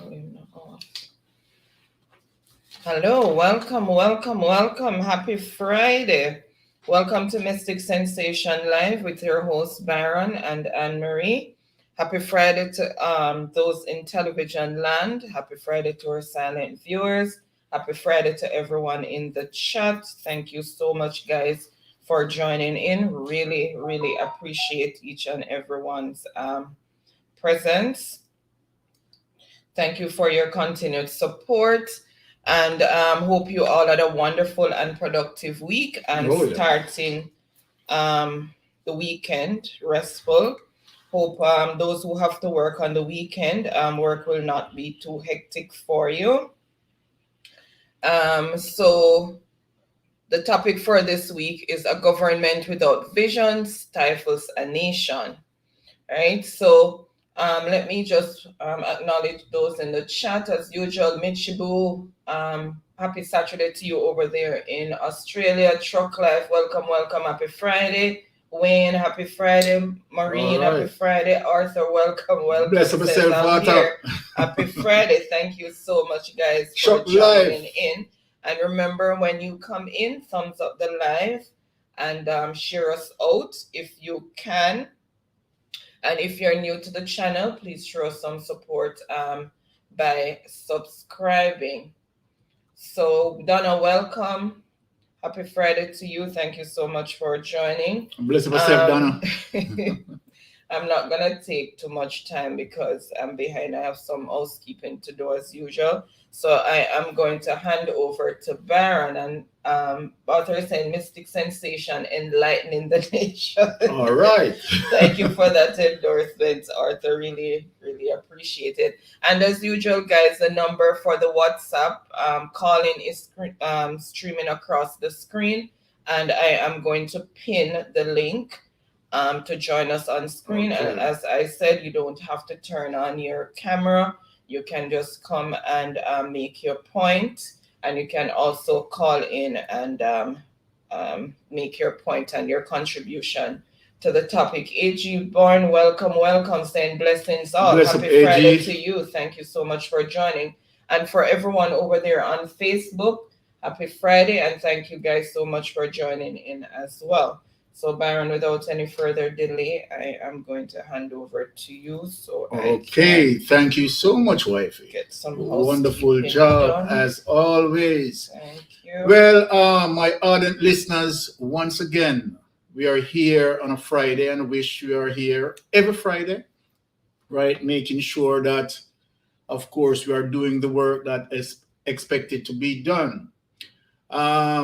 volume off. Hello, welcome. Happy Friday. Welcome to Mystic Sensation Live with your hosts Baron and Anne-Marie. Happy Friday to those in television land. Happy Friday to our silent viewers. Happy Friday to everyone in the chat. Thank you so much, guys, for joining in. Really appreciate each and everyone's presence. Thank you for your continued support, and hope you all had a wonderful and productive week and starting the weekend restful. Hope those who have to work on the weekend, work will not be too hectic for you. So the topic for this week is a government without vision stifles a nation. Right? So let me just acknowledge those in the chat as usual. Michibu, happy Saturday to you over there in Australia. Truck Life, welcome. Happy Friday. Wayne, happy Friday. Maureen, happy Friday. Arthur, welcome. Bless yourself, Arthur. Happy Friday. Thank you so much, guys, for joining in. And remember, when you come in, thumbs up the live and share us out if you can. And if you're new to the channel, please show some support by subscribing. So Donna, welcome. Happy Friday to you. Thank you so much for joining. Bless yourself, Donna. I'm not going to take too much time because I'm behind. I have some housekeeping to do as usual. So I am going to hand over to Baron, and Arthur is saying Mystic Sensation enlightening the nation. All right. Thank you for that endorsement, Arthur. Really appreciate it. And as usual, guys, the number for the WhatsApp calling is streaming across the screen, and I am going to pin the link to join us on screen. Okay. And as I said, you don't have to turn on your camera. You can just come and make your point, and you can also call in and make your point and your contribution to the topic. AG Born, welcome, saying blessings all. Happy Friday to you. Thank you so much for joining. And for everyone over there on Facebook, happy Friday, and thank you guys so much for joining in as well. So Byron, without any further delay, I am going to hand over to you. So okay, thank you so much, wifey. Get some wonderful job done. As always. Thank you. Well, my ardent listeners, once again, we are here on a Friday, and wish we are here every Friday, right? Making sure that, of course, we are doing the work that is expected to be done. I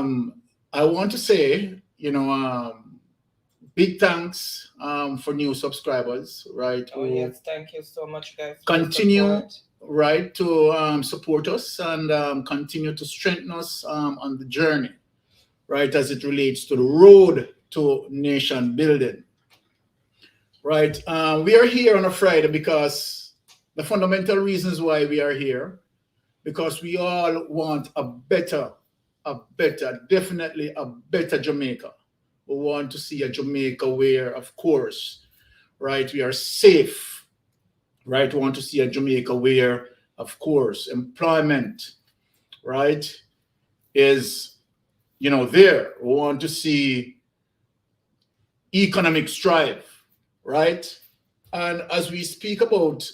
want to say, big thanks for new subscribers, right? Oh, yes, thank you so much, guys. Continue, right, to support us and continue to strengthen us on the journey, right, as it relates to the road to nation building, right? We are here on a Friday because the fundamental reasons why we are here, because we all want definitely a better Jamaica. We want to see a Jamaica where, of course, right, we are safe, right? We want to see a Jamaica where, of course, employment, right, is, there. We want to see economic strife, right? And as we speak about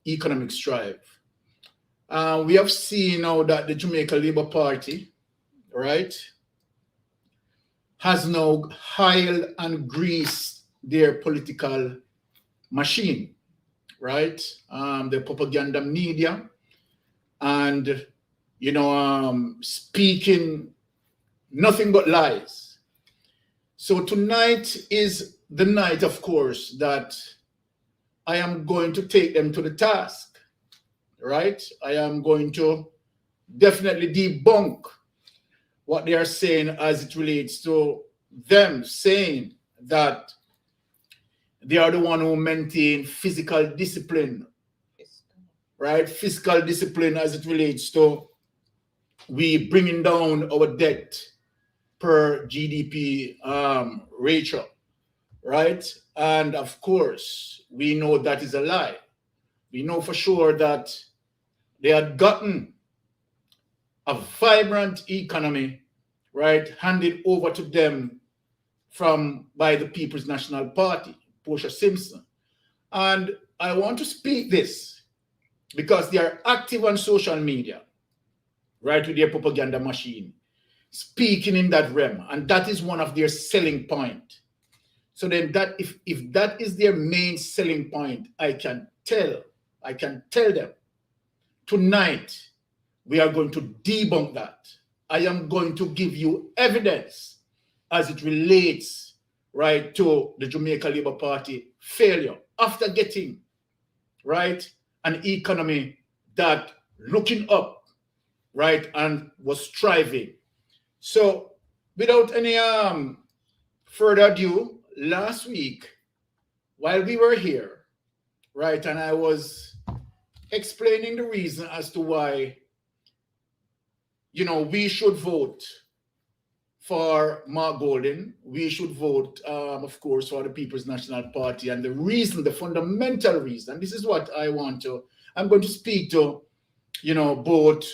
economic strife, we have seen now that the Jamaica Labour Party, right, has now hiled and greased their political machine, right? The propaganda media, and speaking nothing but lies. So tonight is the night, of course, that I am going to take them to the task, right? I am going to definitely debunk what they are saying as it relates to them saying that they are the one who maintain physical discipline, right? Fiscal discipline as it relates to we bringing down our debt per GDP ratio, right? And of course, we know that is a lie. We know for sure that They had gotten a vibrant economy, right, handed over to them by the People's National Party, Portia Simpson. And I want to speak this because they are active on social media, right, with their propaganda machine, speaking in that realm. And that is one of their selling point. So then that if that is their main selling point, I can tell them tonight we are going to debunk that. I am going to give you evidence as it relates, right, to the Jamaica Labour Party failure after getting, right, an economy that looking up, right, and was thriving. So without any further ado, last week, while we were here, right, and I was explaining the reason as to why, we should vote for Mark Golden. We should vote, of course, for the People's National Party. And the reason, the fundamental reason, and this is what I'm going to speak to, both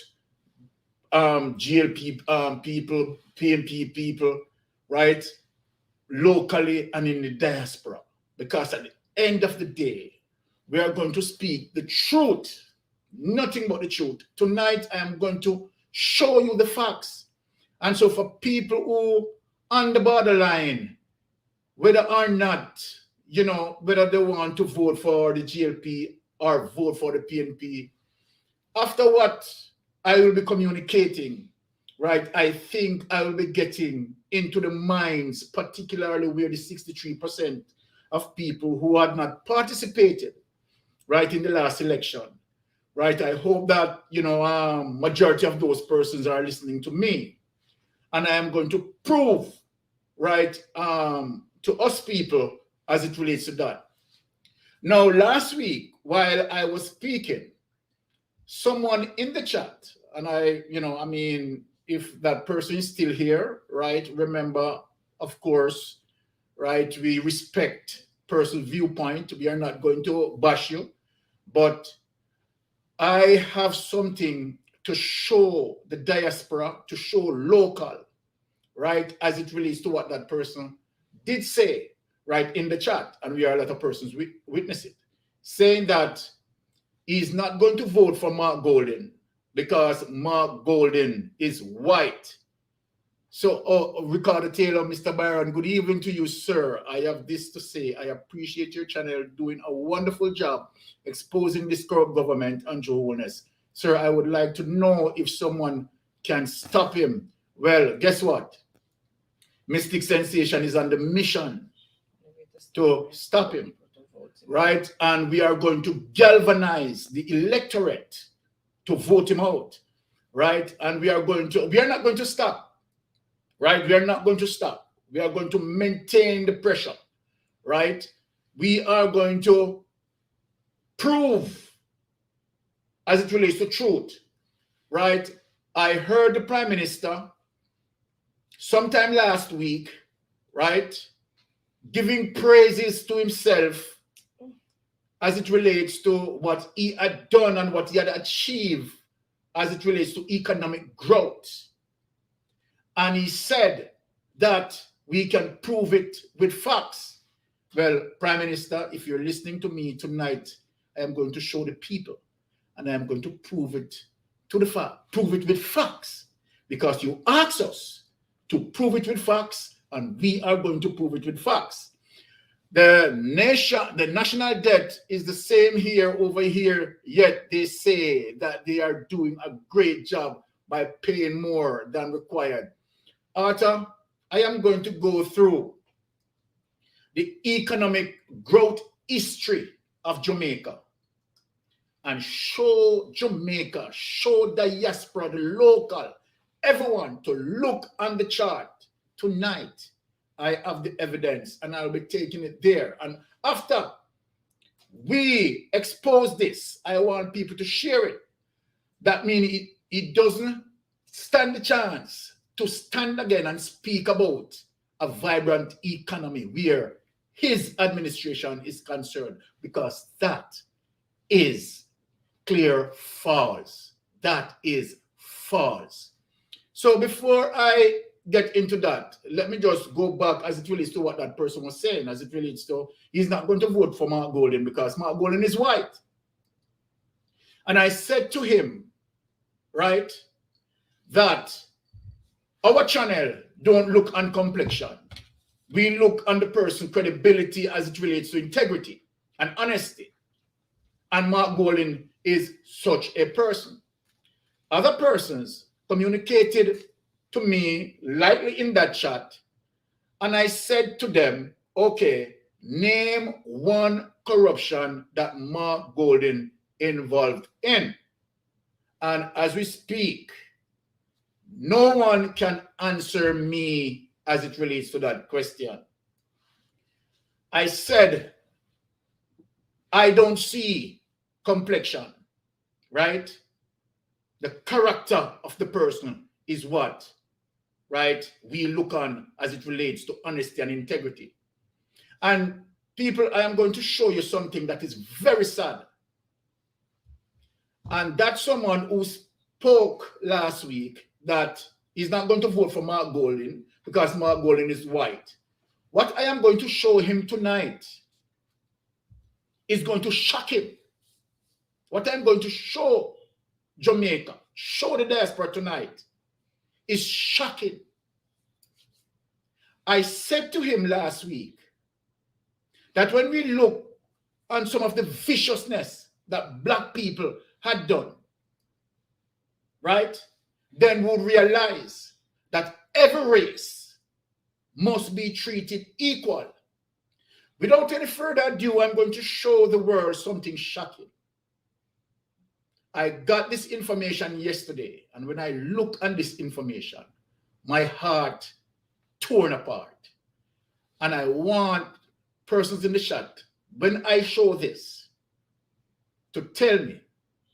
GLP people, PNP people, right, locally and in the diaspora. Because at the end of the day, we are going to speak the truth, nothing but the truth. Tonight, I am going to show you the facts. And so for people who on the borderline, whether or not, whether they want to vote for the GLP or vote for the PNP, after what I will be communicating, right, I think I will be getting into the minds, particularly where the 63% of people who had not participated, right, in the last election, right. I hope that, majority of those persons are listening to me. And I am going to prove, right, to us people as it relates to that. Now, last week, while I was speaking, someone in the chat, and if that person is still here, right, remember, of course, right, we respect person's viewpoint. We are not going to bash you, but I have something to show the diaspora, to show local, right, as it relates to what that person did say, right, in the chat. And we are a lot of persons witness it, saying that he's not going to vote for Mark Golden because Mark Golden is white. So, Ricardo Taylor, Mr. Byron, good evening to you, sir. I have this to say. I appreciate your channel doing a wonderful job exposing this corrupt government and Joe Holness. Sir, I would like to know if someone can stop him. Well, guess what? Mystic Sensation is on the mission to stop him, right? And we are going to galvanize the electorate to vote him out, right? And we are not going to stop. Right? We are not going to stop. We are going to maintain the pressure, right? We are going to prove as it relates to truth, right? I heard the Prime Minister sometime last week, right, giving praises to himself as it relates to what he had done and what he had achieved as it relates to economic growth. And he said that we can prove it with facts. Well, Prime Minister, if you're listening to me tonight, I am going to show the people and I am going to prove it prove it with facts, because you asked us to prove it with facts and we are going to prove it with facts. The national debt is the same here over here, yet they say that they are doing a great job by paying more than required. Arthur, I am going to go through the economic growth history of Jamaica and show Jamaica, show diaspora, the local, everyone to look on the chart. Tonight, I have the evidence and I'll be taking it there. And after we expose this, I want people to share it. That means it doesn't stand a chance to stand again and speak about a vibrant economy where his administration is concerned, because that is clear false. That is false. So before I get into that, let me just go back as it relates to what that person was saying, as it relates to he's not going to vote for Mark Golden because Mark Golden is white. And I said to him, right, that our channel don't look on complexion. We look on the person's credibility as it relates to integrity and honesty. And Mark Golden is such a person. Other persons communicated to me lightly in that chat, and I said to them, okay, name one corruption that Mark Golden involved in. And as we speak, no one can answer me as it relates to that question. I said, I don't see complexion, right? The character of the person is what, right, we look on as it relates to honesty and integrity. And people, I am going to show you something that is very sad. And that's someone who spoke last week that he's not going to vote for Mark Golden because Mark Golden is white. What I am going to show him tonight is going to shock him. What I'm going to show Jamaica, show the diaspora tonight is shocking. I said to him last week that when we look on some of the viciousness that black people had done, right, then we'll realize that every race must be treated equal. Without any further ado, I'm going to show the world something shocking. I got this information yesterday, and when I look on this information, my heart torn apart. And I want persons in the chat, when I show this, to tell me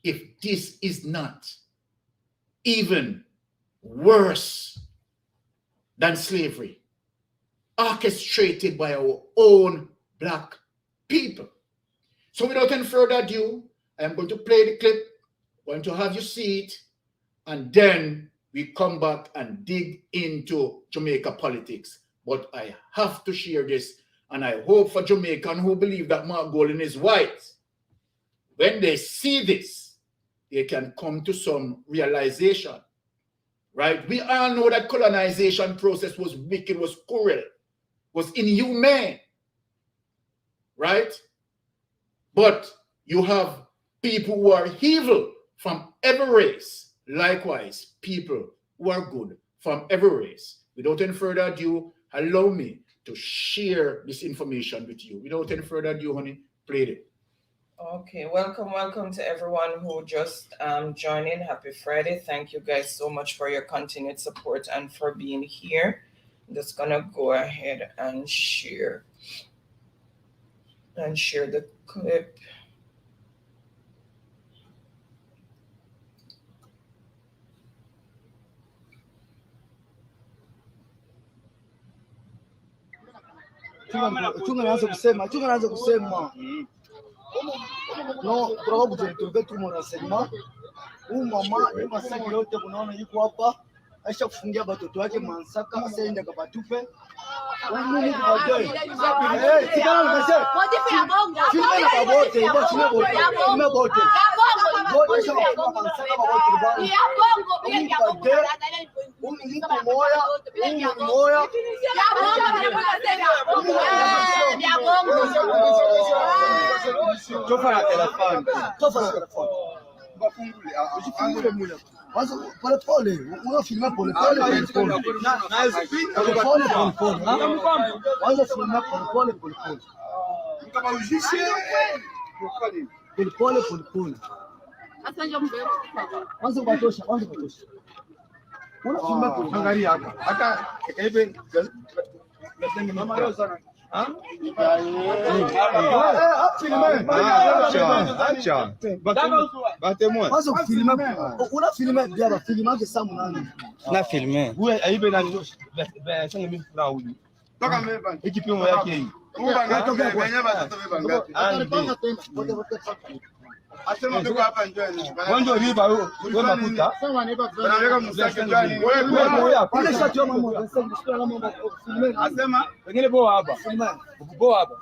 if this is not even worse than slavery, orchestrated by our own black people. So without any further ado, I'm going to play the clip, going to have you see it, and then we come back and dig into Jamaica politics. But I have to share this, and I hope for Jamaicans who believe that Mark Golden is white, when they see this, they can come to some realization, right? We all know that colonization process was wicked, was cruel, was inhumane, right? But you have people who are evil from every race. Likewise, people who are good from every race. Without any further ado, allow me to share this information with you. Without any further ado, honey, play it. Okay, welcome to everyone who just joined in. Happy Friday. Thank you guys so much for your continued support and for being here. I'm just gonna go ahead and share the clip. Tungeanza kusema no kwa kutuelekea tu mwanasema huyu mama ni masaki yote unaona yuko hapa aisha kufungia watoto wake Mansaka aende kabatupe Mungu baadaye sikana mzee moja bongo filme na bote ibo filme bote bote sio Mansaka bote ya bongo pia ya bongo mtu moya ya bongo tofa telefoni bafungule mule kwanza pole unafilma pole kwanza filma pole kama ujishe pole sasa ndio mbele kwanza batosha unafilma pole angalia hata hivi mama leo sana acha bate-moi kwanza kufilma unafilma bia filma ke samu nani na filme wewe aibe nani sasa mimi fula huyu toka mbele ekipimo yake hii Wanja riba wewe makuta. Asema wengine boa hapa. Boa hapa.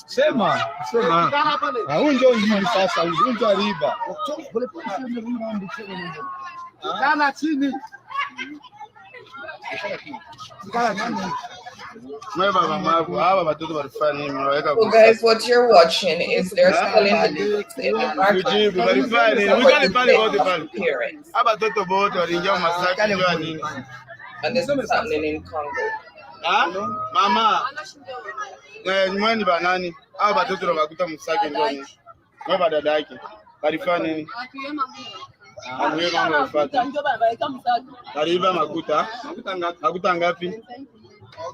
Sema unjo ngine sasa unjo riba kana chini So guys, what you're watching is they're selling the drugs in the market. Parents. And this is happening in Congo. Mama. Nyumbani banani? Hao watoto wakakuta msake ndani. Mwa badada yake. Walifanya nini? Amwe mama wafuata. Kariba makuta. Makuta ngapi?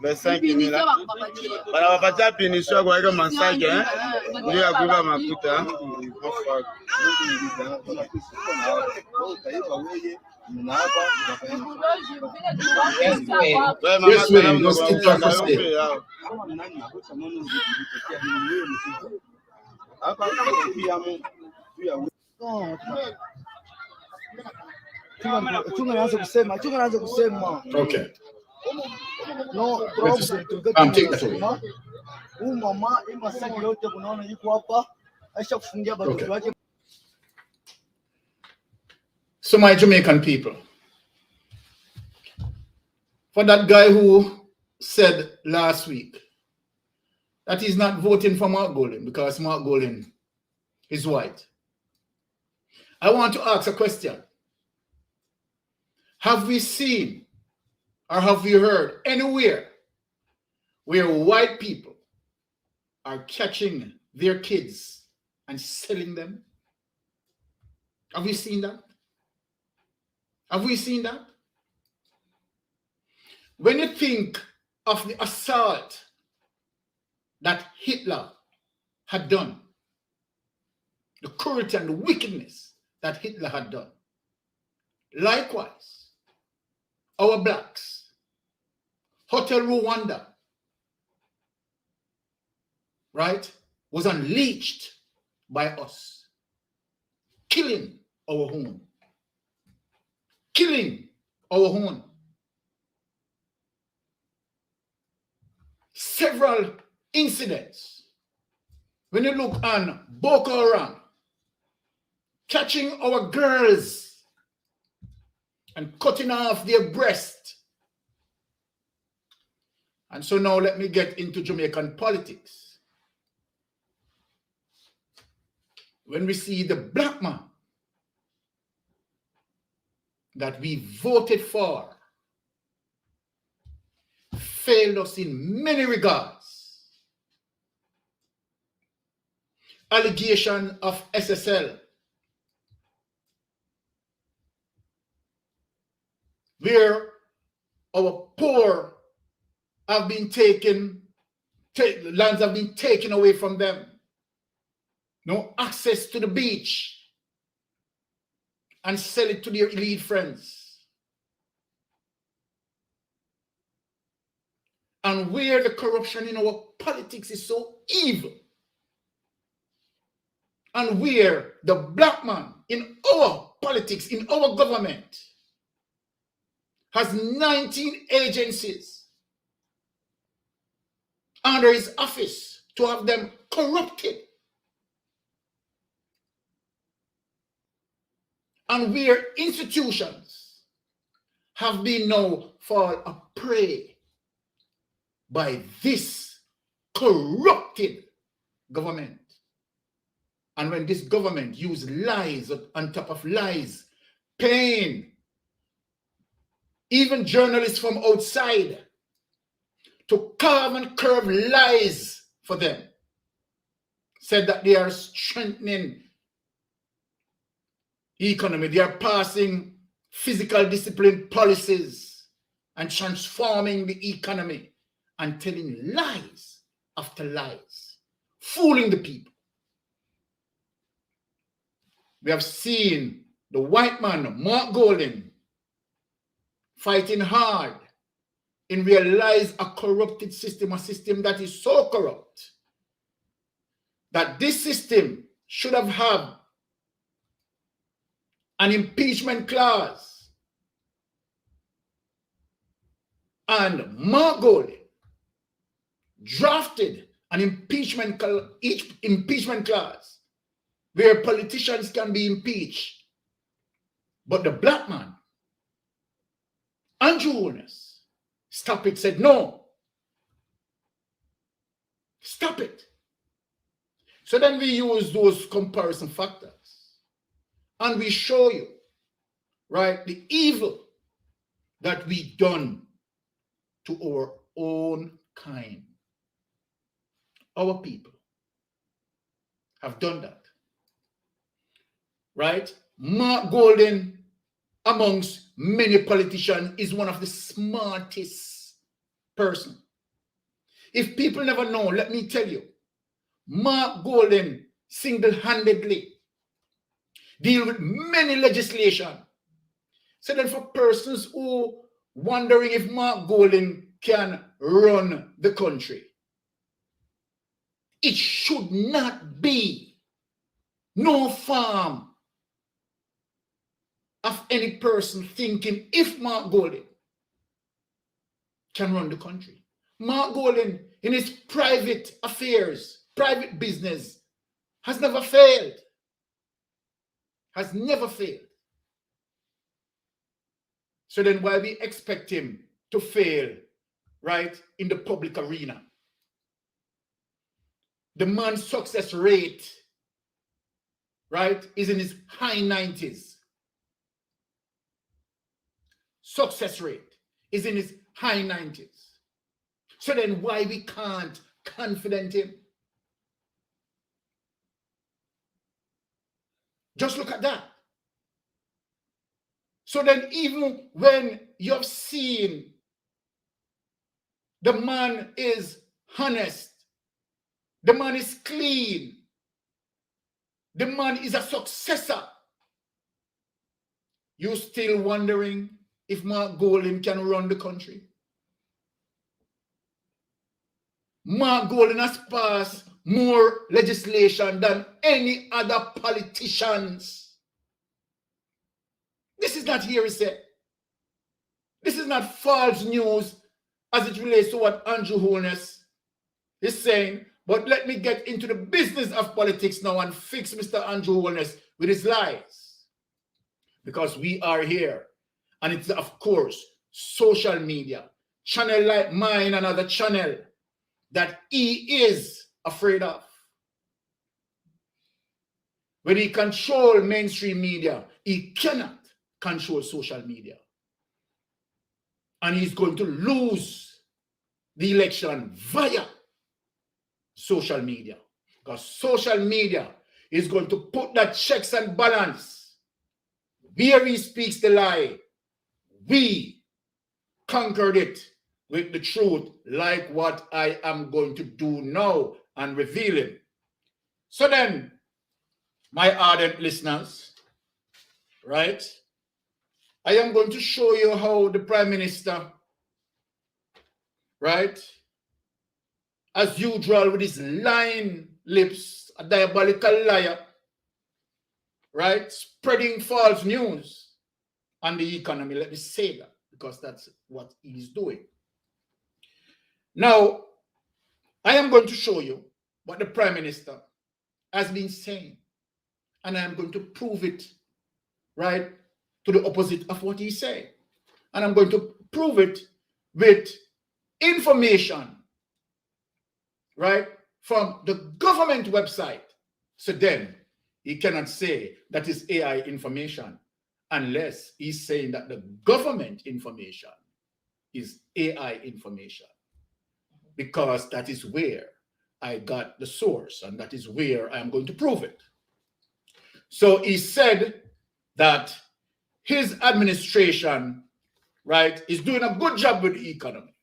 25,000. Bana wapatia pinisho kwa hiyo masake ndio ya kuiba makuta. Tunaanza kusema. Okay. No problem. Mama masaki yote kunaona yuko hapa aisha kufungia watoto wake. So my Jamaican people, for that guy who said last week that he's not voting for Mark Golden because Mark Golden is white, I want to ask a question. Have we seen or have we heard anywhere where white people are catching their kids and selling them? Have we seen that? Have we seen that? When you think of the assault that Hitler had done, the cruelty and the wickedness that Hitler had done, likewise, our blacks, Hotel Rwanda, right, was unleashed by us, killing our own. Killing our own. Several incidents. When you look on Boko Haram, catching our girls and cutting off their breast. And so now let me get into Jamaican politics. When we see the black man that we voted for failed us in many regards. Allegation of SSL, where our poor have been taken, lands have been taken away from them. No access to the beach, and sell it to their elite friends. And where the corruption in our politics is so evil, and where the black man in our politics, in our government, has 19 agencies under his office to have them corrupted. And where institutions have been now fall a prey by this corrupted government. And when this government use lies on top of lies, paying even journalists from outside to carve and curve lies for them, said that they are strengthening economy, they are passing physical discipline policies and transforming the economy and telling lies after lies, fooling the people. We have seen the white man, Mark Golding, fighting hard in realize a corrupted system, a system that is so corrupt that this system should have had an impeachment clause. And Mark Golding drafted an impeachment clause where politicians can be impeached. But the black man, Andrew Holness, stop it, said no. Stop it. So then we use those comparison factors and we show you, right, the evil that we done to our own kind. Our people have done that, right? Mark Golding, amongst many politicians, is one of the smartest person. If people never know, let me tell you, Mark Golding single-handedly deal with many legislation. So then for persons who wondering if Mark Golding can run the country, it should not be no farm of any person thinking if Mark Golding can run the country. Mark Golding, in his private affairs, private business, has never failed. Has never failed. So then why we expect him to fail, right, in the public arena? The man's success rate, right, is in his high 90s. Success rate is in his high 90s. So then why we can't confident him? Just look at that. So then even when you've seen the man is honest, the man is clean, the man is a successor, you still wondering if Mark Golding can run the country? Mark Golding has passed more legislation than any other politicians. This is not hearsay. This is not false news as it relates to what Andrew Holness is saying. But let me get into the business of politics now and fix Mr. Andrew Holness with his lies. Because we are here. And it's, of course, social media, channel like mine and other channel that he is afraid of. When he controls mainstream media, he cannot control social media. And he's going to lose the election via social media. Because social media is going to put that checks and balance. Where he speaks the lie, we conquered it with the truth, like what I am going to do now and revealing. So then, my ardent listeners, right, I am going to show you how the Prime Minister, right, as usual with his lying lips, a diabolical liar, right, spreading false news on the economy. Let me say that because that's what he's doing. Now, I am going to show you what the Prime Minister has been saying, and I am going to prove it, right, to the opposite of what he said. And I'm going to prove it with information, right, from the government website. So then he cannot say that is AI information unless he's saying that the government information is AI information, because that is where I got the source and that is where I'm going to prove it. So he said that his administration, right, is doing a good job with the economy,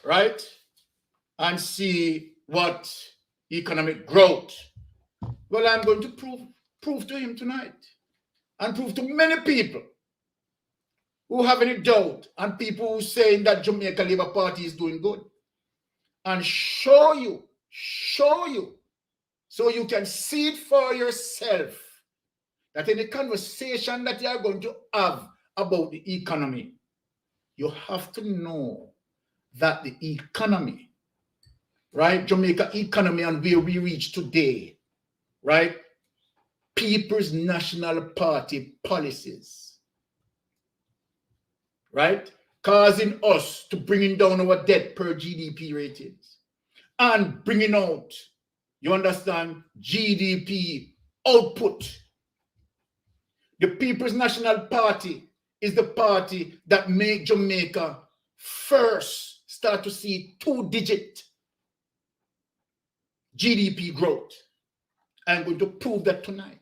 right? And see what economic growth. Well, I'm going to prove to him tonight. and prove to many people who have any doubt and people who saying that Jamaica Labour Party is doing good, and show you, so you can see it for yourself, that in the conversation that you are going to have about the economy, you have to know that the economy, right, Jamaica economy and where we reach today, right, People's National Party policies, right, causing us to bringing down our debt per GDP ratings and bringing out, you understand, GDP output. The People's National Party is the party that made Jamaica first start to see 2-digit GDP growth. I'm going to prove that tonight.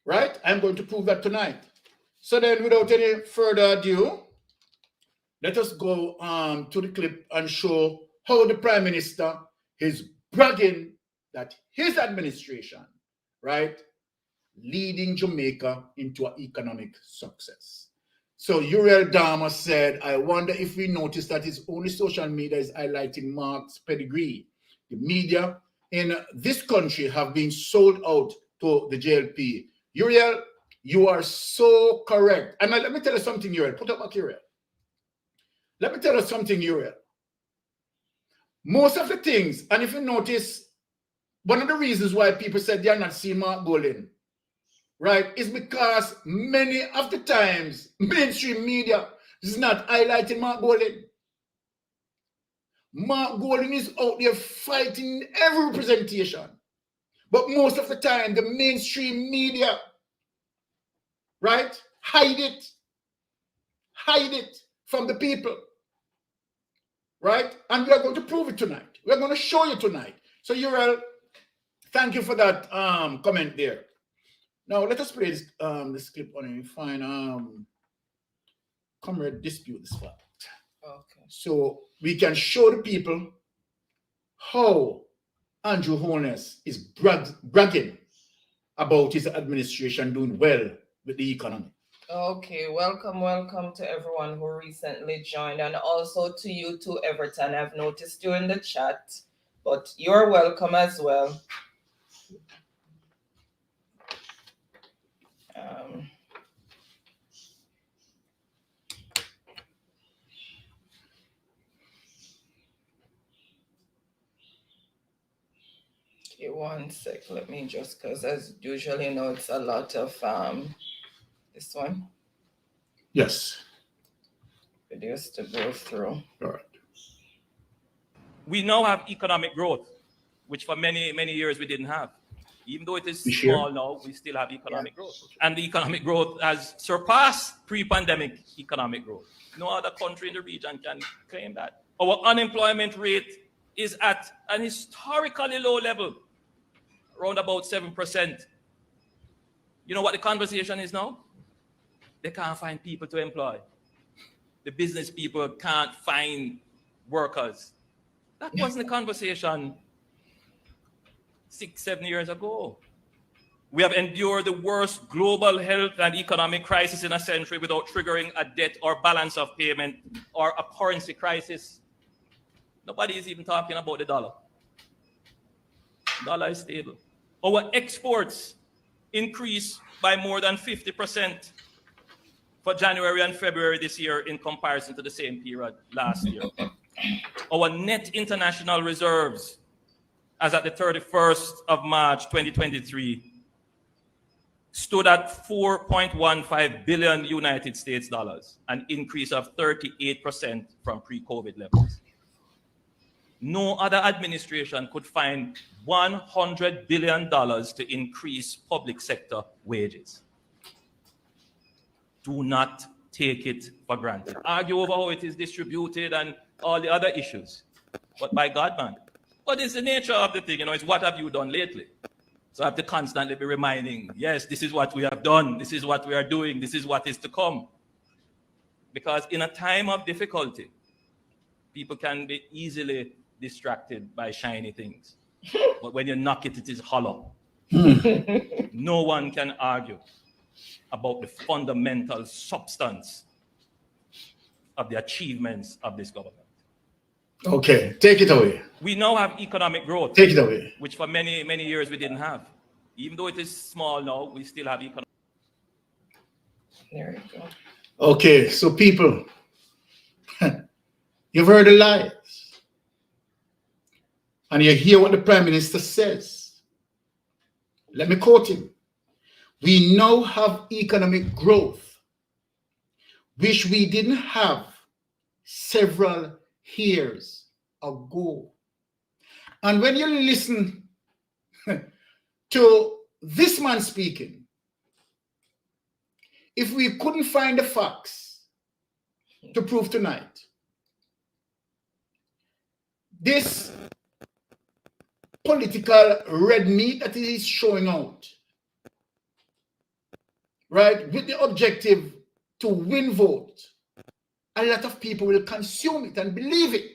Right? I'm going to prove that tonight. So then, without any further ado, let us go to the clip and show how the Prime Minister is bragging that his administration, right, leading Jamaica into an economic success. So Uriel Dama said, I wonder if we notice that his only social media is highlighting Mark's pedigree. The media in this country have been sold out to the JLP. Uriel, you are so correct. And let me tell you something, Uriel. Put up back Uriel. Let me tell you something, Uriel. Most of the things, and if you notice, one of the reasons why people said they are not seeing Mark Golding, right, is because many of the times mainstream media is not highlighting Mark Golding. Mark Golding is out there fighting every representation. But most of the time, the mainstream media, right, hide it from the people, right? And we are going to prove it tonight. We're going to show you tonight. So, Uriel, thank you for that comment there. Now, let us play this clip on it. Fine. Comrade dispute this fact. Okay. So we can show the people how Andrew Holness is bragging about his administration doing well with the economy. Okay, welcome to everyone who recently joined, and also to you too, Everton. I've noticed you in the chat, but you're welcome as well. Okay, one sec. Let me just, because as usually, you know, it's a lot of this one. Yes. Videos to go through. All right. We now have economic growth, which for many years we didn't have. Even though it is small now, we still have economic growth. And the economic growth has surpassed pre-pandemic economic growth. No other country in the region can claim that. Our unemployment rate is at an historically low level, around about 7%. You know what the conversation is now? They can't find people to employ. The business people can't find workers. That wasn't the conversation 6-7 years ago. We have endured the worst global health and economic crisis in a century without triggering a debt or balance of payment or a currency crisis. Nobody is even talking about the dollar. Dollar is stable. Our exports increased by more than 50% for January and February this year in comparison to the same period last year. Our net international reserves, as at the 31st of March 2023, stood at 4.15 billion United States dollars, an increase of 38% from pre-COVID levels. No other administration could find $100 billion to increase public sector wages. Do not take it for granted. Argue over how it is distributed and all the other issues. But by God, man, what is the nature of the thing? You know, it's what have you done lately? So I have to constantly be reminding, yes, this is what we have done. This is what we are doing. This is what is to come. Because in a time of difficulty, people can be easily distracted by shiny things. But when you knock it, it is hollow. No one can argue about the fundamental substance of the achievements of this government. Okay, take it away. We now have economic growth, Take it away. which for many, many years we didn't have. Even though it is small now, we still have economic. There you go. Okay, so people, you've heard the lies. And you hear what the Prime Minister says. Let me quote him. We now have economic growth, which we didn't have several years ago. And when you listen to this man speaking, if we couldn't find the facts to prove tonight, this political red meat that he is showing out, right, with the objective to win vote, a lot of people will consume it and believe it.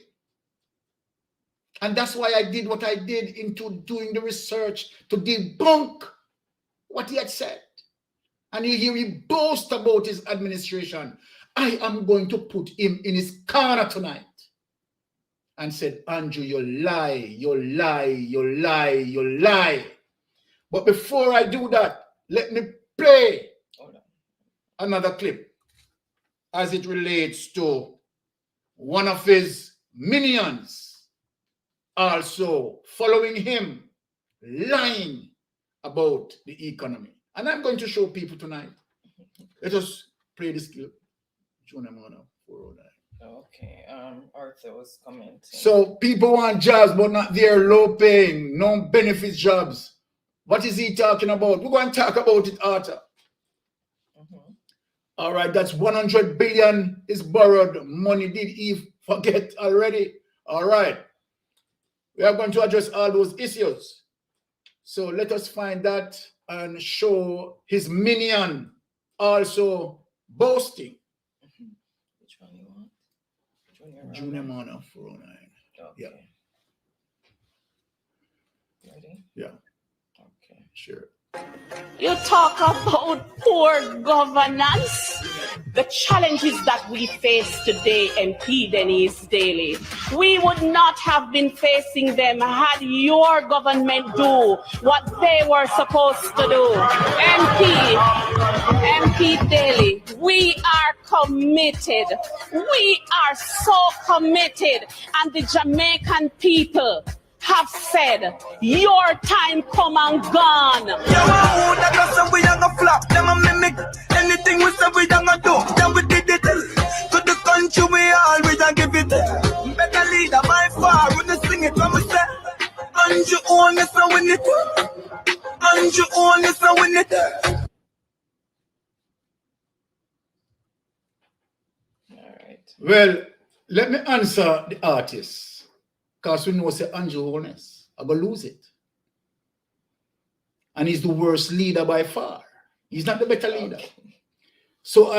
And that's why I did what I did into doing the research to debunk what he had said. And you hear him boast about his administration. I am going to put him in his corner tonight. And said, Andrew, you lie, you lie, you lie, you lie. But before I do that, let me play another clip as it relates to one of his minions also following him, lying about the economy. And I'm going to show people tonight. Let us play this clip. Okay, Arthur was commenting. So people want jobs, but not their low paying, no benefits jobs. What is he talking about? We're going to talk about it, Arthur. All right, that's 100 billion is borrowed money. Did he forget already? All right. We are going to address all those issues. So let us find that and show his minion also boasting. Which one you want? Junior Mana 409. Okay. Yeah. Ready? Yeah. Okay. Sure. You talk about poor governance. The challenges that we face today, MP Denise Daly, we would not have been facing them had your government do what they were supposed to do. MP Daly, we are committed. We are so committed, and the Jamaican people have said, your time come and gone. We are gonna flop, them a mimic anything we say we are gonna do. Then we did it to the country we always a give it. Better leader by far when they sing it when we say, and you own it so win it. And you own it so win it. All right. Well, let me answer the artist. Because we know say Andrew Holness, I'm going to lose it. And he's the worst leader by far. He's not the better leader. Okay. So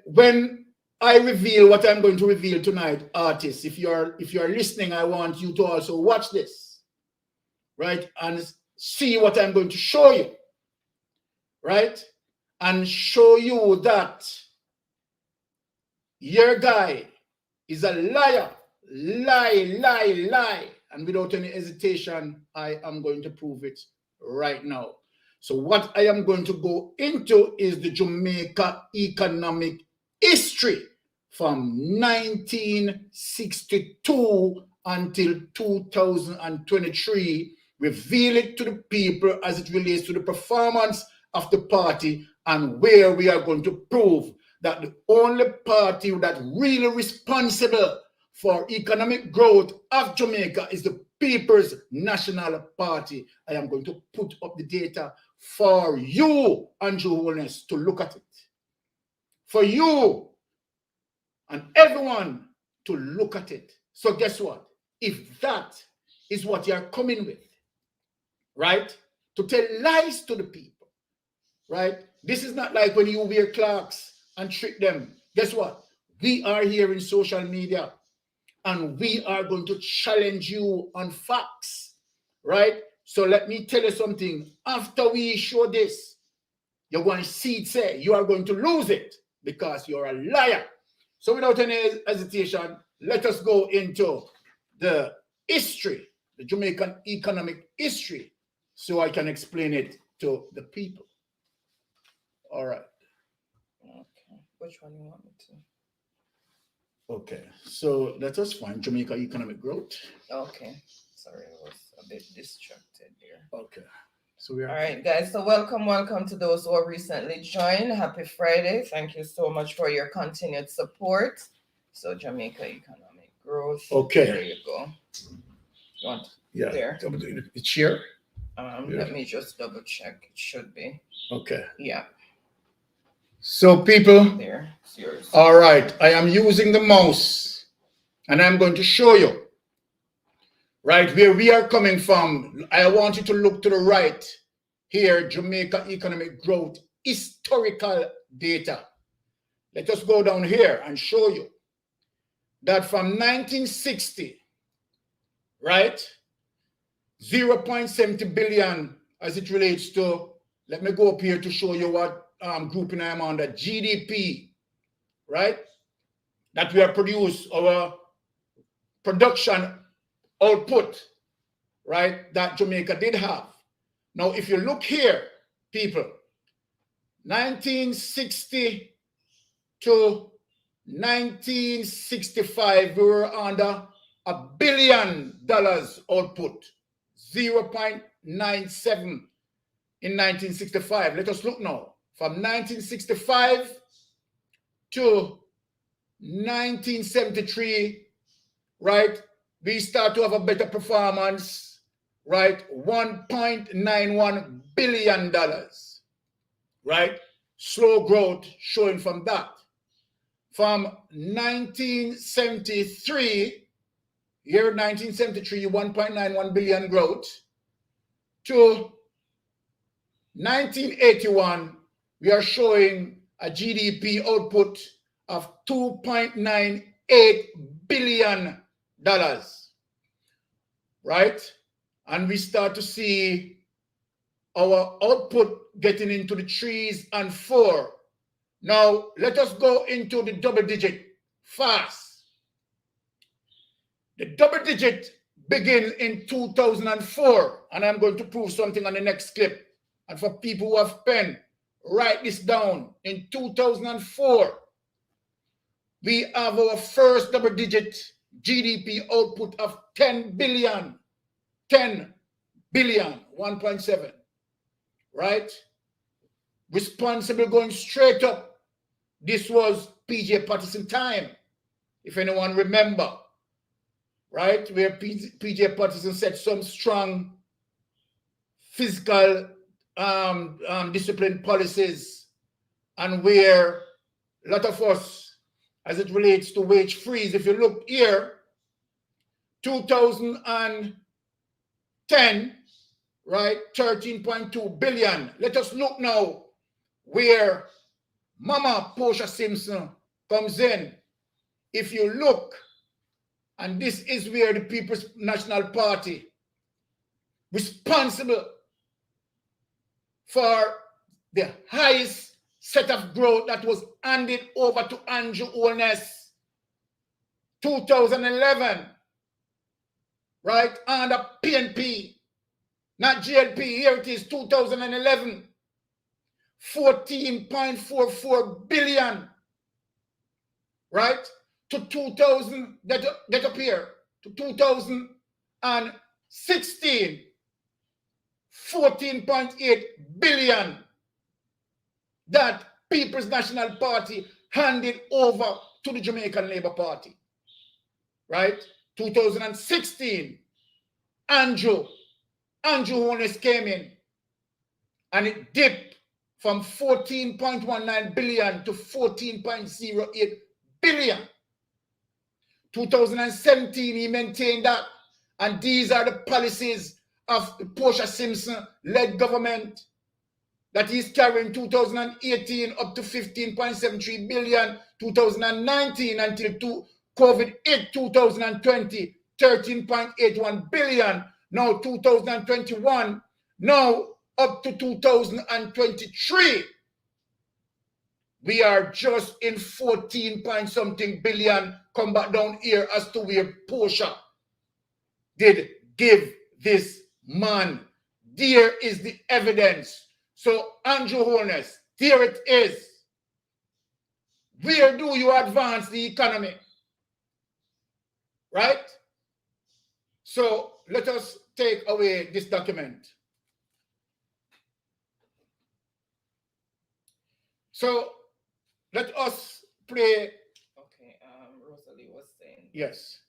when I reveal what I'm going to reveal tonight, artists, if you're listening, I want you to also watch this, right? And see what I'm going to show you, right? And show you that your guy is a liar. Lie. And without any hesitation, I am going to prove it right now. So what I am going to go into is the Jamaica economic history from 1962 until 2023, reveal it to the people as it relates to the performance of the party, and where we are going to prove that the only party that really responsible for economic growth of Jamaica is the People's National Party. I am going to put up the data for you, Andrew Holness, to look at it. For you and everyone to look at it. So guess what? If that is what you're coming with, right? To tell lies to the people, right? This is not like when you wear clocks and trick them. Guess what? We are here in social media, and we are going to challenge you on facts, right? So let me tell you something. After we show this, you're going to see it say you are going to lose it because you're a liar. So without any hesitation, let us go into the history, the Jamaican economic history, so I can explain it to the people. All right. Okay. Which one you want me to? Okay. So let us find Jamaica economic growth. Okay. Sorry, I was a bit distracted there. Okay. So we are. All right, guys. So welcome to those who have recently joined. Happy Friday. Thank you so much for your continued support. So Jamaica economic growth. Okay. There you go. You want there? It's here. Let me just double check. It should be. Okay. Yeah. So people. There. It's yours. All right. I am using the mouse, and I'm going to show you. Right where we are coming from, I want you to look to the right here, Jamaica economic growth, historical data. Let us go down here and show you that from 1960, right, 0.70 billion as it relates to, let me go up here to show you what grouping I am on, the GDP, right, that we have produced, our production output, right, that Jamaica did have. Now, if you look here, people, 1960 to 1965, we were under $1 billion output, 0.97 in 1965. Let us look now. From 1965 to 1973, right, we start to have a better performance, right? $1.91 billion, right? Slow growth showing from that. From 1973, year 1973, 1.91 billion growth, to 1981, we are showing a GDP output of $2.98 billion. Right? And we start to see our output getting into the 3s and 4. Now, let us go into the double digit fast. The double digit begins in 2004, and I'm going to prove something on the next clip. And for people who have pen, write this down. In 2004, we have our first double digit GDP output of 10 billion, 1.7, right? Responsible going straight up. This was PJ Patterson time, if anyone remember, right? Where PJ Patterson set some strong fiscal discipline policies, and where a lot of us, as it relates to wage freeze, if you look here, 2010, right, 13.2 billion. Let us look now where Mama Portia Simpson comes in. If you look, and this is where the People's National Party, responsible for the highest set of growth that was handed over to Andrew Holness, 2011, right, under PNP, not GLP, here it is, 2011, 14.44 billion, right, to 2000, get up here, to 2016, 14.8 billion that People's National Party handed over to the Jamaican Labour Party, right? 2016, Andrew Holness came in, and it dipped from 14.19 billion to 14.08 billion. 2017, he maintained that, and these are the policies of the Portia Simpson-led government that is carrying 2018 up to 15.73 billion, 2019 until COVID hit 2020, 13.81 billion, now 2021, now up to 2023. We are just in 14 point something billion. Come back down here as to where Portia did give this man. There is the evidence. So, Andrew Holness, there it is. Where do you advance the economy? Right? So, let us take away this document. So, let us play. Okay, Rosalie was saying. Yes.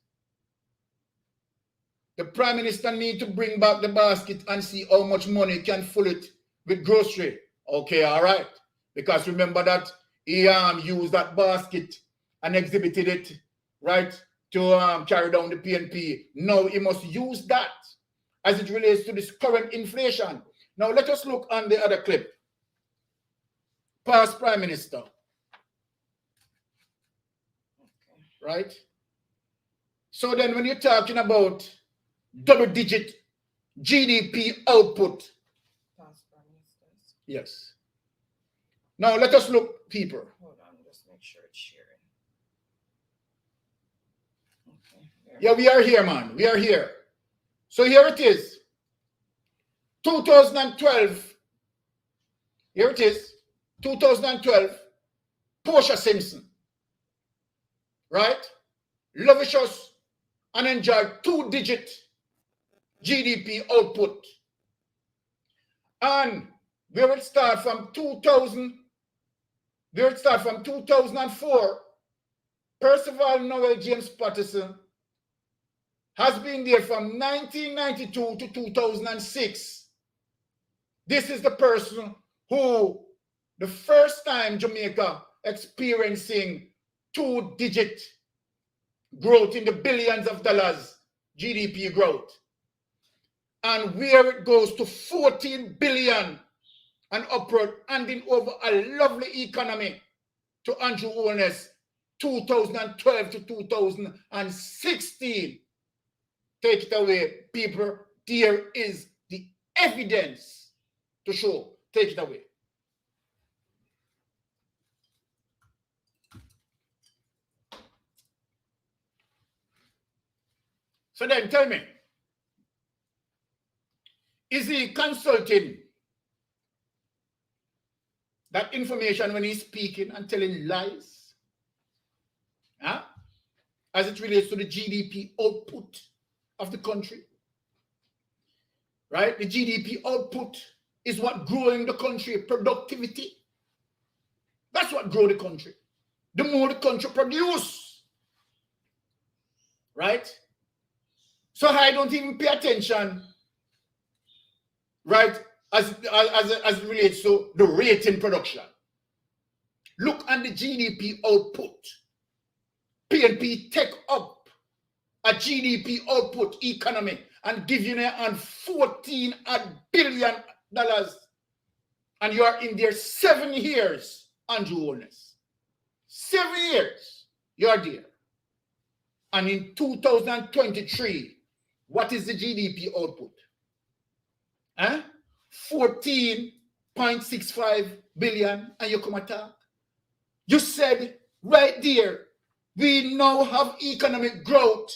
The Prime Minister need to bring back the basket and see how much money can fill it with grocery. Okay, all right. Because remember that he used that basket and exhibited it, right, to carry down the PNP. Now he must use that as it relates to this current inflation. Now let us look on the other clip. Past Prime Minister. Right? So then when you're talking about double-digit GDP output. Yes. Now let us look, people. Hold on, just make sure it's sharing. Okay. Yeah, we are here, man. We are here. So here it is. 2012. Here it is. 2012. Portia Simpson. Right? Lavicious and enjoyed 2-digit GDP output. And where it started from 2004, Percival Noel James Patterson has been there from 1992 to 2006. This is the person who, the first time Jamaica experiencing 2-digit growth in the billions of dollars GDP growth, and where it goes to 14 billion and upward, handing over a lovely economy to Andrew Holness 2012 to 2016. Take it away, people. There is the evidence to show. Take it away. So then tell me, is he consulting that information when he's speaking and telling lies? Huh? As it relates to the GDP output of the country. Right? The GDP output is what growing the country, productivity. That's what grow the country. The more the country produce. Right? So I don't even pay attention, right, as it relates to the rate in production. Look at the GDP output. PNP take up a GDP output economy and give you on $14 billion. And you are in there 7 years, Andrew Holness. 7 years, you are there. And in 2023, what is the GDP output? 14.65 billion, and you come attack. You said right there, we now have economic growth,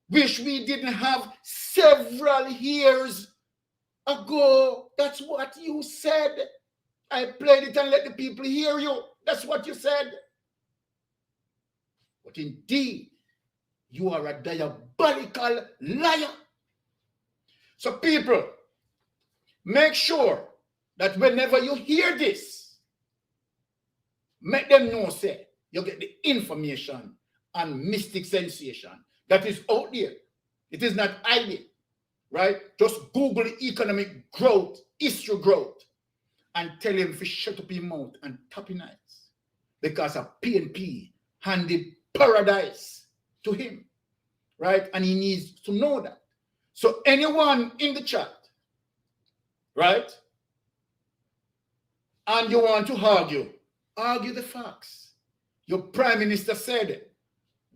which we didn't have several years ago. That's what you said. I played it and let the people hear you. That's what you said. But indeed, you are a diabolical liar. So people, make sure that whenever you hear this, make them know, say, you get the information and mystic sensation that is out there. It is not hiding, right? Just Google economic growth, history growth, and tell him to shut up his mouth and tap his eyes. Because a PNP handed paradise to him, right? And he needs to know that. So anyone in the chat, right? And you want to argue the facts. Your Prime Minister said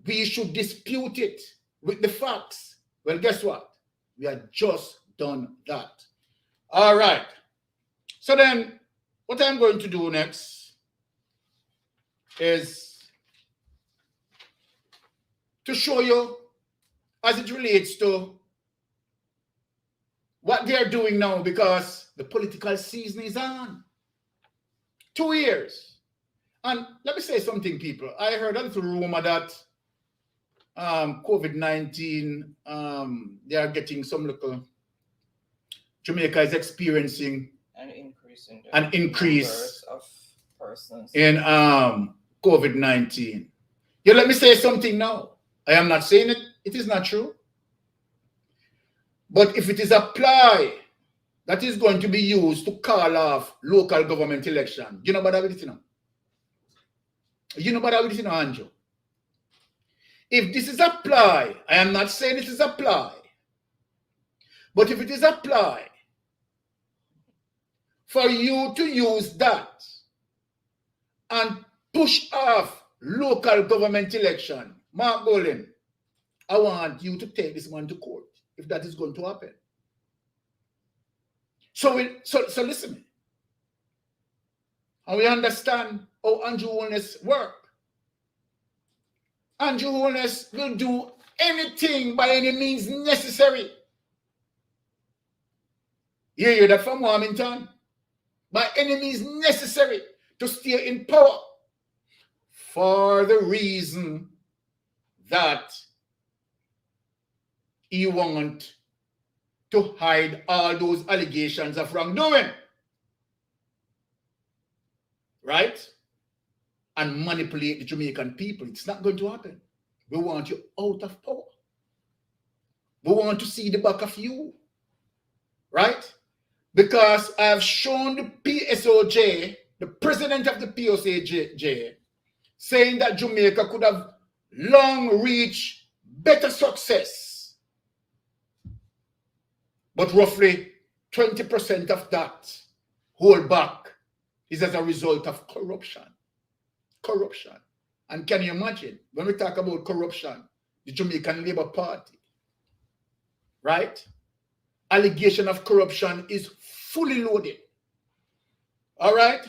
we should dispute it with the facts. Well, guess what? We had just done that. All right. So then what I'm going to do next is to show you as it relates to what they're doing now, because the political season is on. 2 years. And let me say something, people. I heard a little rumor that COVID-19, they are getting some little, Jamaica is experiencing An increase in the an increase numbers of persons. in COVID-19. Yeah, let me say something now. I am not saying it is not true. But if it is a ploy that is going to be used to call off local government election, you know about that, you know? You know about that, you know, Andrew? If this is a ploy, I am not saying it is a ploy, but if it is a ploy for you to use that and push off local government election, Mark Bolin, I want you to take this man to court if that is going to happen. So listen, and we understand how Andrew Holness work. Andrew Holness will do anything by any means necessary. You hear that from Wilmington? By any means necessary to stay in power, for the reason that he wants to hide all those allegations of wrongdoing, right? And manipulate the Jamaican people. It's not going to happen. We want you out of power. We want to see the back of you, right? Because I have shown the PSOJ, the president of the PSOJ, saying that Jamaica could have long reached better success. But roughly 20% of that hold back is as a result of corruption. Corruption. And can you imagine, when we talk about corruption, the Jamaican Labour Party, right? Allegation of corruption is fully loaded. All right?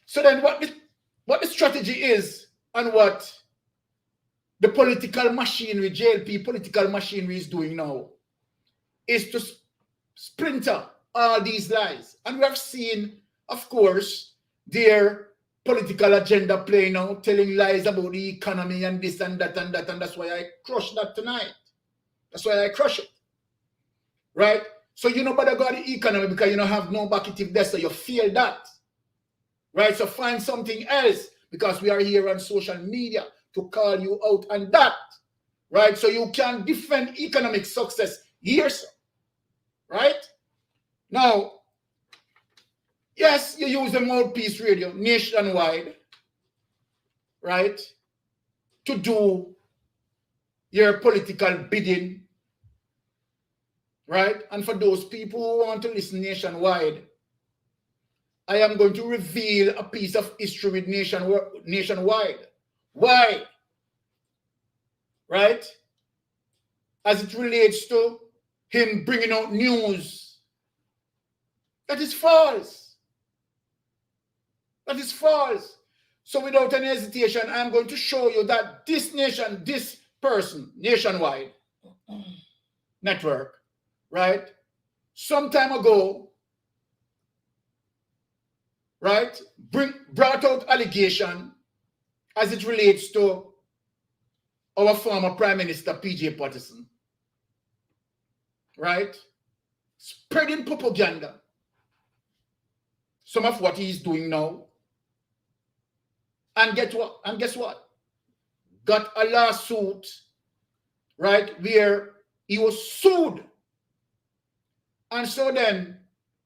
So then what the strategy is, and what the political machinery, JLP political machinery is doing now, is to splinter all these lies. And we have seen, of course, their political agenda playing out, telling lies about the economy and this and that and that, and that's why I crushed that tonight. That's why I crush it. Right? So you know about the economy because you don't have no bucket there, so you feel that. Right? So find something else, because we are here on social media to call you out on that. Right? So you can defend economic success here, sir. Right? Now, yes, you use the mouthpiece radio nationwide, right, to do your political bidding, right? And for those people who want to listen nationwide, I am going to reveal a piece of history with nationwide. Why? Right? As it relates to him bringing out news that is false. That is false. So without any hesitation, I'm going to show you that this person, nationwide network, right, some time ago, right, brought out allegation as it relates to our former Prime Minister, P.J. Patterson, right, spreading propaganda. Some of what he's doing now. And guess what? Got a lawsuit, right, where he was sued. And so then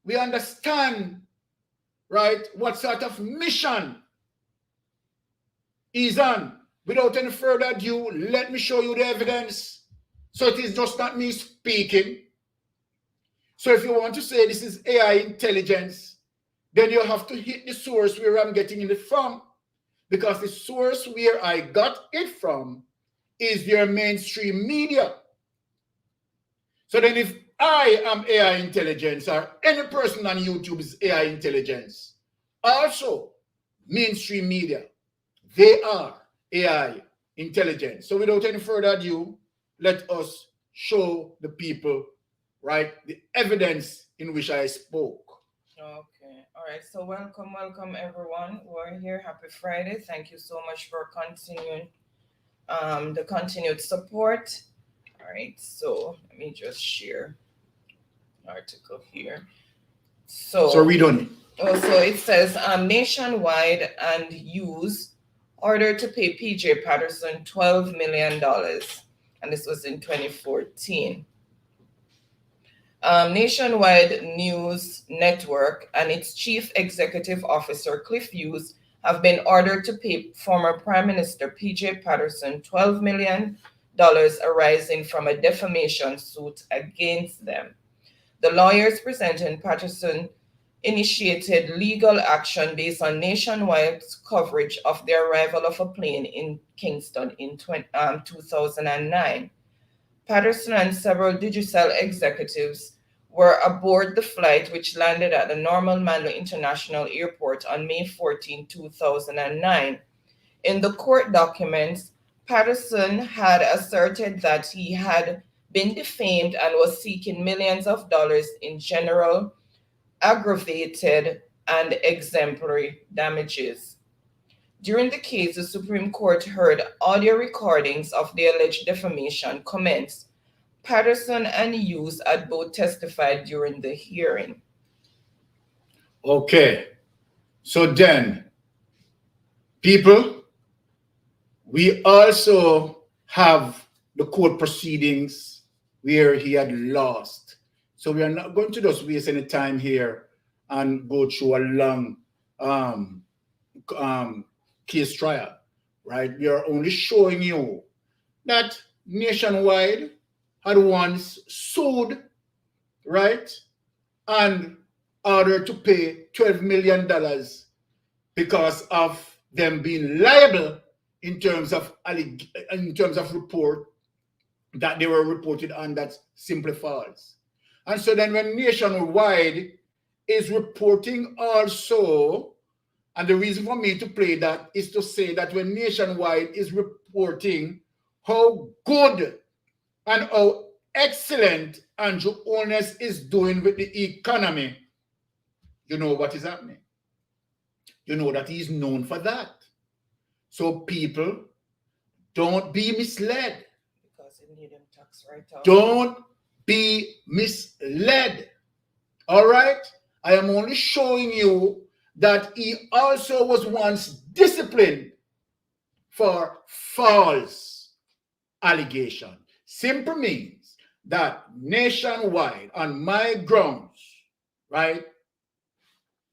we understand, right, what sort of mission he's on. Without any further ado, let me show you the evidence. So it is just not me speaking. So if you want to say this is AI intelligence, then you have to hit the source where I'm getting it from. Because the source where I got it from is their mainstream media. So then if I am AI intelligence or any person on YouTube is AI intelligence, also mainstream media, they are AI intelligence. So without any further ado, let us show the people, right, the evidence in which I spoke. Okay. All right. So welcome everyone who are here. Happy Friday. Thank you so much for continuing the continued support. All right. So let me just share article here. So read on it. So it says nationwide and use order to pay PJ Patterson $12 million. And this was in 2014. Nationwide News Network and its chief executive officer, Cliff Hughes, have been ordered to pay former Prime Minister PJ Patterson $12 million arising from a defamation suit against them. The lawyers presenting Patterson initiated legal action based on Nationwide coverage of the arrival of a plane in Kingston in 2009. Patterson and several Digicel executives were aboard the flight, which landed at the Norman Manley International Airport on May 14, 2009. In the court documents, Patterson had asserted that he had been defamed and was seeking millions of dollars in general, aggravated, and exemplary damages. During the case, the Supreme Court heard audio recordings of the alleged defamation comments. Patterson and Hughes had both testified during the hearing. Okay. So then, people, we also have the court proceedings where he had lost. So we are not going to just waste any time here and go through a long case trial, right? We are only showing you that Nationwide had once sued, right, and ordered to pay $12 million because of them being liable in terms of report that they were reported on that's simply false. And so then when Nationwide is reporting also, and the reason for me to play that is to say that when Nationwide is reporting how good and how excellent Andrew Holness is doing with the economy, you know what is happening. You know that he's known for that. So people, don't be misled. Because they need them tax write-off. Don't be misled. All right? I am only showing you that he also was once disciplined for false allegation. Simple means that Nationwide, on my grounds, right,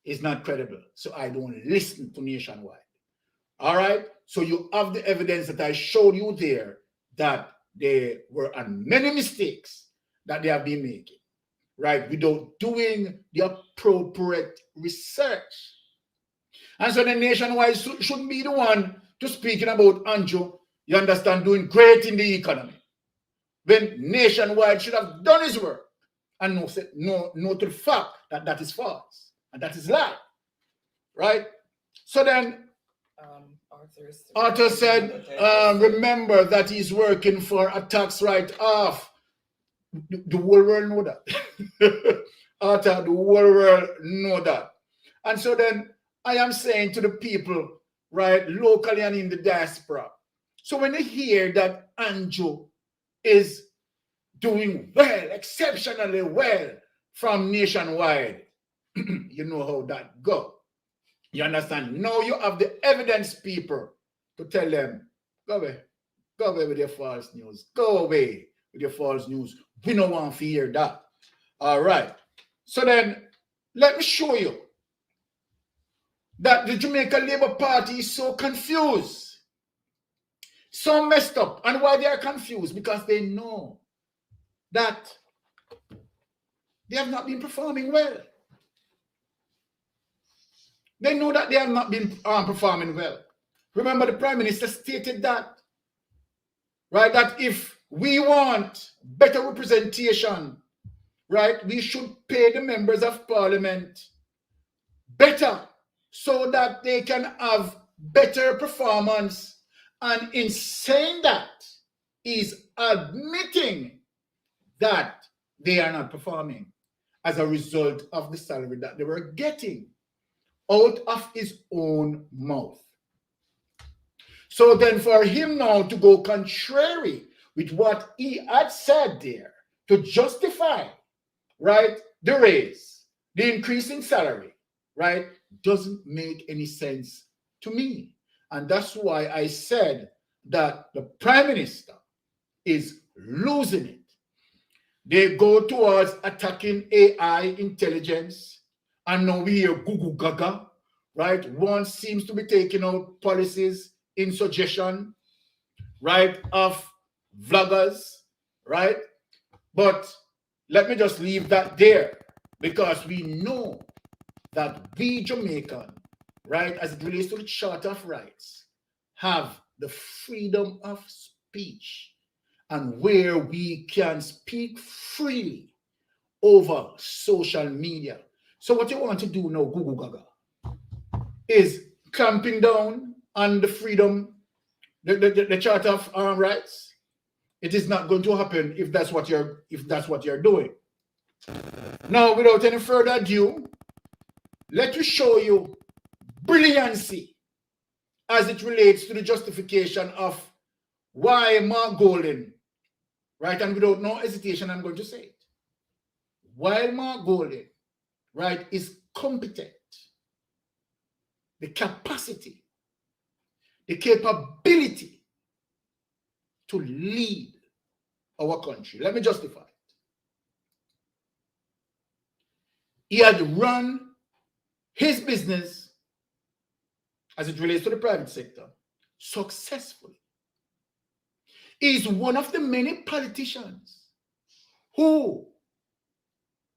is not credible. So I don't listen to Nationwide. All right? So you have the evidence that I showed you there that there were many mistakes that they have been making, right, without doing the appropriate research. And so the Nationwide shouldn't be the one to speaking about Andrew, you understand, doing great in the economy. When Nationwide should have done his work and know to the fact that that is false and that is lie, right? So then Arthur said, remember that he's working for a tax write-off. The whole world know that. Arthur, the whole world know that. And so then I am saying to the people, right, locally and in the diaspora, so when they hear that Andrew is doing well, exceptionally well from Nationwide, you know how that goes. You understand? Now you have the evidence, people, to tell them, go away with your false news. Go away with your false news. We don't want to hear that. All right. So then, let me show you that the Jamaica Labour Party is so confused, so messed up. And why they are confused? Because they know that they have not been performing well. They know that they have not been performing well. Remember, the Prime Minister stated that, right, that if We want better representation, right? We should pay the members of parliament better so that they can have better performance. And in saying that, is admitting that they are not performing as a result of the salary that they were getting out of his own mouth. So then for him now to go contrary with what he had said there to justify, right, the raise, the increase in salary, right, doesn't make any sense to me. And that's why I said that the Prime Minister is losing it. They go towards attacking AI intelligence, and now we hear Google Gaga, right? One seems to be taking out policies in suggestion, right, of vloggers, right? But let me just leave that there, because we know that we Jamaican, right, as it relates to the Charter of Rights, have the freedom of speech, and where we can speak freely over social media. So what you want to do now, Google Gaga, is clamping down on the freedom, the Charter of Rights. It is not going to happen if that's what you're doing. Now, without any further ado, let me show you brilliancy as it relates to the justification of why Mark Golden, right, and without no hesitation, I'm going to say it. While Mark Golden, right, is competent, the capacity, the capability to lead our country. Let me justify it. He had run his business as it relates to the private sector successfully. He is one of the many politicians who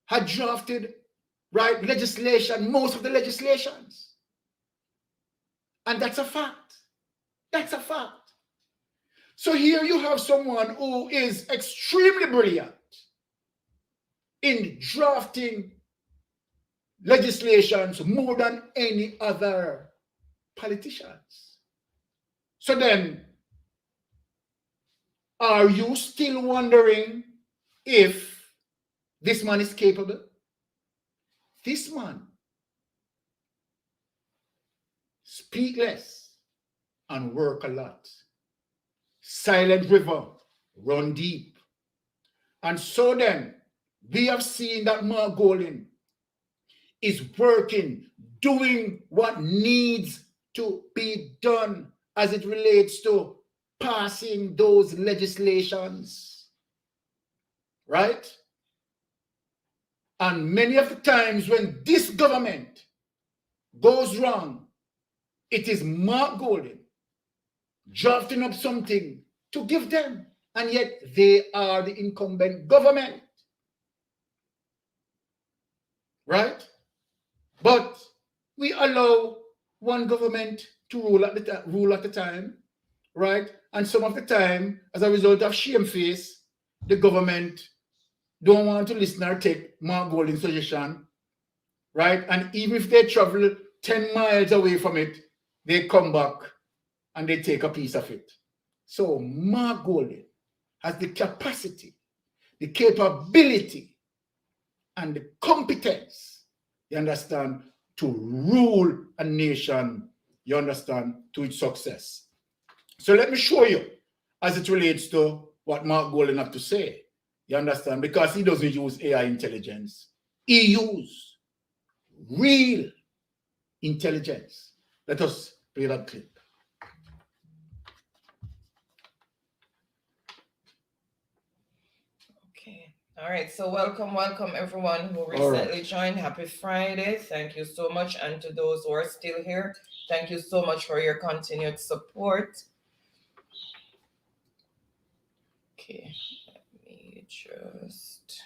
had drafted, right, legislation, most of the legislations. And that's a fact. That's a fact. So here you have someone who is extremely brilliant in drafting legislations more than any other politicians. So then, are you still wondering if this man is capable? This man speak less and work a lot. Silent river, run deep. And so then, we have seen that Mark Golden is working, doing what needs to be done as it relates to passing those legislations, right? And many of the times when this government goes wrong, it is Mark Golden drafting up something to give them, and yet they are the incumbent government, right? But we allow one government to rule at the time, right? And some of the time, as a result of shamefaced, the government don't want to listen or take Mark Golden's suggestion, right? And even if they travel 10 miles away from it, they come back and they take a piece of it. So Mark Golden has the capacity, the capability, and the competence, you understand, to rule a nation, you understand, to its success. So let me show you as it relates to what Mark Golden have to say, you understand, because he doesn't use AI intelligence. He uses real intelligence. Let us play that clip. All right, so welcome everyone who recently joined. Happy Friday. Thank you so much. And to those who are still here, thank you so much for your continued support. Okay, let me just...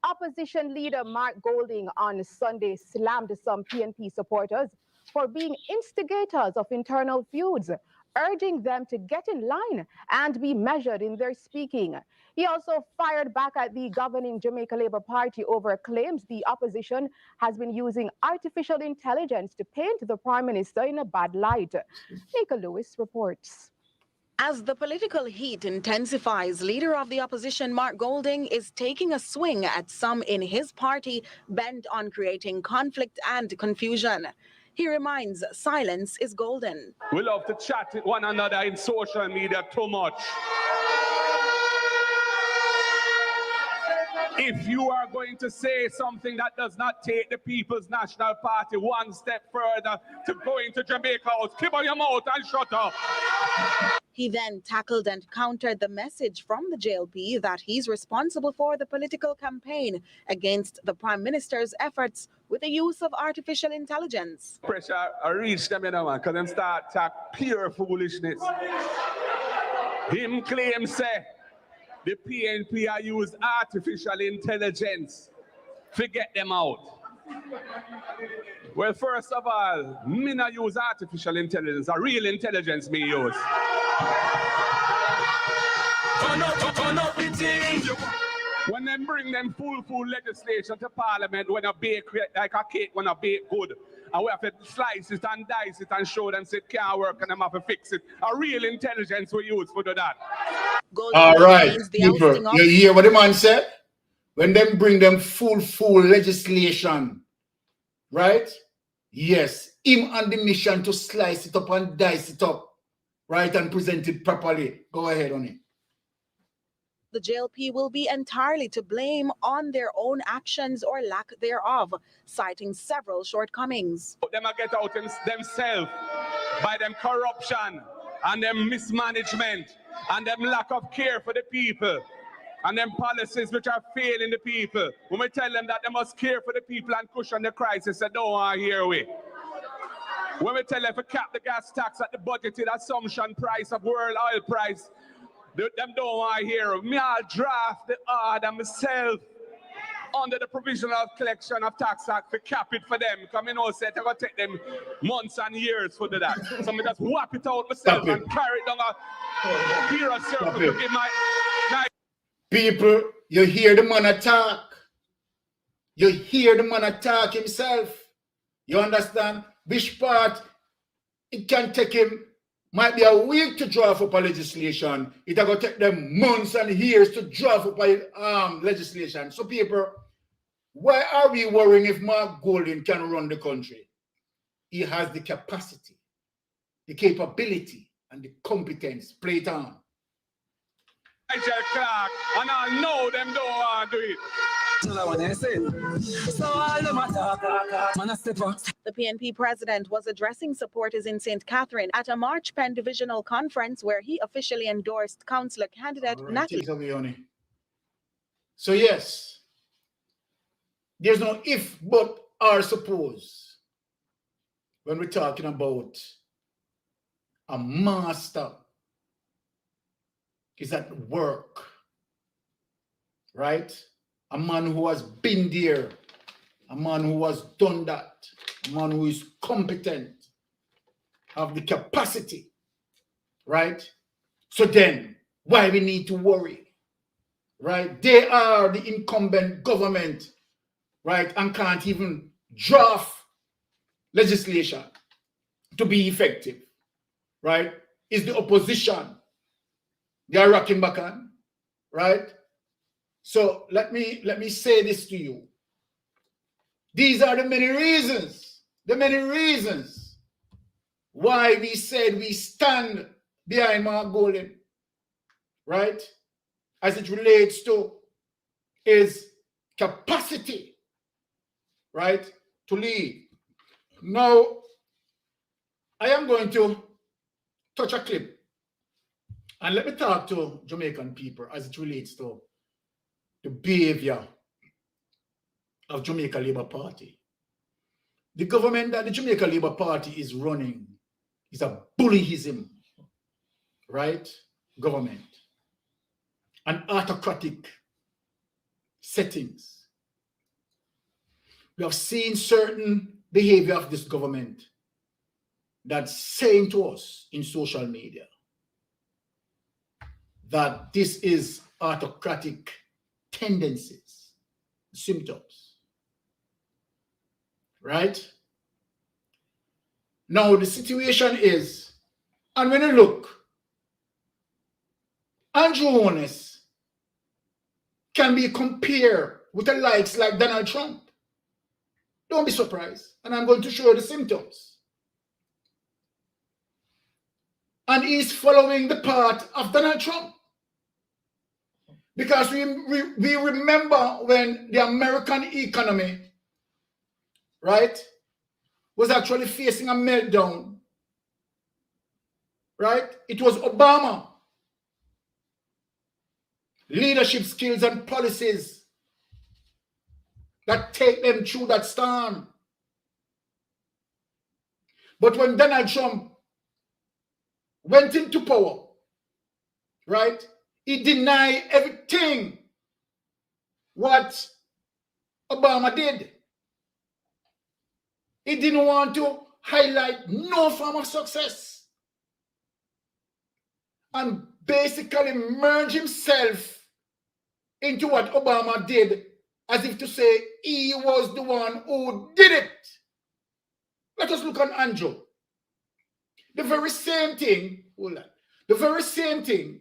Opposition leader Mark Golding on Sunday slammed some PNP supporters for being instigators of internal feuds urging them to get in line and be measured in their speaking. He also fired back at the governing Jamaica Labour Party over claims the opposition has been using artificial intelligence to paint the Prime Minister in a bad light. Nika Lewis reports. As the political heat intensifies, leader of the opposition Mark Golding is taking a swing at some in his party bent on creating conflict and confusion. He reminds silence is golden. We love to chat with one another in social media too much. If you are going to say something that does not take the People's National Party one step further to going to Jamaica House, keep on your mouth and shut up. He then tackled and countered the message from the JLP that he's responsible for the political campaign against the Prime Minister's efforts with the use of artificial intelligence. Pressure, I reach them, man, because them start talk pure foolishness. Him claim say the PNP are use artificial intelligence. Forget them out. Well, first of all, me not use artificial intelligence. A real intelligence me use. When they bring them full legislation to Parliament, when a bake like a cake, when a bake good, and we have to slice it and dice it and show them it can't work and them have to fix it. A real intelligence we use for do that. All right, people, you hear what the man said? When them bring them full legislation, right? Yes, him on the mission to slice it up and dice it up, right, and present it properly. Go ahead on it. The JLP will be entirely to blame on their own actions or lack thereof, citing several shortcomings. Them get out themselves by them corruption and them mismanagement and them lack of care for the people and them policies which are failing the people. When we tell them that they must care for the people and cushion the crisis, they don't want to hear we. When we tell them to cap the gas tax at the budgeted assumption price of world oil price, them don't want to hear. Me, I'll draft the order myself under the provisional collection of tax act to cap it for them. Because I know say it's going to take them months and years to do that. So I just whap it out myself and carry it down a hero circle to give my... People, you hear the man attack. You hear the man attack himself. You understand? Which part it can take him might be a week to draft up a legislation. It's going to take them months and years to draft up a legislation. So people, why are we worrying if Mark Golding can run the country? He has the capacity, the capability, and the competence. Play it on. Clark, and I know them don't want to do it. The PNP president was addressing supporters in St. Catherine at a March Penn divisional conference where he officially endorsed councillor candidate Naki. So yes, there's no if, but, or suppose when we're talking about a master is at work, right? A man who has been there, a man who has done that, a man who is competent, have the capacity, right? So then, why we need to worry, right? They are the incumbent government, right? And can't even draft legislation to be effective, right? Is the opposition. They are rocking back on, right? So let me say this to you. These are the many reasons why we said we stand behind Mark Golding, right? As it relates to his capacity, right, to lead. Now, I am going to touch a clip and let me talk to Jamaican people as it relates to the behavior of Jamaica Labour Party. The government that the Jamaica Labour Party is running is a bullyism, right? Government. An autocratic settings. We have seen certain behavior of this government that's saying to us in social media that this is autocratic tendencies, symptoms, right? Now the situation is, and when you look, Andrew Holness can be compared with the likes like Donald Trump. Don't be surprised. And I'm going to show you the symptoms. And he's following the path of Donald Trump. Because we remember when the American economy, right, was actually facing a meltdown, right? It was Obama. Leadership skills and policies that take them through that storm. But when Donald Trump went into power, right, he denied everything what Obama did. He didn't want to highlight no form of success and basically merge himself into what Obama did, as if to say he was the one who did it. Let us look on Andrew. The very same thing, hold on, the very same thing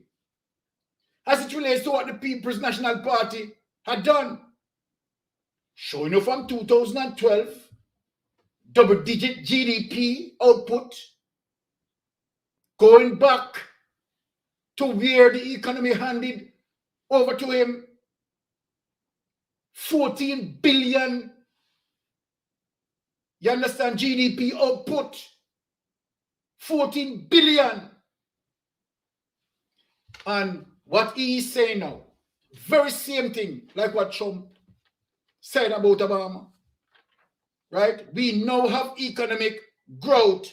as it relates to what the People's National Party had done. Showing you from 2012, double-digit GDP output, going back to where the economy handed over to him 14 billion, you understand, GDP output, 14 billion. And what he is saying now, very same thing like what Trump said about Obama, right? We now have economic growth,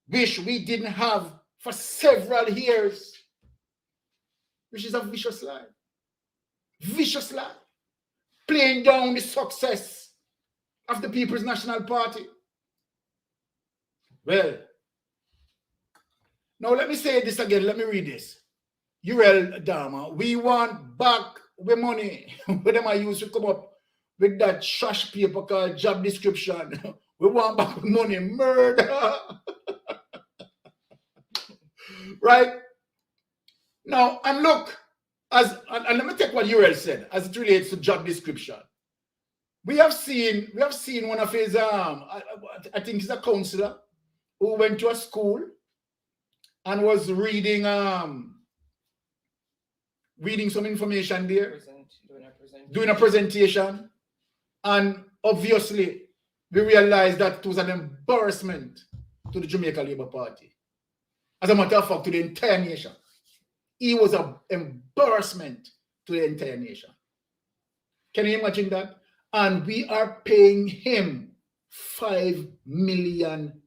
which we didn't have for several years, which is a vicious lie. Vicious lie. Playing down the success of the People's National Party. Well, now let me say this again. Let me read this. Urel Dama, we want back the money where them I used to come up with that trash paper called job description. We want back the money. Murder. Right? Now, and look, and let me take what Urel said as it relates to job description. We have seen one of his I think he's a counselor who went to a school and was reading some information there, doing a presentation, and obviously we realized that it was an embarrassment to the Jamaica Labour Party. As a matter of fact, to the entire nation. He was an embarrassment to the entire nation. Can you imagine that? And we are paying him $5 million.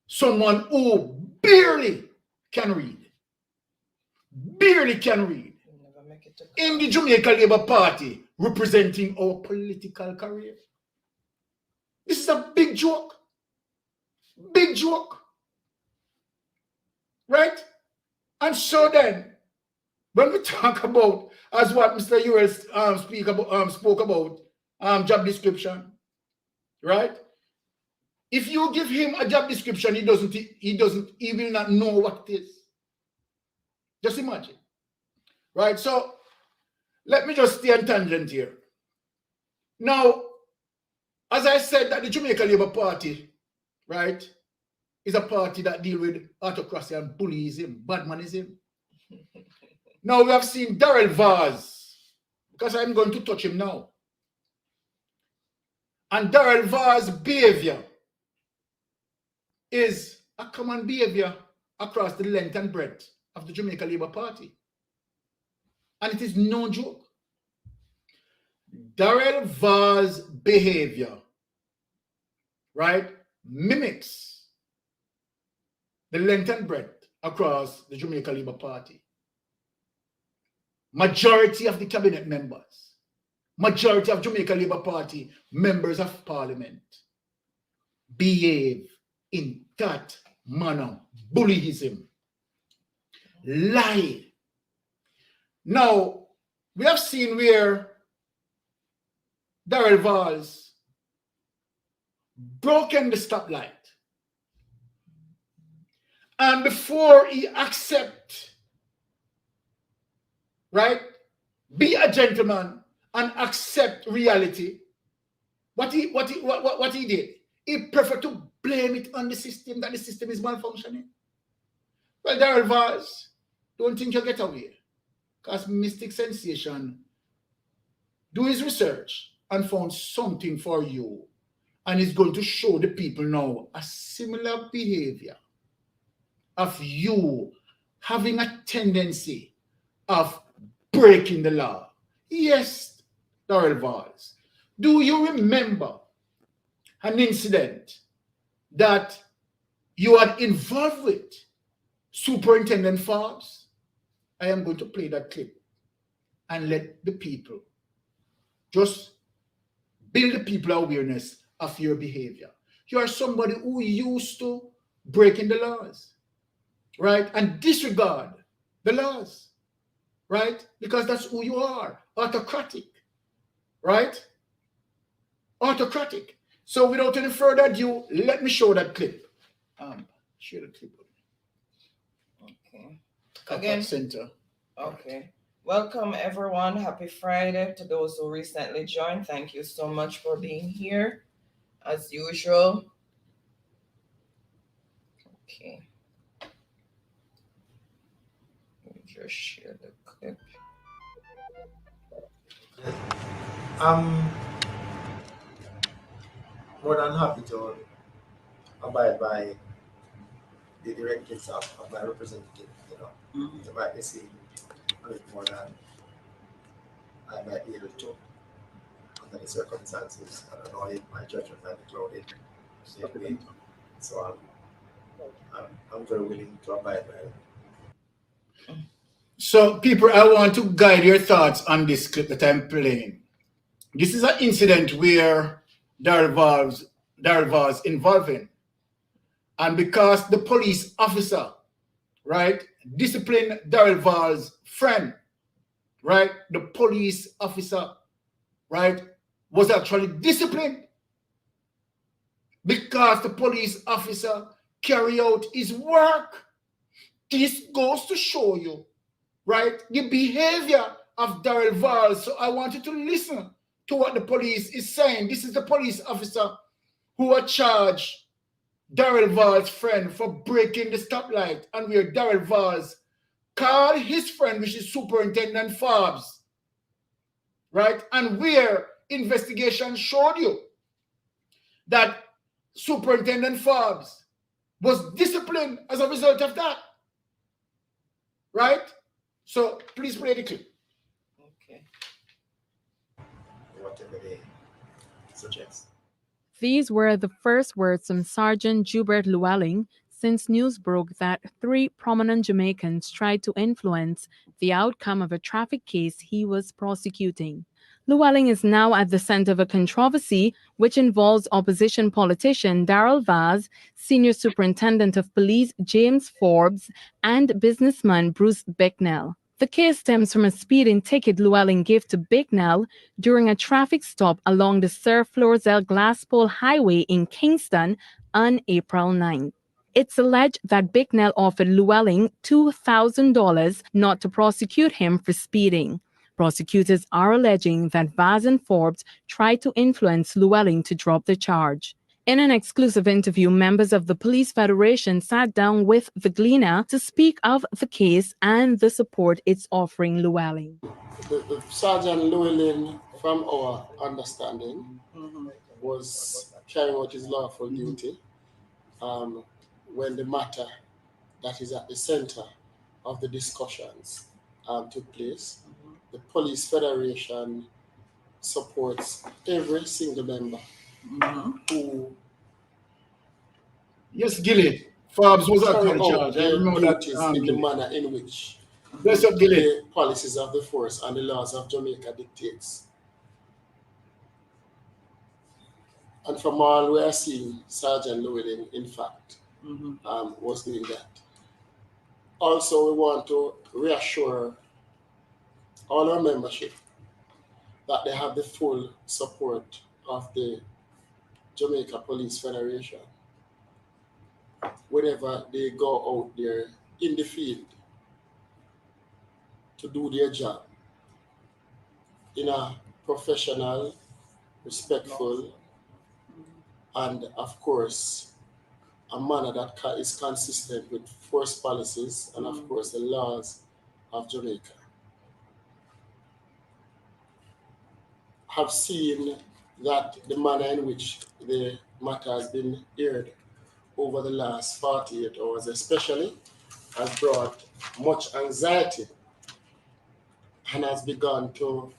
Someone who barely can read. Barely can read. In the Jamaica Labour Party, representing our political career. This is a big joke. Big joke. Right? And so then, when we talk about, as what Mr. Uriel spoke about, job description, right? If you give him a job description, he will not know what it is. Just imagine. Right? So, let me just stay on tangent here. Now, as I said, that the Jamaica Labour Party, right, is a party that deal with autocracy and bullyism, badmanism. Now we have seen Darrell Vaz, because I'm going to touch him now. And Darrell Vaz's behavior is a common behavior across the length and breadth of the Jamaica Labour Party. And it is no joke. Darrell Vaz's behavior, right, mimics the length and breadth across the Jamaica Labour Party. Majority of the cabinet members, majority of Jamaica Labour Party members of parliament behave in that manner. Bullyism. Lie. Now, we have seen where Darrell Valls broken the stoplight. And before he accept, right, be a gentleman and accept reality, what he did, he preferred to blame it on the system, that the system is malfunctioning. Well, Darrell Valls, don't think you'll get away. Because Mystic Sensation do his research and found something for you. And is going to show the people now a similar behavior of you having a tendency of breaking the law. Yes, Darrell Valls. Do you remember an incident that you are involved with Superintendent Forbes? I am going to play that clip and let the people just build the people awareness of your behavior. You are somebody who used to breaking the laws, right? And disregard the laws, right? Because that's who you are, autocratic, right? Autocratic. So without any further ado, let me show that clip. Share the clip. Okay. Again. Center. Okay. Welcome everyone. Happy Friday to those who recently joined. Thank you so much for being here, as usual. Okay. Let me just share the clip. I'm more than happy to abide by the directives of my representative, to might be seeing a bit more than I might be able to under the circumstances. I don't know if my judgment might be clouded. So I'm very willing to abide by it. So people, I want to guide your thoughts on this clip that I'm playing. This is an incident where Darrell Valls involved in. And because the police officer, right, disciplined Darrell Valls' friend, right, the police officer, right, was actually disciplined because the police officer carried out his work. This goes to show you, right, the behavior of Darrell Valls. So I want you to listen to what the police is saying. This is the police officer who had charged Darrell Valls' friend for breaking the stoplight, and where Darrell Valls called his friend, which is Superintendent Forbes, right? And where investigation showed you that Superintendent Forbes was disciplined as a result of that, right? So please play the clip. Okay. Whatever they suggest. These were the first words from Sergeant Joubert Llewellyn since news broke that 3 prominent Jamaicans tried to influence the outcome of a traffic case he was prosecuting. Llewellyn is now at the center of a controversy which involves opposition politician Darrell Valls, Senior Superintendent of Police James Forbes, and businessman Bruce Bicknell. The case stems from a speeding ticket Llewellyn gave to Bicknell during a traffic stop along the Sir Florizel Glaspole Highway in Kingston on April 9th. It's alleged that Bicknell offered Llewellyn $2,000 not to prosecute him for speeding. Prosecutors are alleging that Valls and Forbes tried to influence Llewellyn to drop the charge. In an exclusive interview, members of the Police Federation sat down with the Gleaner to speak of the case and the support it's offering Llewellyn. The Sergeant Llewellyn, from our understanding, was carrying out his lawful duty when the matter that is at the center of the discussions took place. The Police Federation supports every single member who... Yes, Gilly. Forbes was actually charged. I remember that. In the manner in which Gilly. the policies of the force and the laws of Jamaica dictates. And from all we are seeing, Sergeant Llewellyn, in fact, was doing that. Also, we want to reassure all our membership that they have the full support of the Jamaica Police Federation whenever they go out there in the field to do their job in a professional, respectful, and of course, a manner that is consistent with force policies and of course the laws of Jamaica. Have seen that the manner in which the matter has been aired over the last 48 hours especially has brought much anxiety and has begun to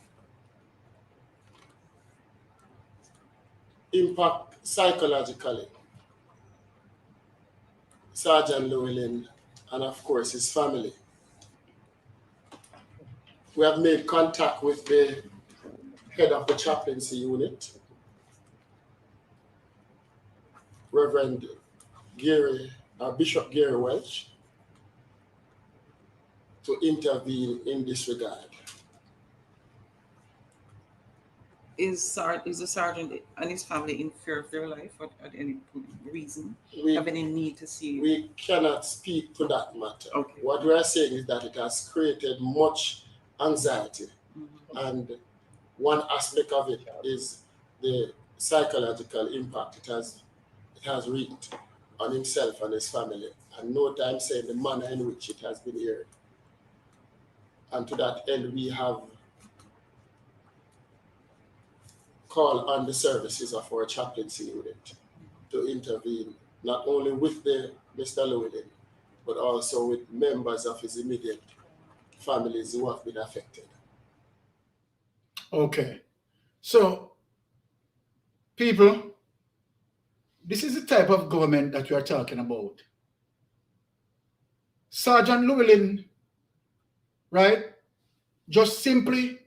impact psychologically Sergeant Llewellyn and of course his family. We have made contact with the head of the chaplaincy unit, Reverend Bishop Gary Welch, to intervene in this regard. Is the sergeant and his family in fear of their life or any reason? Have any need to see? We cannot speak to that matter. Okay. What we are saying is that it has created much anxiety, and one aspect of it is the psychological impact it has wreaked on himself and his family, and no time saying the manner in which it has been aired. And to that end, we have called on the services of our chaplaincy unit to intervene, not only with Mr. Llewellyn, but also with members of his immediate families who have been affected. Okay. So, people, this is the type of government that we are talking about. Sergeant Llewellyn, right, just simply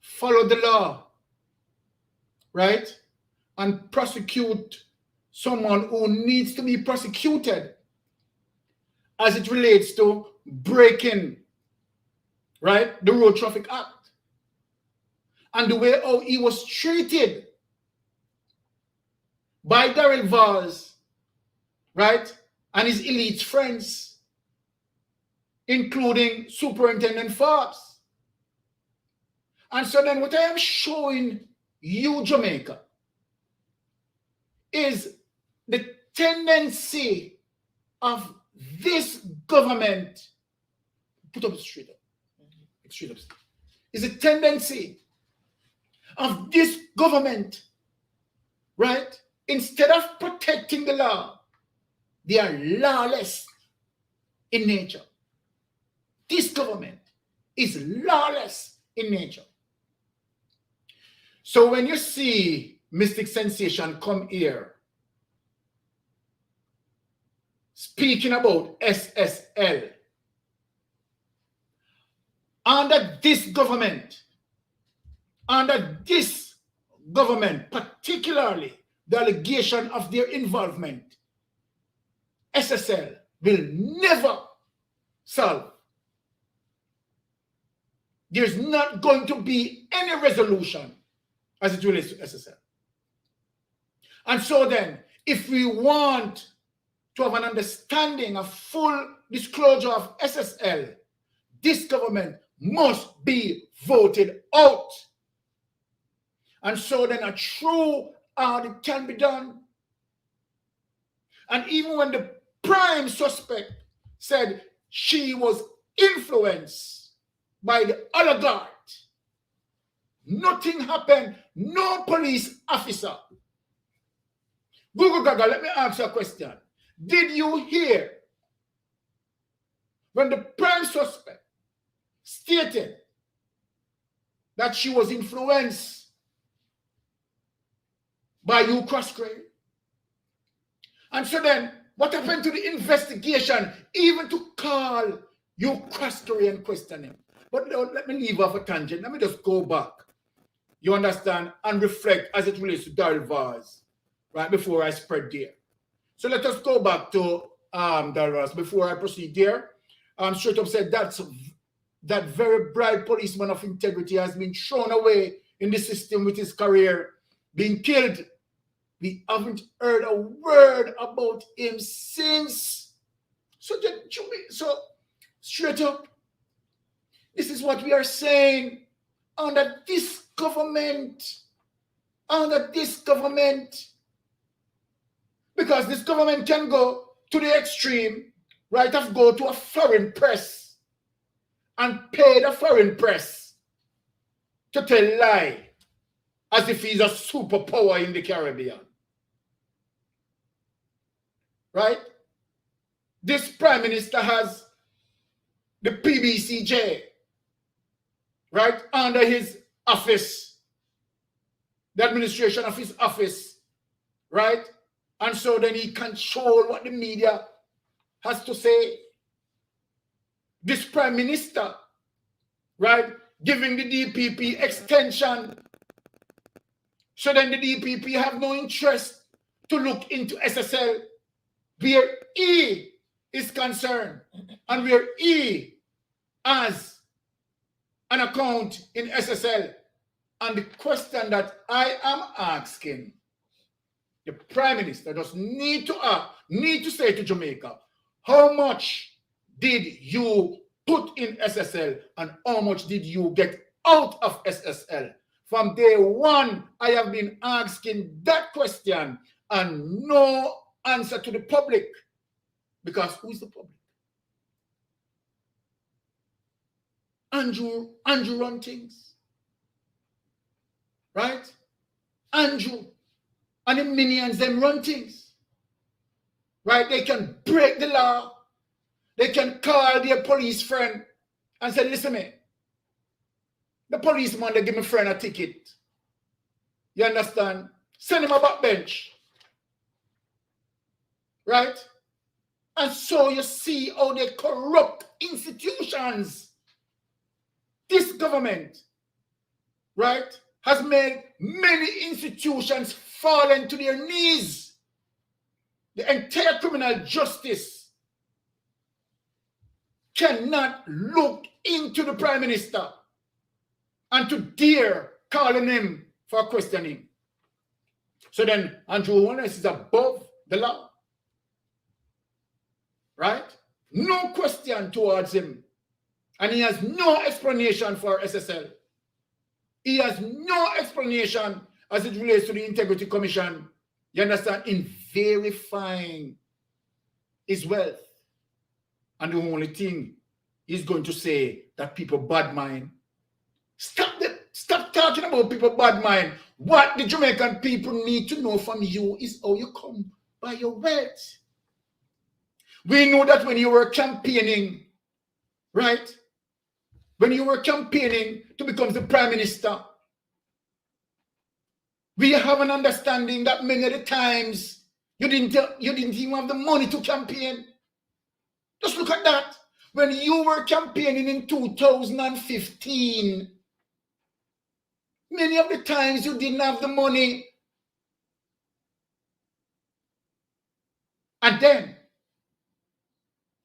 follow the law, right, and prosecute someone who needs to be prosecuted as it relates to breaking, right, the Road Traffic Act. And the way how he was treated by Darrell Vaz, right, and his elite friends, including Superintendent Forbes. And so then what I am showing you, Jamaica, is the tendency of this government, put up the street up, straight up, is a tendency of this government, right? Instead of protecting the law, they are lawless in nature. This government is lawless in nature. So when you see Mystic Sensation come here speaking about SSL, under this government, particularly the allegation of their involvement, SSL will never solve. There's not going to be any resolution as it relates to SSL. And so then, if we want to have an understanding of full disclosure of SSL, this government must be voted out. And so then a true audit can be done. And even when the prime suspect said she was influenced by the oligarch, nothing happened, no police officer. Google Gaga, let me ask you a question. Did you hear when the prime suspect stated that she was influenced by you Crossgrave? And so then, what happened to the investigation, even to call you Crossgrave and question him? But let me leave off a tangent. Let me just go back. you understand, and reflect as it relates to Daryl Vaz, right, before I spread there. So let us go back to Daryl Vaz before I proceed there. Straight up said that very bright policeman of integrity has been thrown away in the system with his career being killed. We haven't heard a word about him since. So straight up, this is what we are saying under this government. Because this government can go to the extreme, right, of go to a foreign press and pay the foreign press to tell lie as if he's a superpower in the Caribbean. Right? This prime minister has the PBCJ, right, under his office, the administration of his office, right? And so then he controls what the media has to say. This prime minister, right, giving the DPP extension. So then the DPP have no interest to look into SSL where he is concerned and where he has an account in SSL. And the question that I am asking, the prime minister does need to say to Jamaica, how much did you put in SSL and how much did you get out of SSL? From day one, I have been asking that question and no answer to the public. Because who is the public? Andrew run things. Right? Andrew and the minions, them run things. Right? They can break the law. They can call their police friend and say, listen me, the policeman, they give my friend a ticket. You understand? Send him a backbench. Right? And so you see how they corrupt institutions. This government, right, has made many institutions fallen to their knees. The entire criminal justice cannot look into the prime minister and to dare calling him for questioning. So then Andrew Holness is above the law. Right? No question towards him. And he has no explanation for SSL. He has no explanation as it relates to the Integrity Commission, you understand, in verifying his wealth. And the only thing he's going to say that people bad mind. Stop talking about people bad mind. What the Jamaican people need to know from you is how you come by your wealth. We know that when you were campaigning, right? When you were campaigning to become the prime minister, we have an understanding that many of the times you didn't even have the money to campaign. Just look at that. When you were campaigning in 2015, many of the times you didn't have the money. And then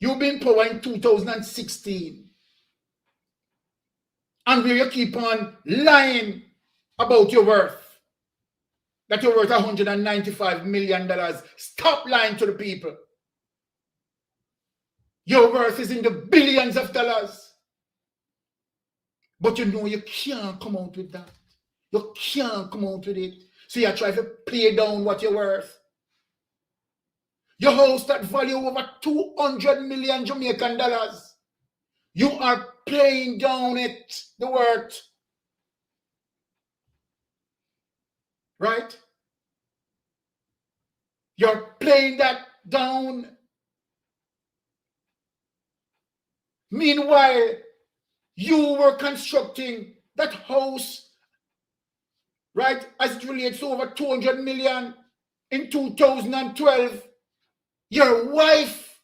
you've been power in 2016. And where you keep on lying about your worth. That you're worth $195 million. Stop lying to the people. Your worth is in the billions of dollars. But you know you can't come out with that. You can't come out with it. So you try to play down what you're worth. Your house that value over 200 million Jamaican dollars. You are playing down it, the worth. Right? You're playing that down. Meanwhile, you were constructing that house, right, as it relates to over 200 million in 2012. Your wife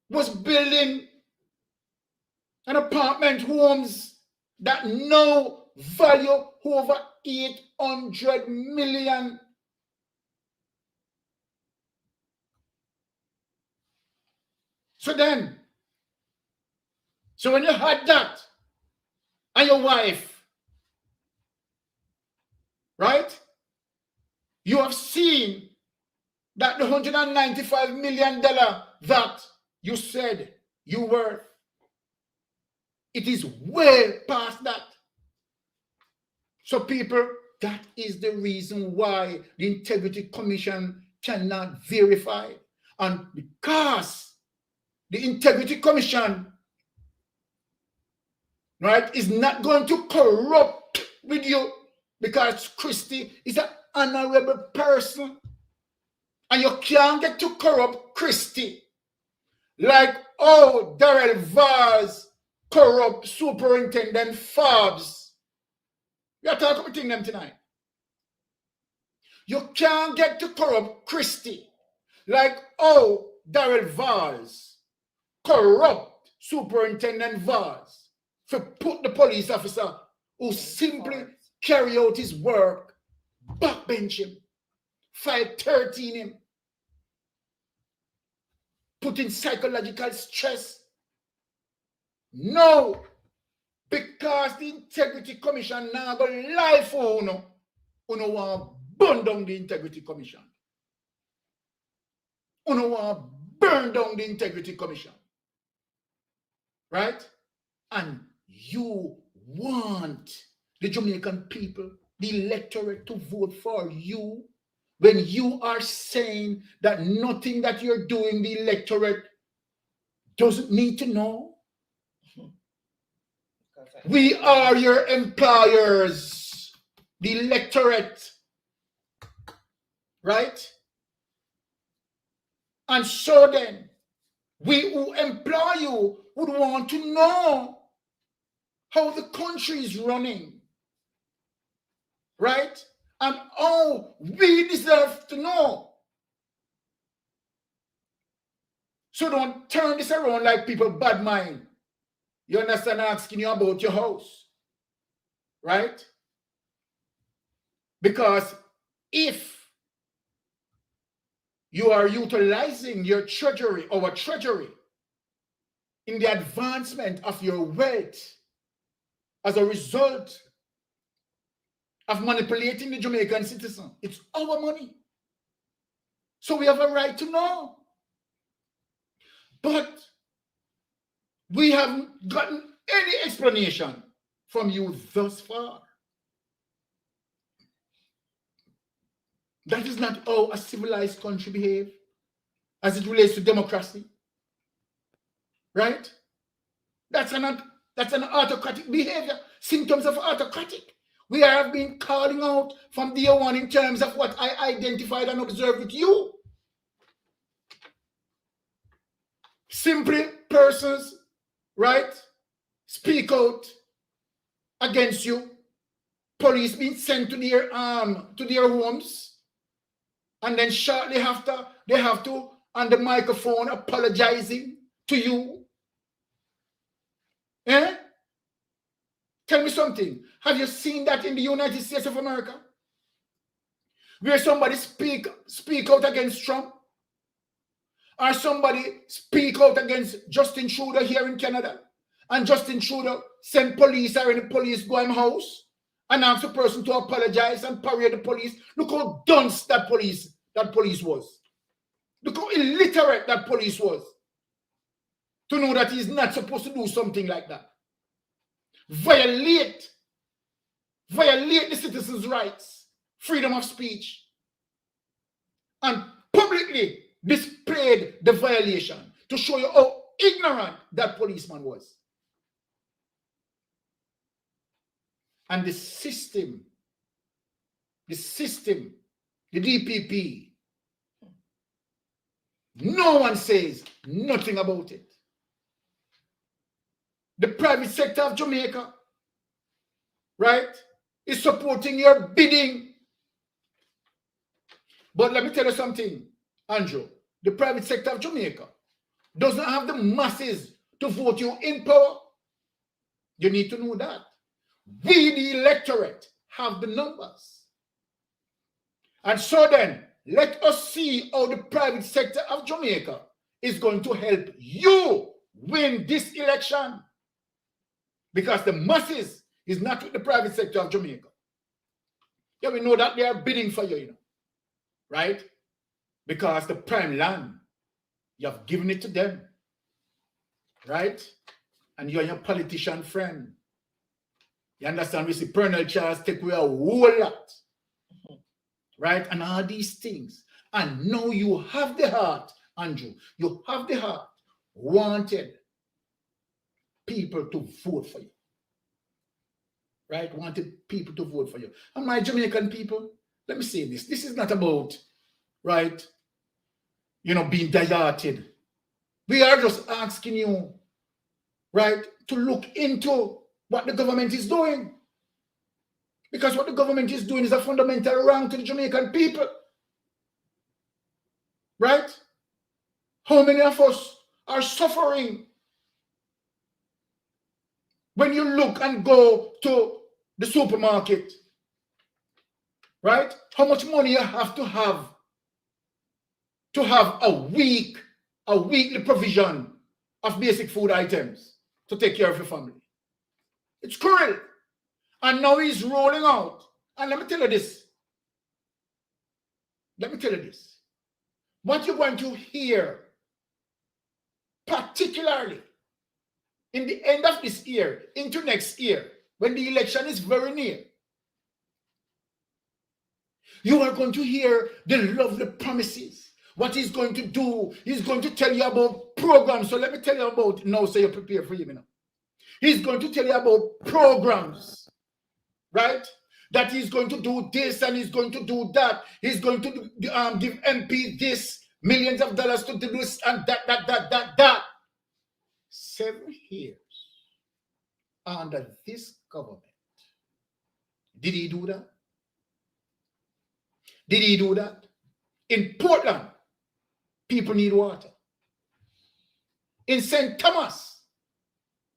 was building an apartment homes that now value over 800 million. So when you had that and your wife, right? You have seen that the $195 million that you said you were, it is way past that. So people, that is the reason why the Integrity Commission cannot verify. And because the Integrity Commission, right, is not going to corrupt with you, because Christie is an honorable person. And you can't get to corrupt Christie like Darrell Vaz corrupt Superintendent Forbes. We are talking about them tonight. You can't get to corrupt Christie like Darrell Vaz corrupt Superintendent Vaz to put the police officer who simply carry out his work, backbench him, 513 him, putting psychological stress. No, because the Integrity Commission now go live for uno want to burn down the Integrity Commission. Uno want to burn down the Integrity Commission. Right? And you want the Jamaican people, the electorate, to vote for you when you are saying that nothing that you're doing, the electorate doesn't need to know. We are your employers, the electorate, right? And so then, we who employ you would want to know how the country is running, right? And we deserve to know. So don't turn this around like people bad mind. You understand? Asking you about your house, right? Because if you are utilizing your treasury, our treasury, in the advancement of your wealth as a result of manipulating the Jamaican citizen, it's our money. So we have a right to know. But we haven't gotten any explanation from you thus far. That is not how a civilized country behaves as it relates to democracy. Right? That's an autocratic behavior, symptoms of autocratic. We have been calling out from day one in terms of what I identified and observed with you. Simply persons, right, speak out against you. Police being sent to their homes, and then shortly after they have to on the microphone apologizing to you. Eh? Tell me something. Have you seen that in the United States of America? Where somebody speak out against Trump? Or somebody speak out against Justin Trudeau here in Canada, and Justin Trudeau send police, or any police go in house and ask the person to apologize and parade the police. Look how dunce that police was. Look how illiterate that police was to know that he's not supposed to do something like that. Violate the citizens' rights, freedom of speech, and publicly displayed the violation to show you how ignorant that policeman was. And the system, the DPP, no one says nothing about it. The private sector of Jamaica, right, is supporting your bidding. But let me tell you something, Andrew. The private sector of Jamaica does not have the masses to vote you in power. You need to know that. We, the electorate, have the numbers. And so then, let us see how the private sector of Jamaica is going to help you win this election. Because the masses is not with the private sector of Jamaica. Yeah, we know that they are bidding for you, right? Because the prime land, you have given it to them, right? And you're your politician friend. You understand? We see Colonel Charles take away a whole lot, right? And all these things. And now you have the heart, Andrew. You have the heart, wanted people to vote for you, right? Wanted people to vote for you. And my Jamaican people, let me say this. This is not about, right, being diverted. We are just asking you, right, to look into what the government is doing. Because what the government is doing is a fundamental wrong to the Jamaican people. Right? How many of us are suffering when you look and go to the supermarket? Right? How much money you have to have a weekly provision of basic food items to take care of your family. It's cruel. And now he's rolling out. And let me tell you this. What you're going to hear, particularly in the end of this year, into next year, when the election is very near, you are going to hear the lovely promises. What he's going to do, he's going to tell you about programs. So let me tell you about, now so you're prepared for him now. He's going to tell you about programs, right? That he's going to do this and he's going to do that. He's going to give MP this, millions of dollars to do this and that. 7 years under this government. Did he do that? Did he do that? In Portland, people need water. In St. Thomas,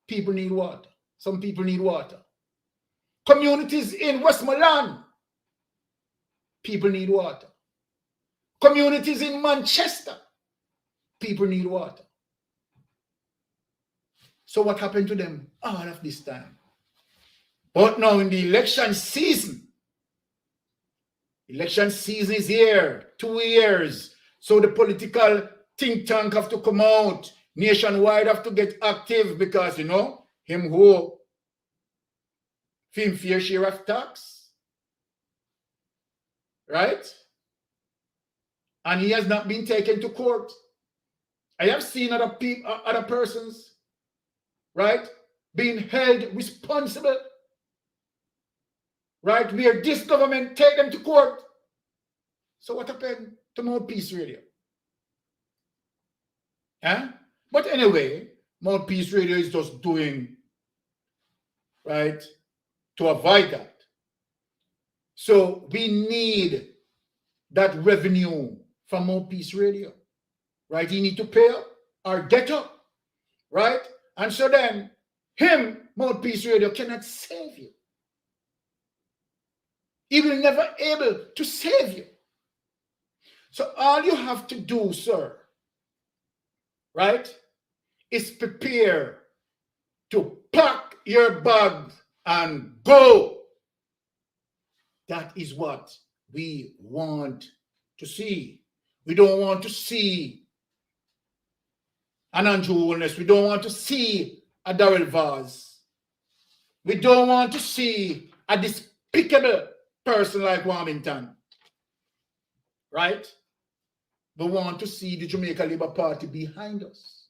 people need water. Some people need water. Communities in Westmoreland, people need water. Communities in Manchester, people need water. So what happened to them all of this time? But now in the election season is here, 2 years. So the political think tank have to come out, nationwide have to get active because, him who fair share of tax, right? And he has not been taken to court. I have seen other persons, right, being held responsible, right, where this government take them to court. So what happened to More Peace Radio? But anyway, More Peace Radio is just doing, right, to avoid that. So we need that revenue from More Peace Radio, right? You need to pay up or get up, right? And so then More Peace Radio cannot save you. He will never able to save you. So all you have to do, sir, right, is prepare to pack your bags and go. That is what we want to see. We don't want to see an Andrew Holness. We don't want to see a Darrell Vaz. We don't want to see a despicable person like Warmington. Right? We want to see the Jamaica Labour Party behind us.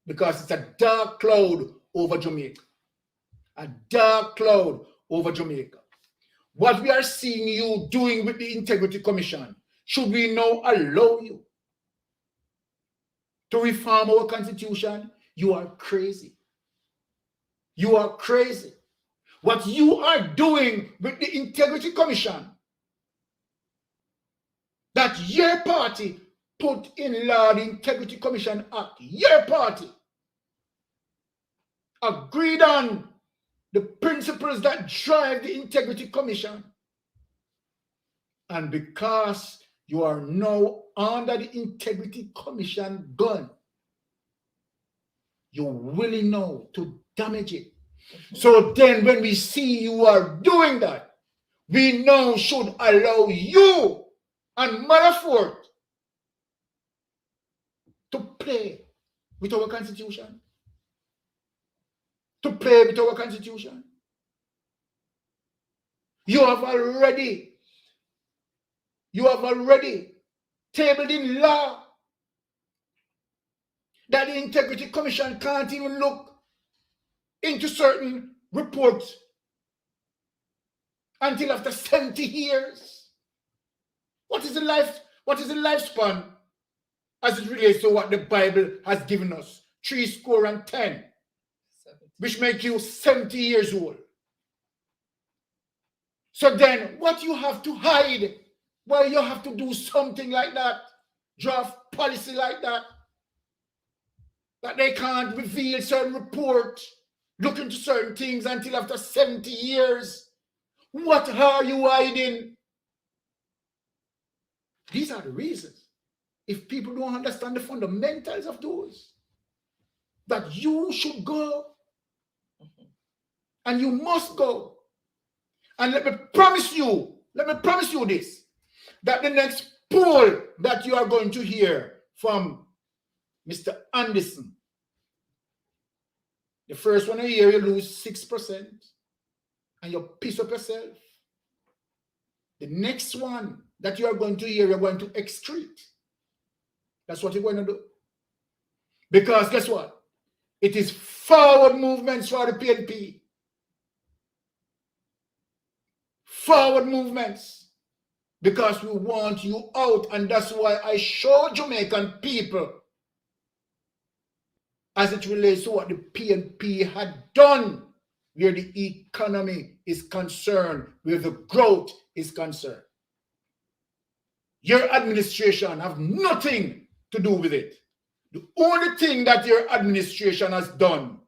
Because it's a dark cloud over Jamaica. A dark cloud over Jamaica. What we are seeing you doing with the Integrity Commission, should we now allow you to reform our constitution? You are crazy. You are crazy. What you are doing with the Integrity Commission, that your party put in law, the Integrity Commission Act, your party agreed on the principles that drive the Integrity Commission. And because you are now under the Integrity Commission gun, you're willing now to damage it. So then when we see you are doing that, we now should allow you and Manafort to play with our constitution. To play with our constitution. You have already tabled in law that the Integrity Commission can't even look into certain reports until after 70 years. What is the lifespan as it relates to what the Bible has given us? 70, which make you 70 years old. So then what you have to hide, why you have to do something like that, draft policy like that they can't reveal certain reports, look into certain things until after 70 years. What are you hiding? These are the reasons. If people don't understand the fundamentals of those, that you should go. And you must go. And let me promise you this, that the next poll that you are going to hear from Mr. Anderson, the first one a year you lose 6% and you piss up yourself. The next one that you are going to hear, you're going to excrete. That's what you're going to do. Because guess what? It is forward movements for the PNP. Forward movements. Because we want you out, and that's why I show Jamaican people as it relates to what the PNP had done, where the economy is concerned, where the growth is concerned. Your administration have nothing to do with it. The only thing that your administration has done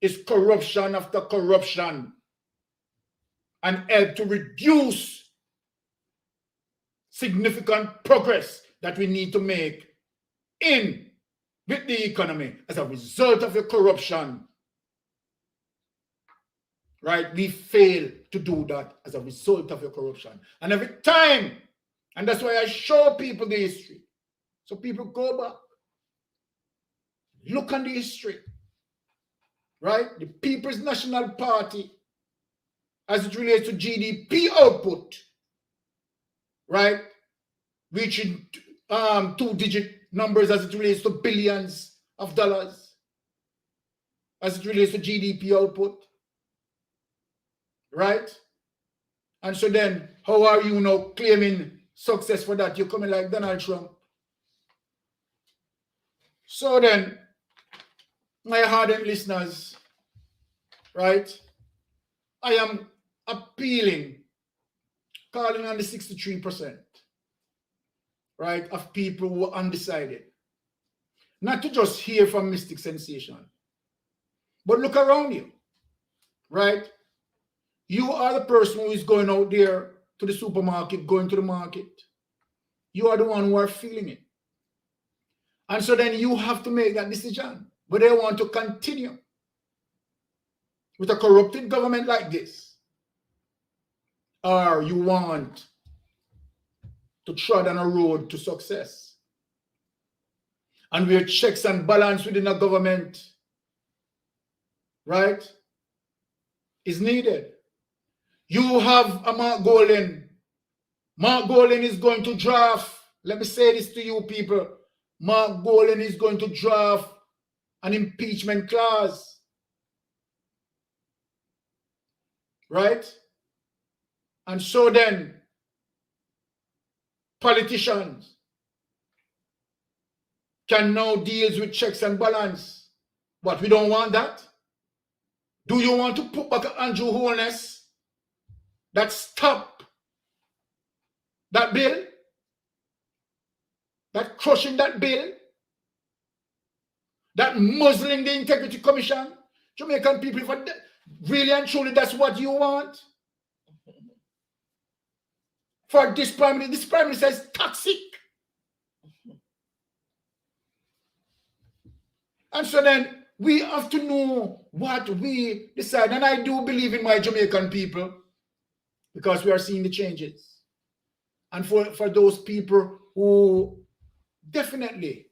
is corruption after corruption and help to reduce significant progress that we need to make with the economy as a result of your corruption. Right? We fail to do that as a result of your corruption. And every time, and that's why I show people the history. So people go back, look on the history. Right? The People's National Party, as it relates to GDP output, right? Reaching two-digit numbers as it relates to billions of dollars, as it relates to GDP output, right? And so then, how are you now claiming success for that? You're coming like Donald Trump. So then, my hardened listeners, right? I am appealing, calling on the 63%, right, of people who are undecided. Not to just hear from Mystic Sensation, but look around you, right? You are the person who is going out there to the supermarket, going to the market. You are the one who are feeling it. And so then you have to make that decision. Whether you want to continue with a corrupted government like this, or you want to trod on a road to success. And where checks and balance within a government, right, is needed. You have a Mark Golding. Mark Golding is going to draft, let me say this to you people, Mark Golding is going to draft an impeachment clause. Right? And so then, politicians can now deal with checks and balance. But we don't want that. Do you want to put back Andrew Holness that stop that bill? That crushing that bill? That muzzling the Integrity Commission? Jamaican people, Really and truly, that's what you want? For this prime minister is toxic. And so then we have to know what we decide. And I do believe in my Jamaican people because we are seeing the changes. And for those people who definitely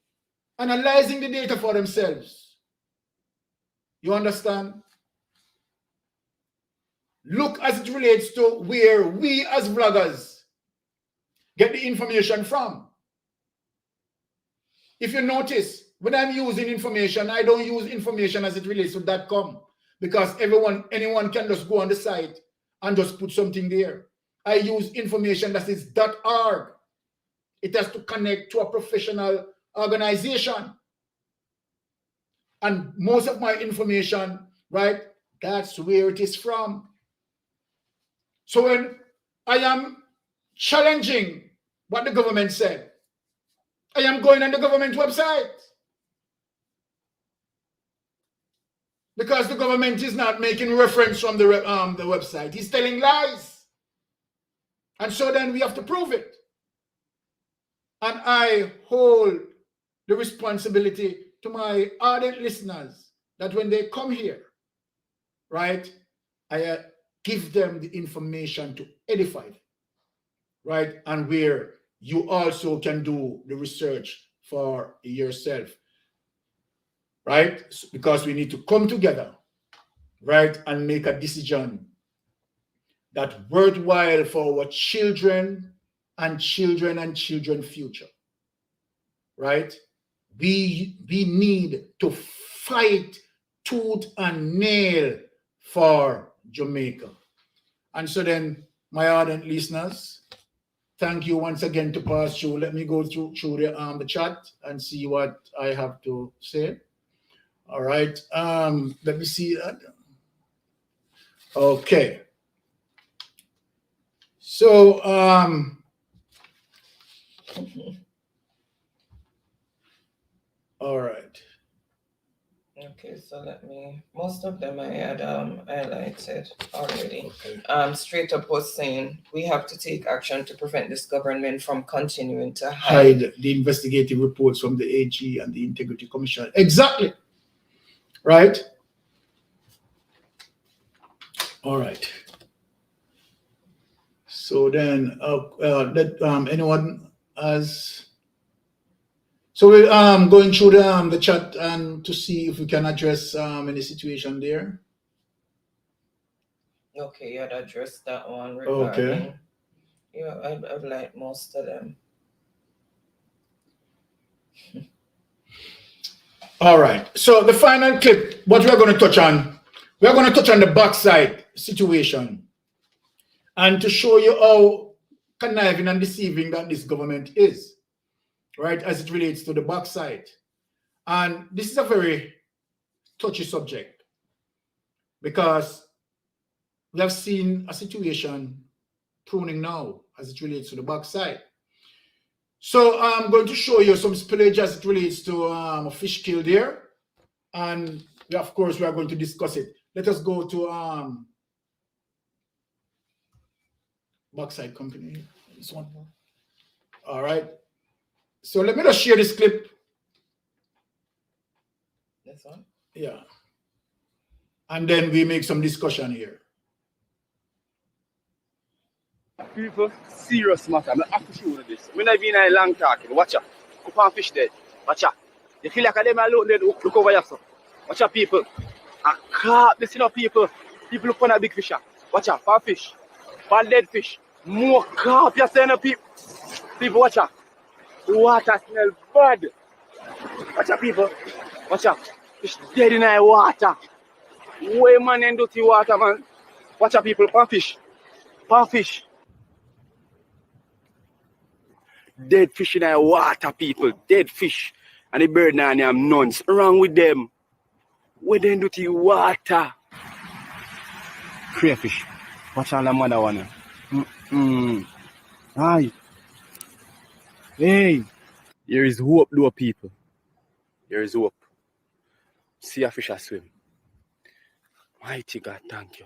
analyzing the data for themselves, you understand? Look as it relates to where we as vloggers get the information from. If you notice, when I'm using information, I don't use information as it relates to .com because anyone can just go on the site and just put something there. I use information that is .org. It has to connect to a professional organization. And most of my information, right, that's where it is from. So when I am challenging what the government said, I am going on the government website. Because the government is not making reference from the website. He's telling lies. And so then we have to prove it. And I hold the responsibility to my ardent listeners that when they come here, right, I give them the information to edify them, right? And where you also can do the research for yourself, right? Because we need to come together, right, and make a decision that's worthwhile for our children and children future, right? We need to fight tooth and nail for Jamaica. And so then, my ardent listeners, thank you once again to pass through. Let me go through the chat and see what I have to say. All right. Let me see that. Okay. So all right. Okay, so most of them I had highlighted already. Okay. Straight up was saying we have to take action to prevent this government from continuing to hide the investigative reports from the AG and the Integrity Commission. Exactly. Right? All right. So then, anyone has... So we're going through the chat and to see if we can address any situation there. Okay, you had addressed that one regarding... Okay. Yeah, I've liked most of them. All right. So the final clip, what we're going to touch on the backside situation and to show you how conniving and deceiving that this government is, right, as it relates to the backside. And this is a very touchy subject because we have seen a situation pruning now as it relates to the backside. So I'm going to show you some spillage as it relates to a fish kill there. And of course, we are going to discuss it. Let us go to backside company. This one. All right. So let me just share this clip. This one? Yeah. And then we make some discussion here. People, serious matter. I'm have to show you this. I'm not even a long talking. Watch out. Go on fish dead. Watch out. You feel like I them alone dead. Look over yourself. Watch out, people. I can't listen up, people. People look on a big fish. Watch out. For fish. For dead fish. More carp. You're saying, people. People, watch out. The water smells bad. Watch out, people. Watch out. Fish dead in the water. Way man and dirty water, man. Watch out, people. For fish. For fish. Dead fish in the water, people. Dead fish. And the bird now am nuns. Wrong with them. Where they do to water. Crayfish. Watch all the mother one. Aye. Hey. There is hope, though, people. There is hope. See a fish a swim. Mighty God, thank you.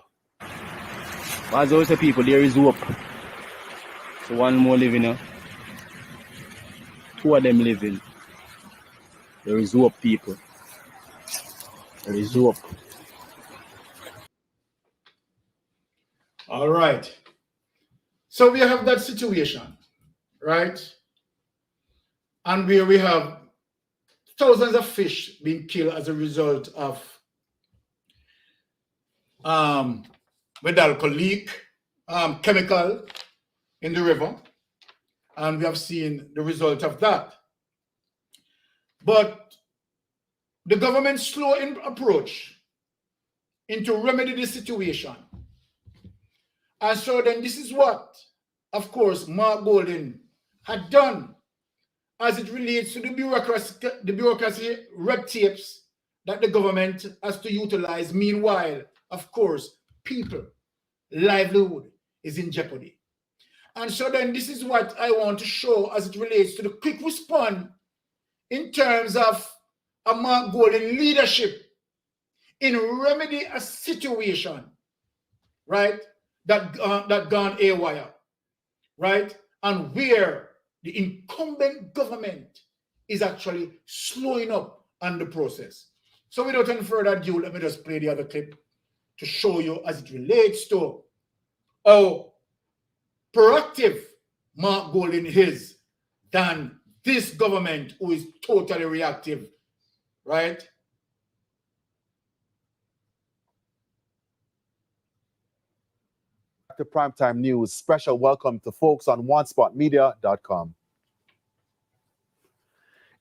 As always say, people, there is hope. So one more living here. Two of them living. There is hope, people. There is hope. All right. So we have that situation, right? And where we have thousands of fish being killed as a result of Vedalco leak, chemical in the river. And we have seen the result of that. But the government's slow approach into remedy the situation. And so then this is what, of course, Mark Golding had done as it relates to the bureaucracy red tapes that the government has to utilize. Meanwhile, of course, people, livelihood is in jeopardy. And so then this is what I want to show as it relates to the quick response in terms of a Mark Golding leadership in remedy a situation, right, that gone haywire, right, and where the incumbent government is actually slowing up on the process. So without any further ado, let me just play the other clip to show you as it relates to how proactive Mark Golding is than this government who is totally reactive, right? To Primetime News, special welcome to folks on OneSpotMedia.com.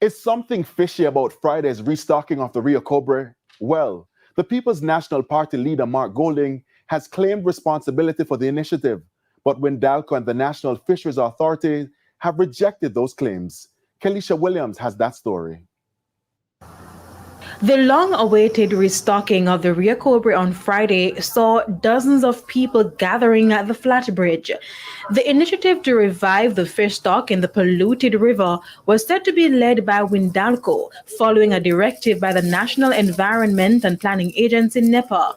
Is something fishy about Friday's restocking of the Rio Cobre? Well, the People's National Party leader Mark Golding has claimed responsibility for the initiative, but Windalco and the National Fisheries Authority have rejected those claims. Kelisha Williams has that story. The long-awaited restocking of the Rio Cobre on Friday saw dozens of people gathering at the Flat Bridge. The initiative to revive the fish stock in the polluted river was said to be led by Windalco, following a directive by the National Environment and Planning Agency, NEPA.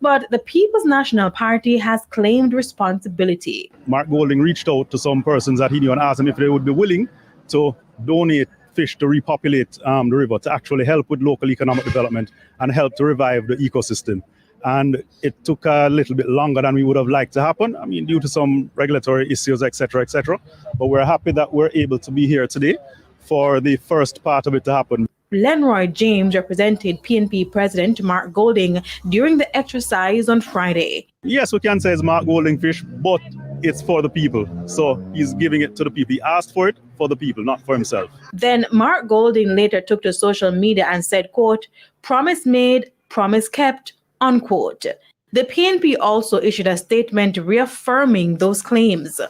But the People's National Party has claimed responsibility. Mark Golding reached out to some persons that he knew and asked them if they would be willing to donate fish to repopulate the river, to actually help with local economic development and help to revive the ecosystem. And it took a little bit longer than we would have liked to happen. I mean, due to some regulatory issues, etc., etc. But we're happy that we're able to be here today for the first part of it to happen. Lenroy James represented PNP President Mark Golding during the exercise on Friday. Yes, we can say it's Mark Golding fish, but it's for the people. So he's giving it to the people. He asked for it for the people, not for himself. Then Mark Golding later took to social media and said, quote, "Promise made, promise kept," unquote. The PNP also issued a statement reaffirming those claims.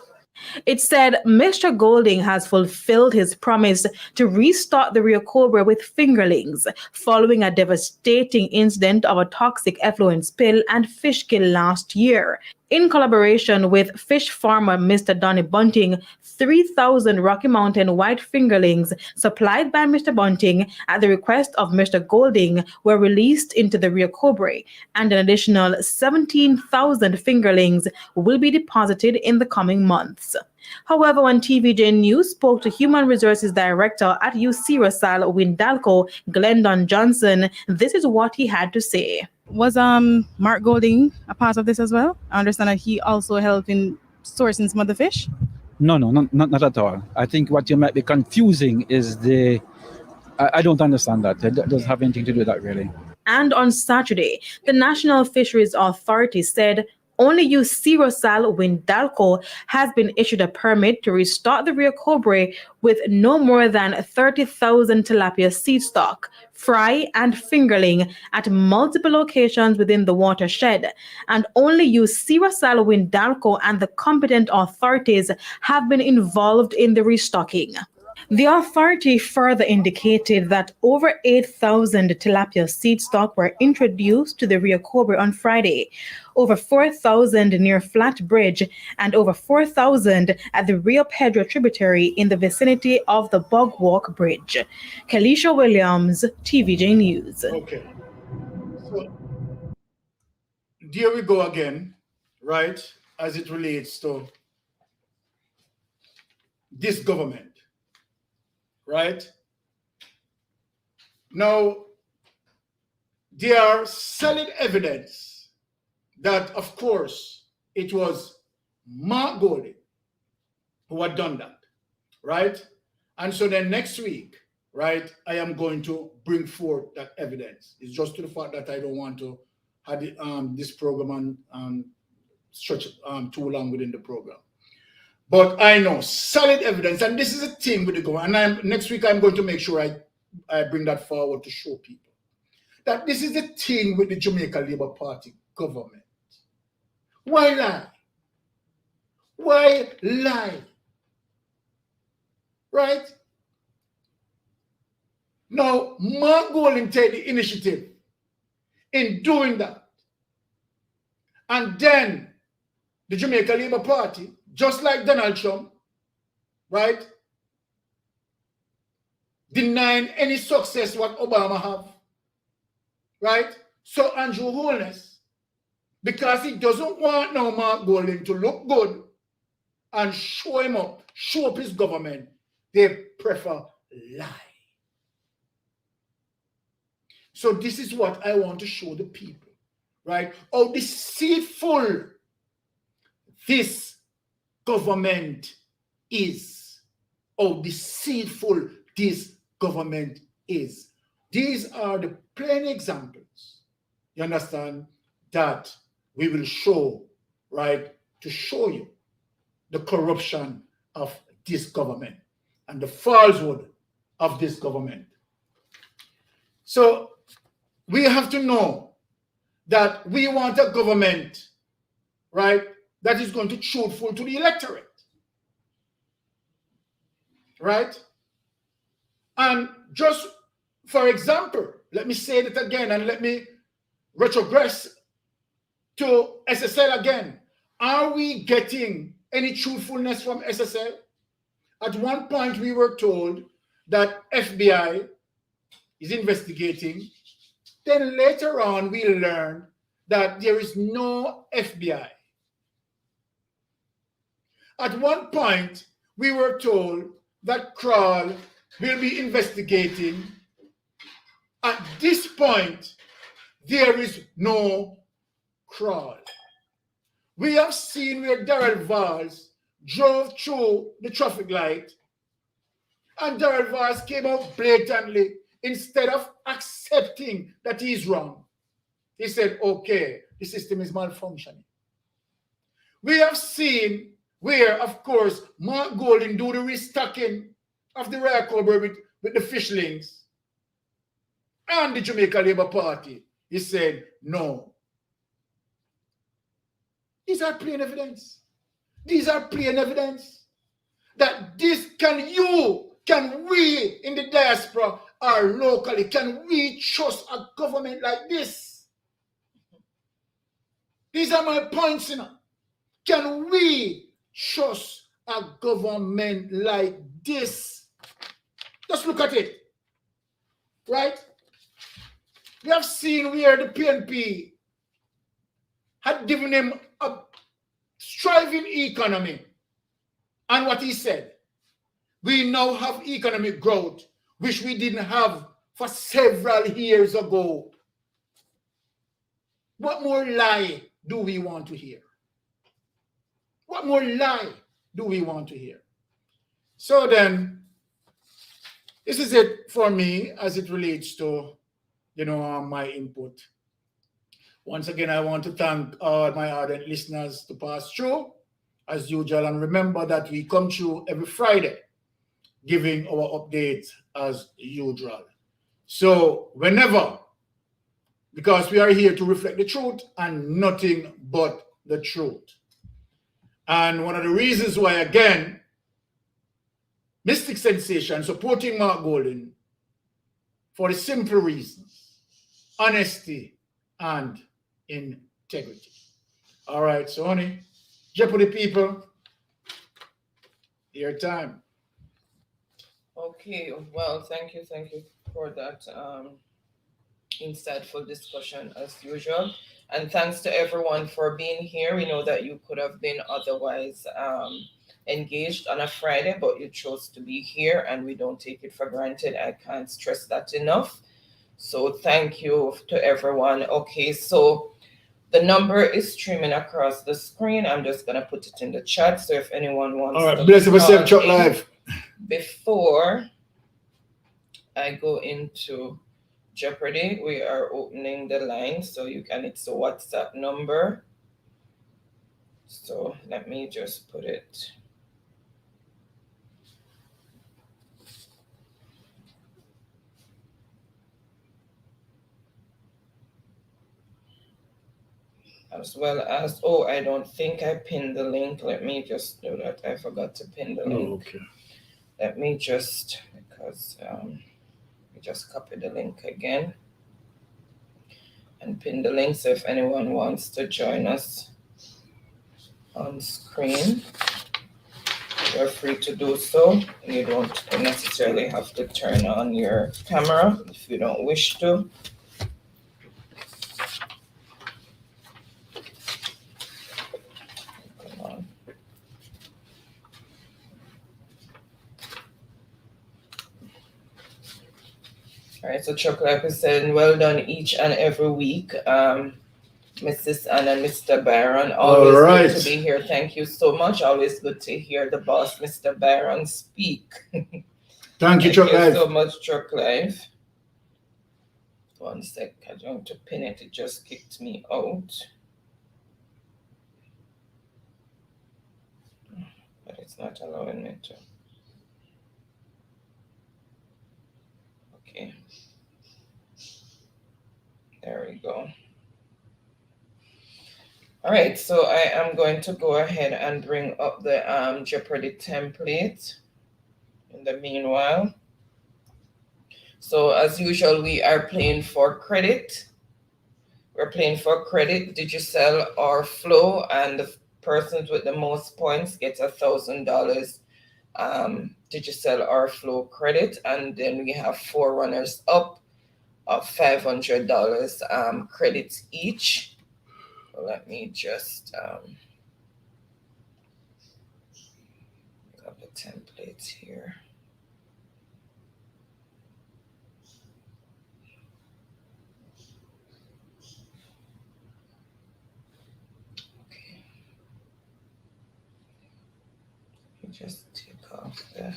It said Mr. Golding has fulfilled his promise to restock the Rio Cobre with fingerlings following a devastating incident of a toxic effluent spill and fish kill last year. In collaboration with fish farmer Mr. Donny Bunting, 3,000 Rocky Mountain white fingerlings supplied by Mr. Bunting at the request of Mr. Golding were released into the Rio Cobre, and an additional 17,000 fingerlings will be deposited in the coming months. However, when TVJ News spoke to Human Resources Director at UC Rosal Windalco, Glendon Johnson, this is what he had to say. Was Mark Golding a part of this as well? I understand that he also helped in sourcing some of the fish? No, not at all. I think what you might be confusing is I don't understand that. It doesn't have anything to do with that, really. And on Saturday, the National Fisheries Authority said only UC Rosal Windalco has been issued a permit to restock the Rio Cobre with no more than 30,000 tilapia seed stock, fry and fingerling at multiple locations within the watershed. And only UC Rosal Windalco and the competent authorities have been involved in the restocking. The authority further indicated that over 8,000 tilapia seed stock were introduced to the Rio Cobre on Friday, over 4,000 near Flat Bridge, and over 4,000 at the Rio Pedro tributary in the vicinity of the Bogwalk Bridge. Kelisha Williams, TVJ News. Okay. there we go again, right? As it relates to this government, right? Now, there are solid evidence that, of course, it was Mark Golding who had done that, right? And so then next week, right, I am going to bring forth that evidence. It's just to the fact that I don't want to have this program and stretch too long within the program. But I know solid evidence, and this is a thing with the government. And next week I'm going to make sure I bring that forward to show people that this is the thing with the Jamaica Labour Party government. Why lie? Why lie? Right? Now, Mark Golding take the initiative in doing that. And then the Jamaica Labour Party, just like Donald Trump, right, denying any success what Obama have, right? So Andrew Holness, because he doesn't want now Mark Golding to look good and show him up, show up his government, they prefer lie. So this is what I want to show the people, right? How deceitful this government is. How deceitful this government is. These are the plain examples, you understand, that we will show, right, to show you the corruption of this government and the falsehood of this government. So we have to know that we want a government, right, that is going to be truthful to the electorate, right? And just for example, let me say that again and let me retrogress to SSL again. Are we getting any truthfulness from SSL? At one point we were told that FBI is investigating. Then later on we learned that there is no FBI. At one point we were told that Kroll will be investigating. At this point, there is no Kroll. We have seen where Darrell Valls drove through the traffic light and Darrell Valls came out blatantly. Instead of accepting that he's wrong, he said, okay, the system is malfunctioning. We have seen where, of course, Mark Golding do the restocking of the Rare Cobra with the fishlings. And the Jamaica Labour Party, he said, no. These are plain evidence. These are plain evidence that this can we in the diaspora or locally, can we trust a government like this? These are my points, you know. Can we trust a government like this? Just look at it, right? We have seen where the PNP had given him a striving economy. And what he said, we now have economic growth, which we didn't have for several years ago. What more lie do we want to hear? What more lie do we want to hear? So then, this is it for me as it relates to, my input. Once again, I want to thank all my ardent listeners to pass through, as usual. And remember that we come through every Friday, giving our updates as usual. So whenever, because we are here to reflect the truth and nothing but the truth. And one of the reasons why, again, Mystic Sensation supporting Mark Golding, for the simple reasons, honesty and integrity. All right, so honey, Jeopardy people, your time. Okay, well, thank you for that insightful discussion as usual. And thanks to everyone for being here. We know that you could have been otherwise engaged on a Friday, but you chose to be here, and we don't take it for granted. I can't stress that enough. So thank you to everyone. Okay, so the number is streaming across the screen. I'm just gonna put it in the chat. So if anyone wants all right, to bless yourself, Chuck in Live. before I go into Jeopardy, we are opening the line, so you can, it's a WhatsApp number. So let me just put it. As well as, oh, I don't think I pinned the link. Let me just do that. I forgot to pin the link. Oh, okay. Let me just, because we just copy the link again and pin the link. So if anyone wants to join us on screen, you're free to do so. You don't necessarily have to turn on your camera if you don't wish to. Come on. All right, so Chuck Life is saying, well done each and every week. Mrs. Anna and Mr. Byron, always good to be here. Thank you so much. Always good to hear the boss, Mr. Byron, speak. Thank you, Chuck Life. Thank you so much, Chuck Life. 1 sec, I'm going to pin it. It just kicked me out. But it's not allowing me to. Okay. There we go. All right, so I am going to go ahead and bring up the Jeopardy template in the meanwhile. So as usual, we are playing for credit. We're playing for credit, Digicel or Flow, and the persons with the most points get $1,000 Digicel or Flow credit. And then we have 4 runners up of $500 credits each. Let me just got the templates here. Okay. Let me just take off the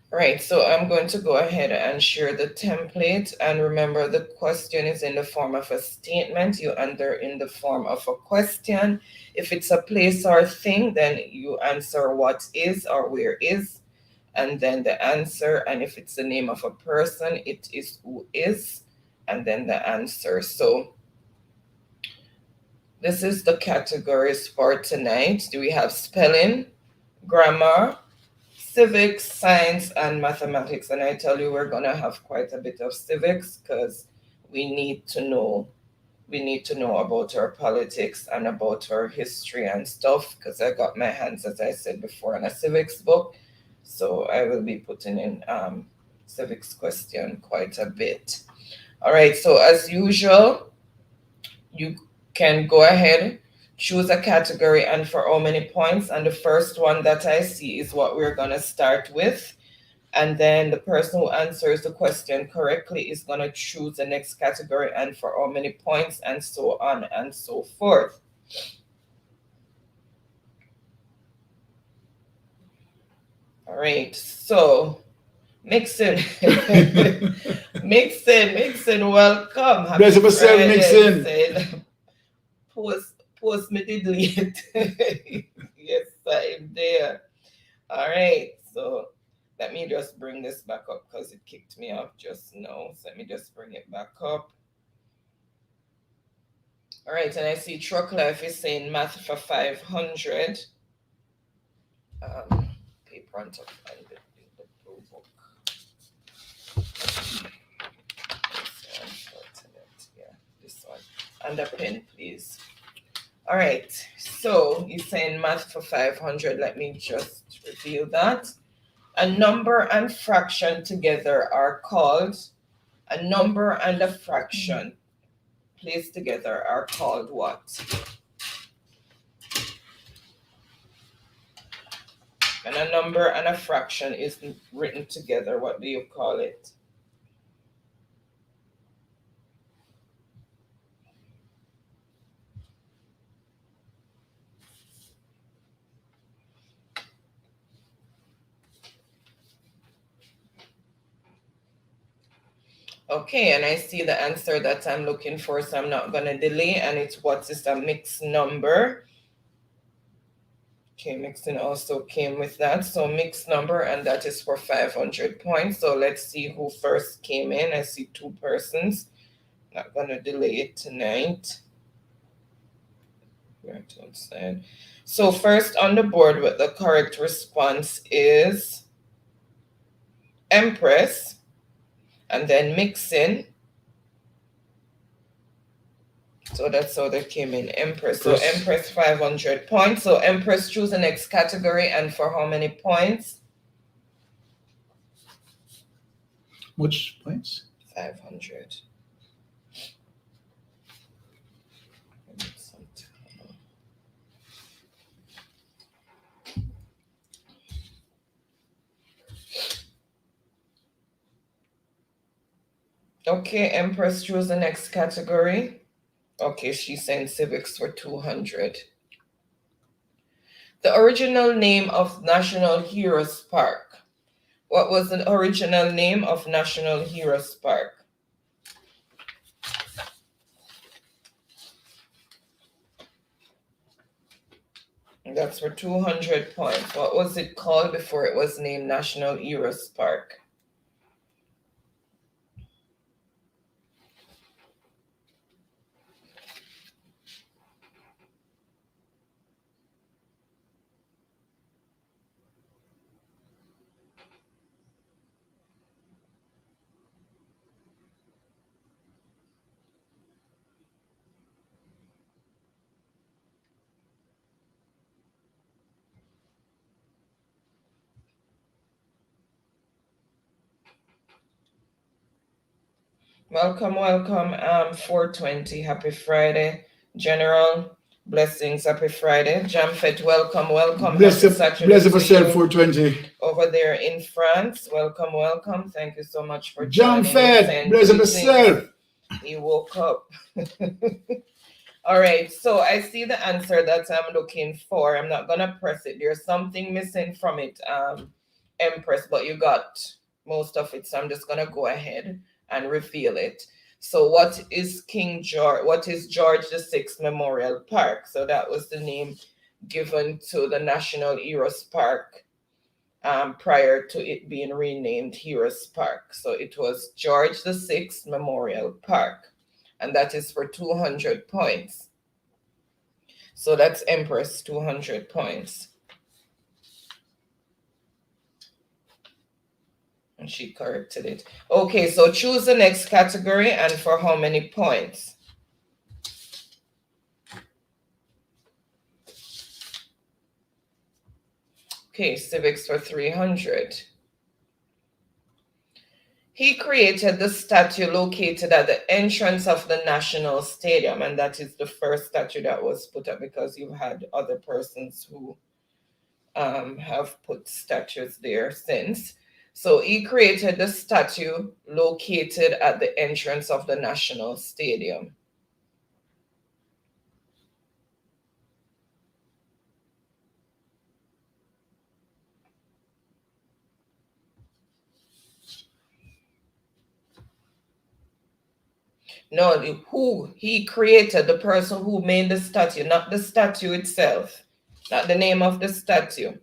All right, so I'm going to go ahead and share the template. And remember, the question is in the form of a statement. You enter in the form of a question. If it's a place or thing, then you answer what is or where is, and then the answer. And if it's the name of a person, it is who is, and then the answer. So this is the categories for tonight. Do we have spelling, grammar, civics, science, and mathematics? And I tell you, we're gonna have quite a bit of civics because we need to know about our politics and about our history and stuff, because I got my hands, as I said before, on a civics book. So I will be putting in civics question quite a bit. All right, so as usual, you can go ahead, choose a category and for how many points. And the first one that I see is what we're going to start with. And then the person who answers the question correctly is going to choose the next category and for how many points, and so on and so forth. All right, so Mixon, Mixon, welcome. Happy Bless yourself, Friday. Mixon. Post me did late. Yes, I'm there. All right, so let me just bring this back up because it kicked me off just now. So let me just bring it back up. All right, and I see Truck Life is saying math for 500. Paper on top and the blue book. Yeah, this one. And a pen, please. All right, so he's saying math for 500. Let me just reveal that. A number and fraction together are called, a number and a fraction placed together are called what? And a number and a fraction is written together. What do you call it? Okay, and I see the answer that I'm looking for, so I'm not going to delay. And it's what is a mixed number. Okay, mixing also came with that. So mixed number, and that is for 500 points. So let's see who first came in. I see two persons. Not going to delay it tonight. Right outside. So first on the board with the correct response is Empress, and then mixing. So that's how they came in, Empress. So Empress 500 points. So Empress, choose the next category, and for how many points? Much points? 500. Okay, Empress, choose the next category. Okay, she's saying civics for 200. The original name of National Heroes Park. What was the original name of National Heroes Park? And that's for 200 points. What was it called before it was named National Heroes Park? Welcome, welcome. 420. Happy Friday, General. Blessings. Happy Friday. Jamfet, welcome, welcome. Bless yourself, 420. Over there in France. Welcome, welcome. Thank you so much for Jamfet, bless yourself. He woke up. All right, so I see the answer that I'm looking for. I'm not gonna press it. There's something missing from it, Empress, but you got most of it. So I'm just gonna go ahead and reveal it. So what is King George? What is George VI Memorial Park? So that was the name given to the National Heroes Park prior to it being renamed Heroes Park. So it was George VI Memorial Park, and that is for 200 points. So that's Empress, 200 points. And she corrected it. Okay, so choose the next category, and for how many points? Okay, civics for 300. He created the statue located at the entrance of the National Stadium, and that is the first statue that was put up, because you've had other persons who have put statues there since. So he created the statue located at the entrance of the National Stadium. No, who he created, the person who made the statue, not the statue itself, not the name of the statue.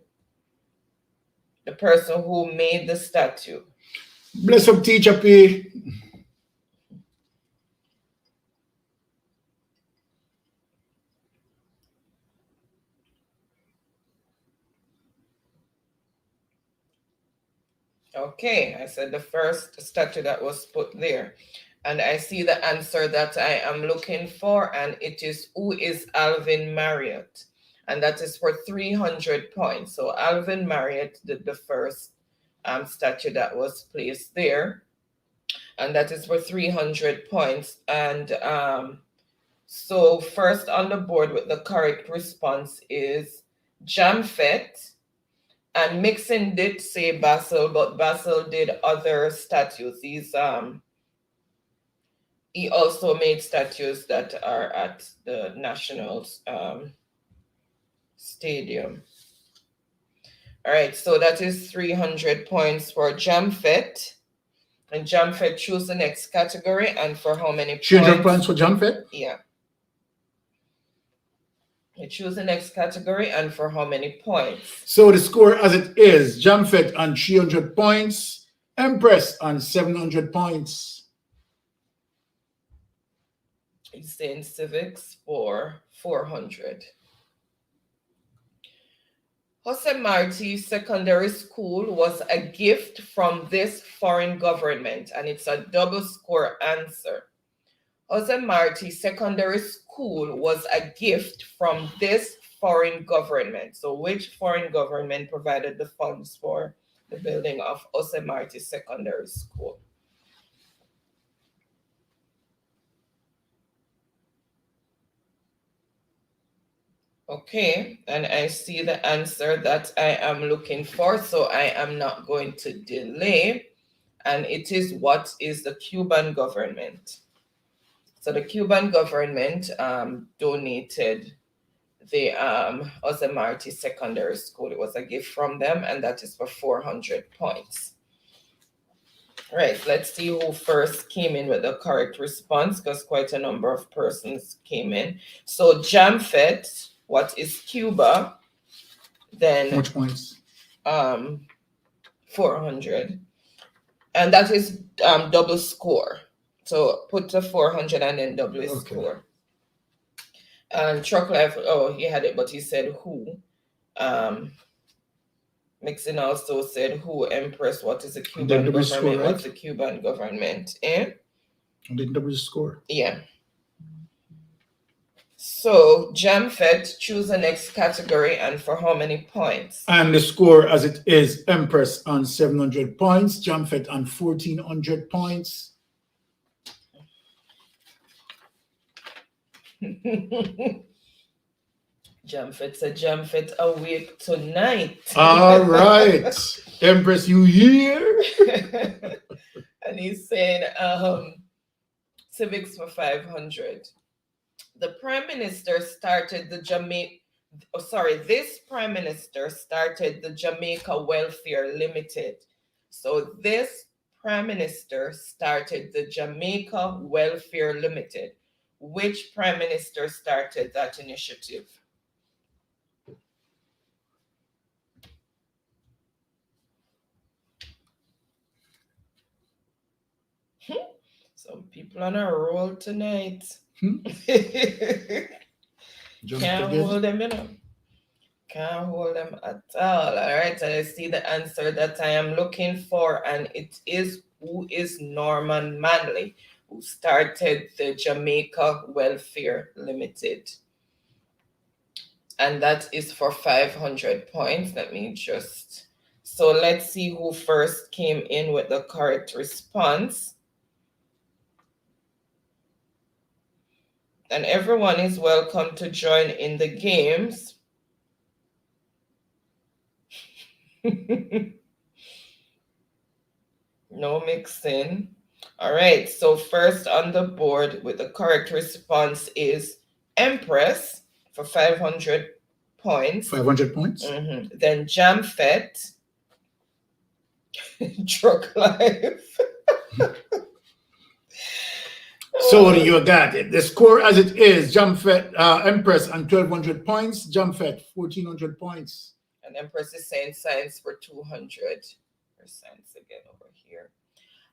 The person who made the statue. Bless up, Teacher P. Okay, I said the first statue that was put there. And I see the answer that I am looking for, and it is, who is Alvin Marriott? and that is for 300 points. So Alvin Marriott did the first statue that was placed there, and that is for 300 points. And so first on the board with the correct response is Jamfet, and Mixon did say Basil, but Basil did other statues. He also made statues that are at the National Stadium. All right, so that is 300 points for Jamfet. And Jamfet, choose the next category, and for how many points? 300 points for Jamfet? Yeah. You choose the next category, and for how many points? So the score as it is, Jamfet on 300 points, Empress on 700 points. He's saying civics for 400. Jose Marti Secondary School was a gift from this foreign government, and it's a double score answer. Jose Marti Secondary School was a gift from this foreign government. So which foreign government provided the funds for the building of Jose Marti Secondary School? Okay, and I see the answer that I am looking for, so I am not going to delay. And it is, what is the Cuban government? So the Cuban government donated the Jose Marti Secondary School. It was a gift from them, and that is for 400 points. All right, let's see who first came in with the correct response, because quite a number of persons came in. So Jamfet, what is Cuba? Then how much points? 400, and that is double score. So put the 400 and then double his score. And Truck Life, oh, he had it, but he said who. Mixon also said who. Empress, what is the Cuban government? Score, right? What's the Cuban government? Eh? And then double score. Yeah. So Jamfet, choose the next category, and for how many points? And the score as it is, Empress on 700 points, Jamfet on 1,400 points. Jamfet said Jamfet awake tonight. All right. Empress, you here? And he's saying civics for 500. The Prime Minister started the this Prime Minister started the Jamaica Welfare Limited. So this Prime Minister started the Jamaica Welfare Limited. Which Prime Minister started that initiative? Some people on a roll tonight. Can't hold them, you know. Can't hold them at all. All right, so I see the answer that I am looking for, and it is, who is Norman Manley, who started the Jamaica Welfare Limited. And that is for 500 points. Let me just, so let's see who first came in with the correct response. And everyone is welcome to join in the games. No mixing. All right, so first on the board with the correct response is Empress for 500 points. 500 points. Mm-hmm. Then Jamfet, Truck Life. So you got it. The score as it is, Jamfet, Empress on 1,200 points, Jamfet 1,400 points. And Empress is saying science for 200. There's science again over here.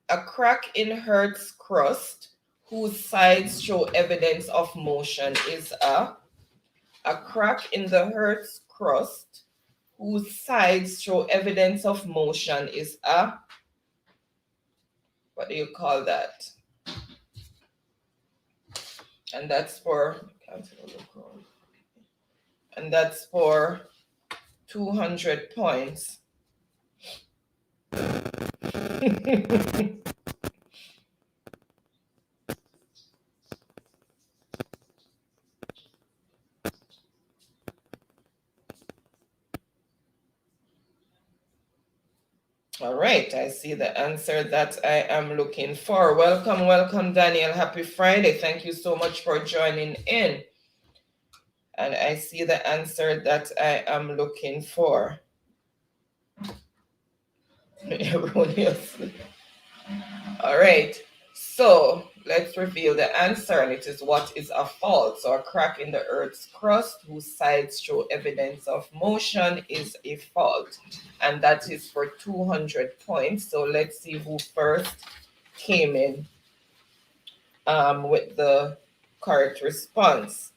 A crack in Hertz's crust whose sides show evidence of motion is a crack in the Hertz crust whose sides show evidence of motion is a, what do you call that? And that's for and that's for 200 points. All right, I see the answer that I am looking for. Welcome, welcome, Daniel. Happy Friday. Thank you so much for joining in. And I see the answer that I am looking for. Erroneous. All right, so let's reveal the answer, and it is what is a fault. So a crack in the Earth's crust whose sides show evidence of motion is a fault, and that is for 200 points. So let's see who first came in with the correct response.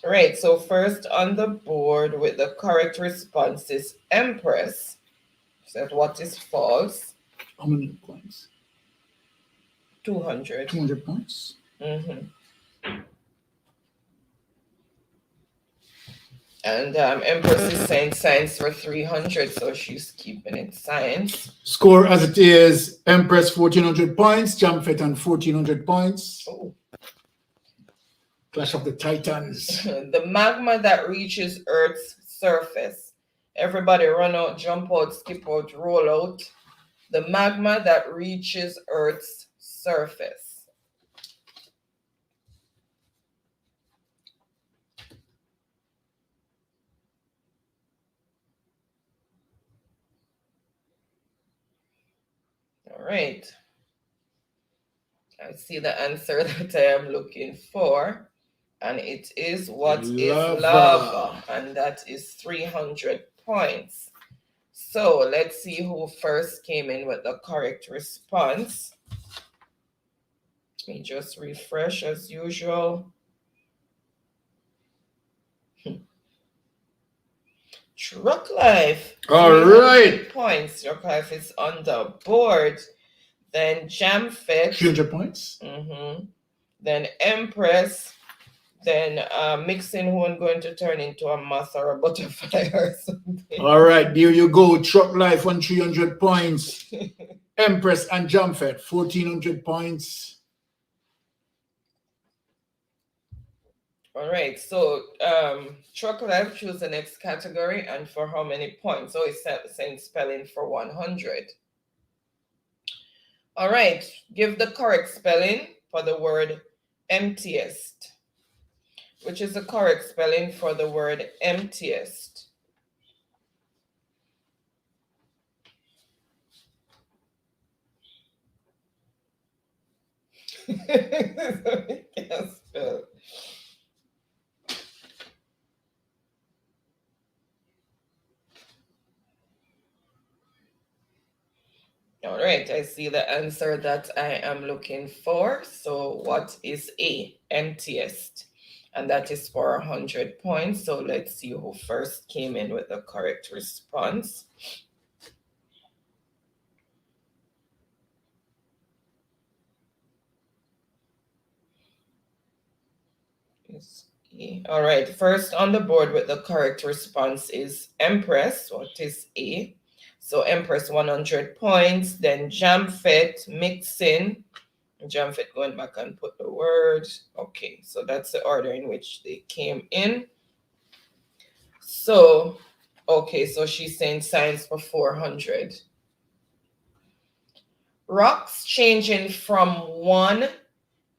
All right, so first on the board with the correct response is Empress. Said what is false? How many points? 200. 200 points. And Empress is saying science for 300, so she's keeping it science. Score as it is: Empress 1400 points, Jamfet and 1400 points. Oh. Clash of the Titans. The magma that reaches Earth's surface. Everybody run out, jump out, skip out, roll out. The magma that reaches Earth's surface. All right. I see the answer that I am looking for. And it is what is lava, and that is 300 points. So let's see who first came in with the correct response. Let me just refresh as usual. Truck Life. All right. Points. Truck Life is on the board. Then Jamfet. 300 points. Then Empress. Then Mixing, who I'm going to turn into a moth or a butterfly or something. All right, there you go. Truck Life on 300 points. Empress and Jamfet, 1400 points. All right, so Truck Life, choose the next category and for how many points? So it's saying spelling for 100. All right, give the correct spelling for the word emptiest. Which is the correct spelling for the word emptiest? Can't spell. All right, I see the answer that I am looking for. So what is A? Emptiest. And that is for 100 points. So let's see who first came in with the correct response. All right, first on the board with the correct response is Empress. What is A? So Empress 100 points. Then Jamfet, Mixing. Jamfet going back and put the word. Okay, so that's the order in which they came in. So, okay, so she's saying science for 400. Rocks changing from one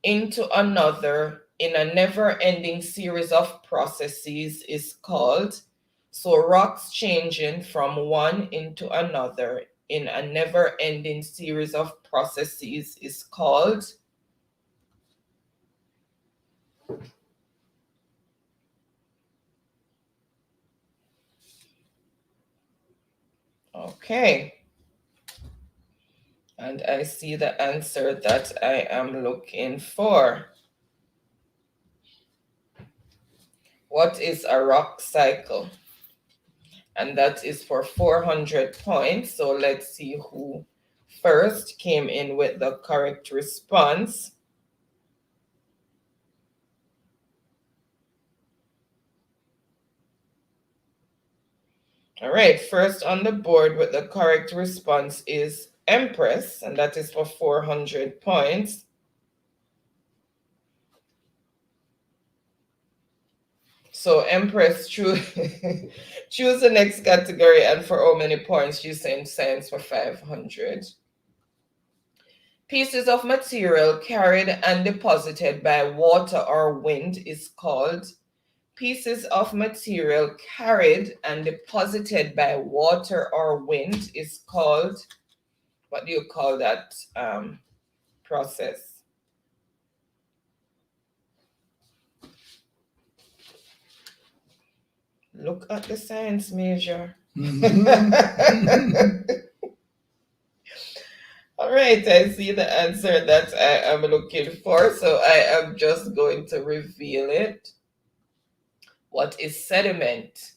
into another in a never-ending series of processes is called. So rocks changing from one into another in a never-ending series of processes is called. Okay. And I see the answer that I am looking for. What is a rock cycle? And that is for 400 points. So let's see who first came in with the correct response. All right, first on the board with the correct response is Empress, and that is for 400 points. So Empress, choose the next category, and for how many points? She's saying science for 500. Pieces of material carried and deposited by water or wind is called. Pieces of material carried and deposited by water or wind is called. What do you call that process? Look at the science major. All right, I see the answer that I am looking for, so I am just going to reveal it. What is sediment?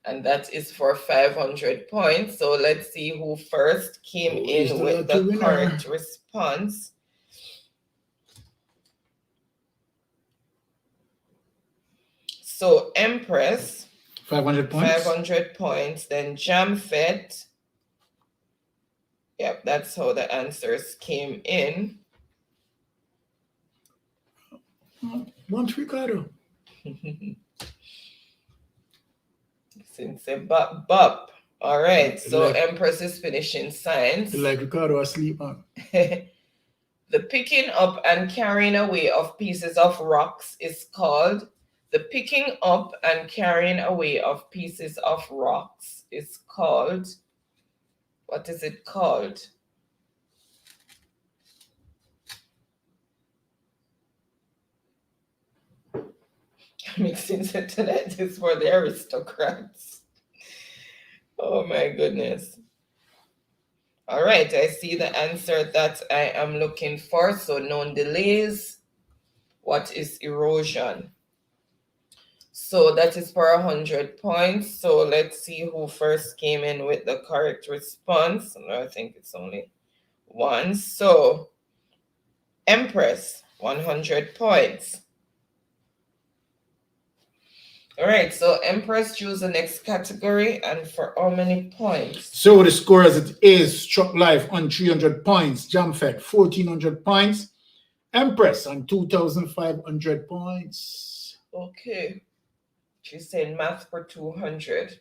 And that is for 500 points. So let's see who first came in with the correct response. So Empress, 500 points. 500 points. Then Jamfet. Yep, that's how the answers came in. Once Ricardo. Since a bop. All right, so like, Empress is finishing science. Like Ricardo asleep on. The picking up and carrying away of pieces of rocks is called. The picking up and carrying away of pieces of rocks is called. What is it called? Mixing tonight is for the aristocrats. Oh my goodness. All right, I see the answer that I am looking for. So known delays. What is erosion? So that is for 100 points. So let's see who first came in with the correct response. No, I think it's only one. So Empress, 100 points. All right, so Empress, choose the next category, and for how many points? So the score as it is, Struck Life on 300 points, Jamfet 1,400 points, Empress on 2,500 points. Okay. She's saying math for 200.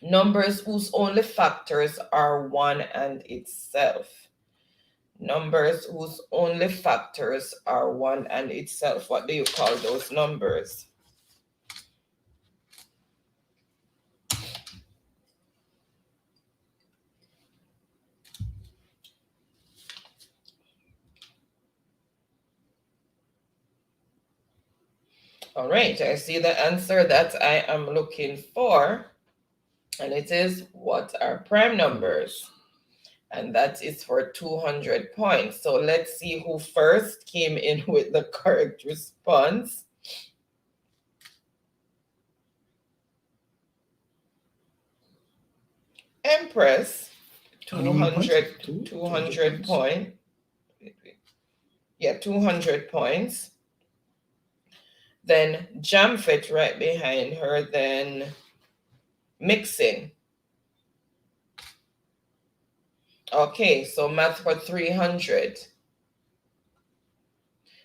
Numbers whose only factors are 1 and itself. Numbers whose only factors are 1 and itself. What do you call those numbers? All right, I see the answer that I am looking for, and it is what are prime numbers? And that is for 200 points. So let's see who first came in with the correct response. Empress, 200 points. Yeah, 200 points. Then Jamfet right behind her, then Mixing. Okay, so math for 300.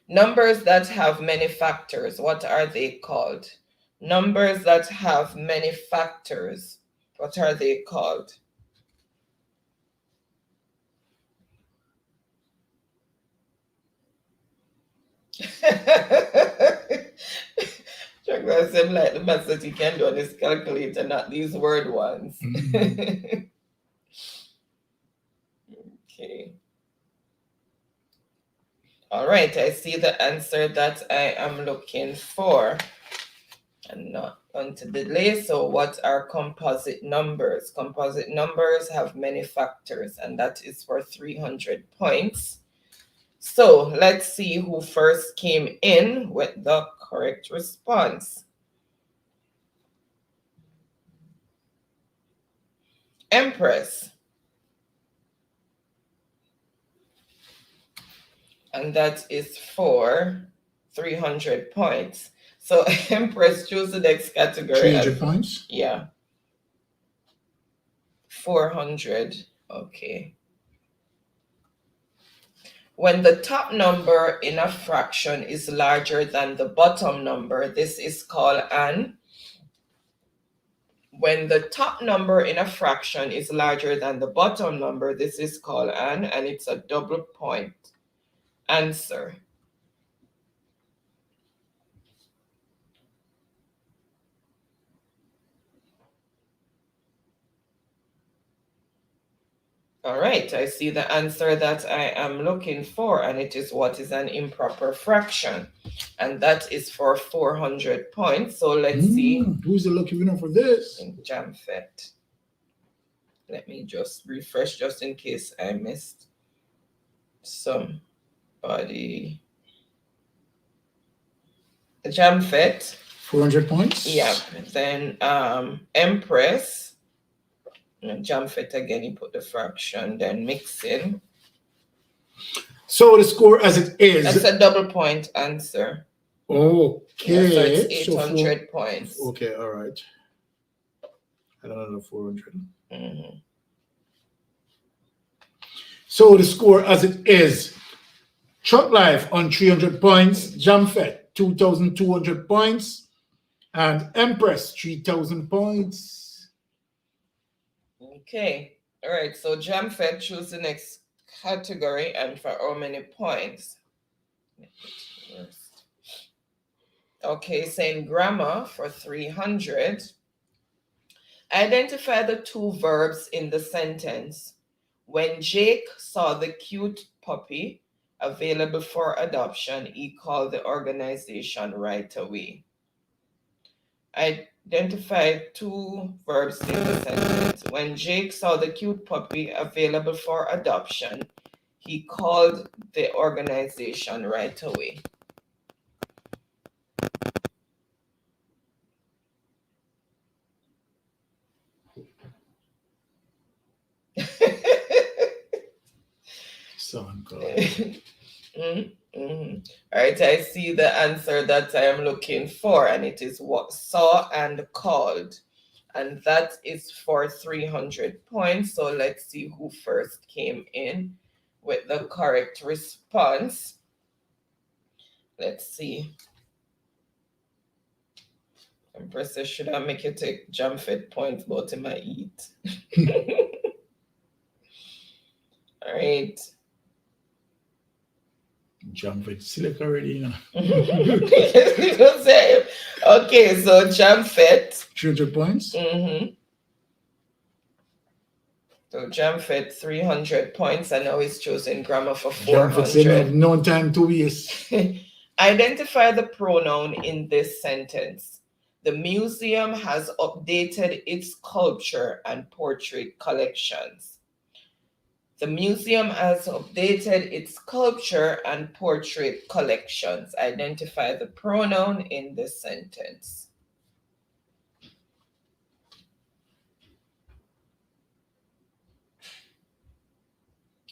Numbers that have many factors, what are they called? Numbers that have many factors, what are they called? Chuck seem like the maths that you can do on this calculator, not these word ones. Okay. All right, I see the answer that I am looking for. And not going to delay. So what are composite numbers? Composite numbers have many factors, and that is for 300 points. So let's see who first came in with the correct response. Empress. and that is for 300 points. So Empress, choose the next category. 300 points? Yeah. 400. Okay. When the top number in a fraction is larger than the bottom number, this is called an. When the top number in a fraction is larger than the bottom number, this is called an, and it's a double point answer. All right, I see the answer that I am looking for, and it is what is an improper fraction. And that is for 400 points. So let's see. Who's the lucky winner for this? Jamfet. Let me just refresh just in case I missed somebody. Jamfet. 400 points? Yeah. Then Empress. Jamfet again, you put the fraction, then mix in. So the score as it is. That's a double point answer. Okay. Yeah, so it's 800 points. Okay, all right. I don't know, 400. Mm-hmm. So the score as it is. Truck Life on 300 points, Jamfet 2,200 points, and Empress 3,000 points. Okay, all right, so Jamfet, choose the next category and for how many points? Okay, saying grammar for 300. Identify the two verbs in the sentence. When Jake saw the cute puppy available for adoption, he called the organization right away. Identify two verbs in the sentence. When Jake saw the cute puppy available for adoption, he called the organization right away. All right, I see the answer that I am looking for, and it is what saw and called, and that is for 300 points. So let's see who first came in with the correct response. Let's see. Empress, should I make you take Jamfet points, but in my eat? All right. Jamfet select already, you know. Okay, so Jamfet. 300 points? Mm-hmm. So Jamfet 300 points, and now he's choosing grammar for 400. Jamfet no time to waste. Identify the pronoun in this sentence. The museum has updated its sculpture and portrait collections. The museum has updated its sculpture and portrait collections. Identify the pronoun in this sentence.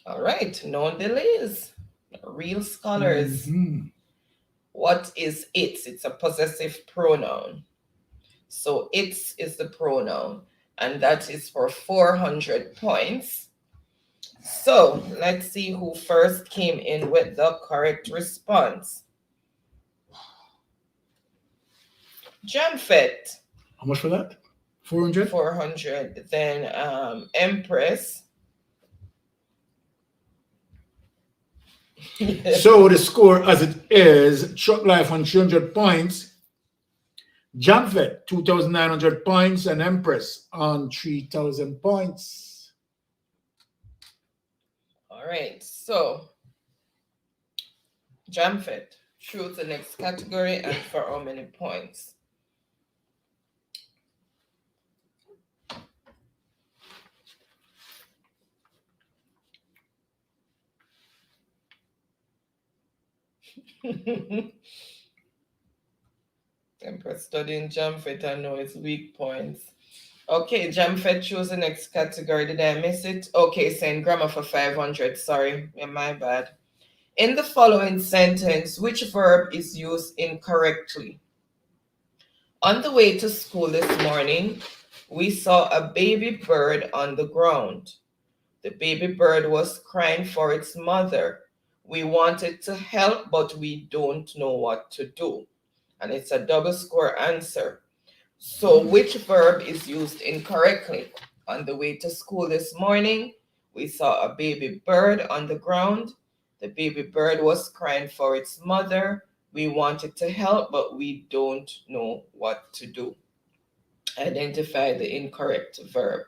All right, no delays. Real scholars. Mm-hmm. What is it? It's a possessive pronoun. So it's is the pronoun, and that is for 400 points. So let's see who first came in with the correct response. Jamfet. How much for that? 400? 400. Then Empress. So the score as it is, Truck Life on 300 points, Jamfet 2,900 points, and Empress on 3,000 points. All right, so Jamfet, choose the next category and for how many points? Empress studying Jamfet, I know it's weak points. Okay, Jamfet, choose the next category. Did I miss it? Okay, saying grammar for 500. Sorry, yeah, my bad. In the following sentence, which verb is used incorrectly? On the way to school this morning, we saw a baby bird on the ground. The baby bird was crying for its mother. We wanted to help, but we don't know what to do. And it's a double score answer. So which verb is used incorrectly? On the way to school this morning, we saw a baby bird on the ground. The baby bird was crying for its mother. We wanted to help, but we don't know what to do. Identify the incorrect verb.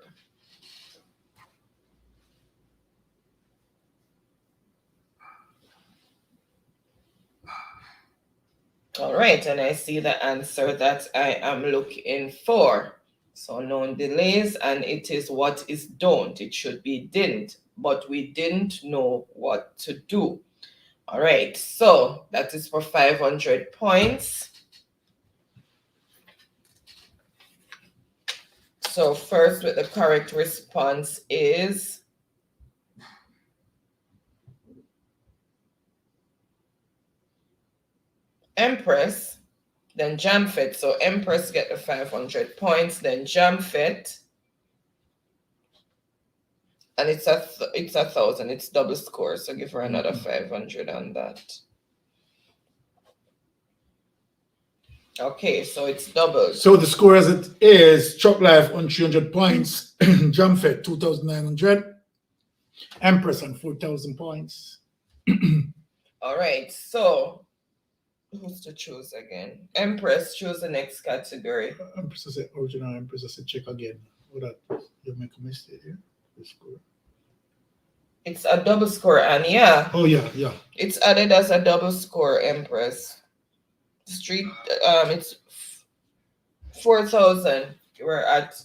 All right, and I see the answer that I am looking for. So known delays, and it is what is don't. It should be didn't, but we didn't know what to do. All right, so that is for 500 points. So first with the correct response is Empress, then Jamfet. So Empress get the 500 points, then Jamfet. And it's a 1,000. It's double score. So give her another 500 on that. Okay, so it's double. So the score as it is, Chuck Life on 300 points, Jamfet 2,900, Empress on 4,000 points. All right, so who's to choose again? Empress, choose the next category. Empress, I said original Empress, I said check again. What that, you make a mistake here? The score. It's a double score, and yeah. Oh yeah, yeah. It's added as a double score, Empress. Street, it's 4,000. We're at,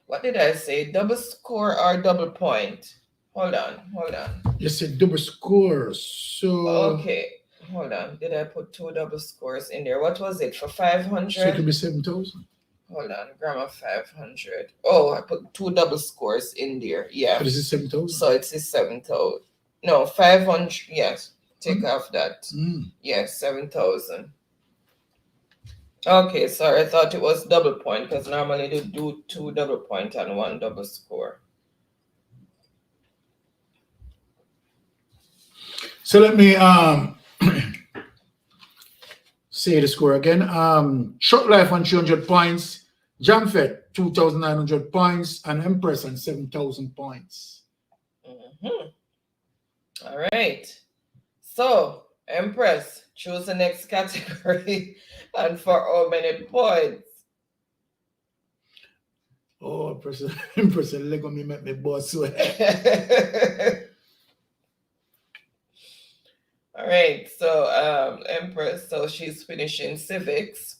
what did I say? Double score or double point? Hold on. You said double score, so... Okay, hold on. Did I put 2 double scores in there? What was it, for 500? So it could be 7,000. Hold on, grammar 500. Oh, I put 2 double scores in there. Yeah. So this is 7,000. So it's 7,000. No, 500. Yes. Take off that. Yes, 7,000. Okay, sorry. I thought it was double point because normally they do 2 double point and 1 double score. So let me say the score again. Short Life on 300 points, Jamfet 2,900 points, and Empress on 7,000 points. All right. So, Empress, choose the next category and for how many points? Oh, Empress, let me make my boss sweat. All right, so Empress, so she's finishing civics.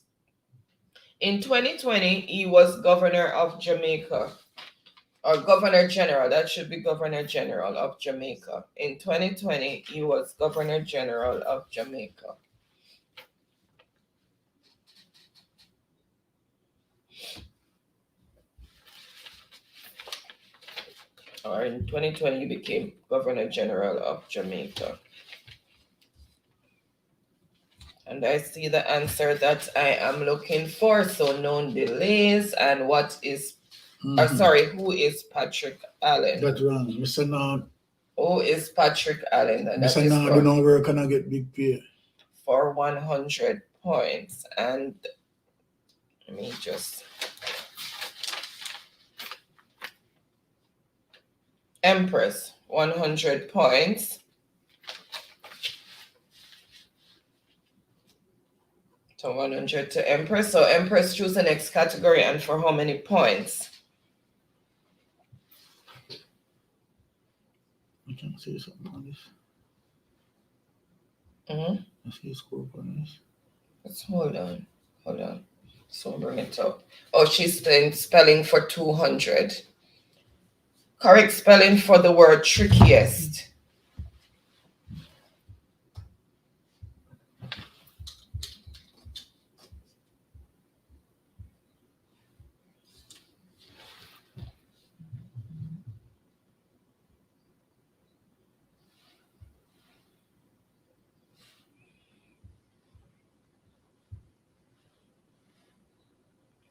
In 2020, he was governor of Jamaica, or Governor General. That should be Governor General of Jamaica. In 2020, he was Governor General of Jamaica. Or in 2020, he became Governor General of Jamaica. And I see the answer that I am looking for. So known delays and what is, who is Patrick Allen? That's wrong. Mr. Nod. Who is Patrick Allen? And Mr. Nod, do not work and I get big pay. For 100 points. And let me just... Empress, 100 points. So 100 to Empress. So Empress, choose the next category and for how many points? I can say something on this. Let's see score on this. Let's hold on. So bring it up. Oh, she's doing spelling for 200. Correct spelling for the word trickiest.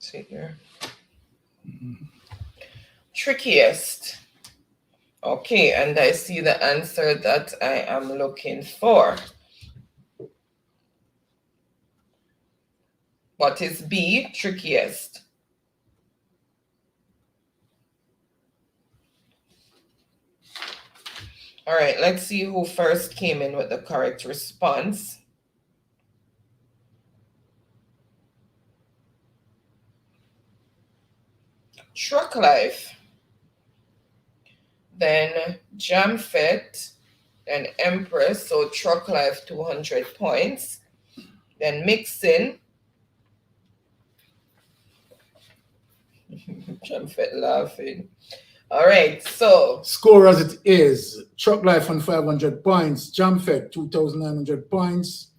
see here. Trickiest. Okay, and I see the answer that I am looking for. What is B? Trickiest. All right, let's see who first came in with the correct response. Truck Life, then Jamfet, then Empress, so Truck Life 200 points, then Mixin, Jamfet laughing. All right, so score as it is: Truck Life on 500 points, Jamfet 2,900 points,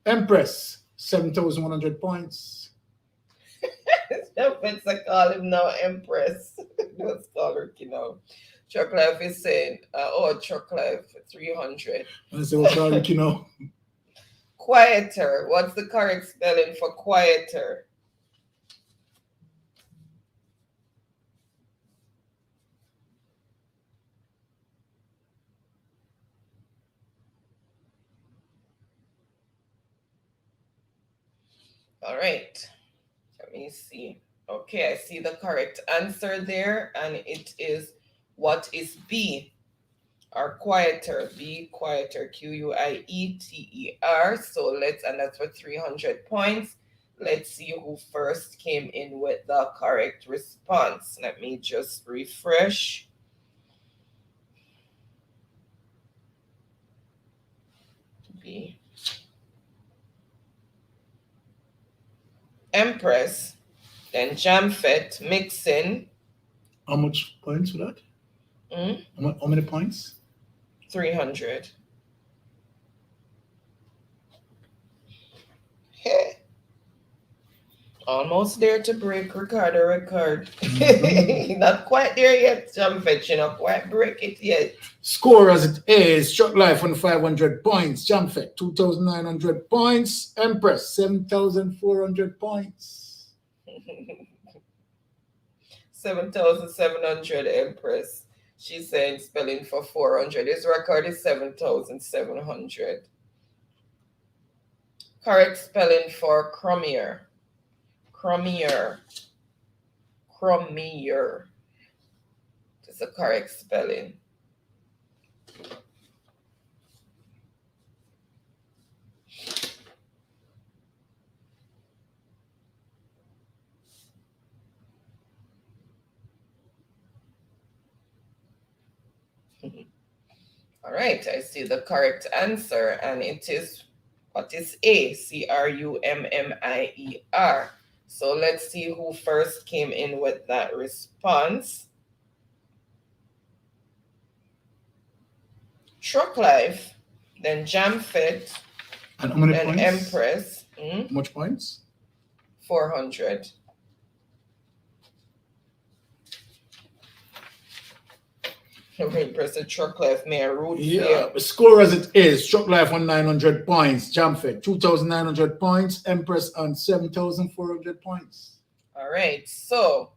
Empress 7,100 points. Jamfet's I call him now Empress. Let's call her, you know. Truck Life is saying, Truck Life 300. I say, what call it, you know? Quieter. What's the correct spelling for quieter? All right. Let me see. Okay, I see the correct answer there, and it is what is B? Or quieter. B, quieter. Quieter. So and that's for 300 points. Let's see who first came in with the correct response. Let me just refresh. B. Empress, then Jamfet, Mixin. How much points for that? How many points? 300. Hey. Almost there to break Ricardo record. Not quite there yet, Jamfet. You not quite break it yet. Score as it is: Truck Life on 500 points, Jamfet 2,900 points, Empress 7,400 points. 7,700 Empress. She's saying spelling for 400. His record is 7,700. Correct spelling for Cromier. Cromier. Cromier. That's the correct spelling. All right, I see the correct answer, and it is, what is A? Crummier. So let's see who first came in with that response. Truck Life, then Jamfet, and how many then points? Empress. How much points? 400. Empress, the Truck Life may root. Yeah, score as it is: Truck Life on 900 points, Jamfet 2,900 points, Empress on 7,400 points. All right, so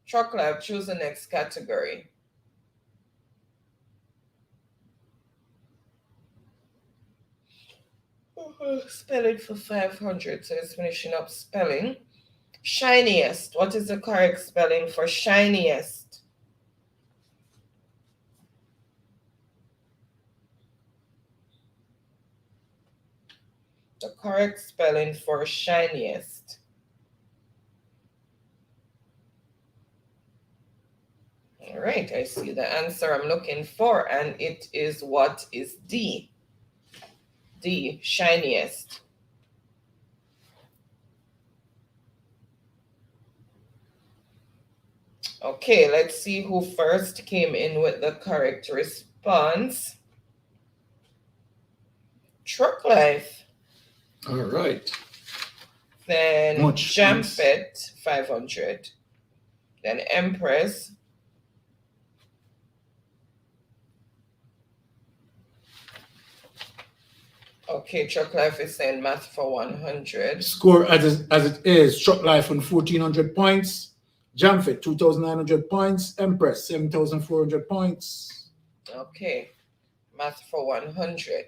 Truck Life, choose the next category. Spelling for 500, so it's finishing up spelling. Shiniest. What is the correct spelling for shiniest? The correct spelling for shiniest. All right, I see the answer I'm looking for, and it is what is D. D, shiniest. Okay, let's see who first came in with the correct response. Truck Life. All right. Then Jamfet, 500. Then Empress. Okay, Truck Life is saying math for 100. Score as it is. Truck Life on 1,400 points. Jamfit 2,900 points. Empress 7,400 points. Okay, math for 100.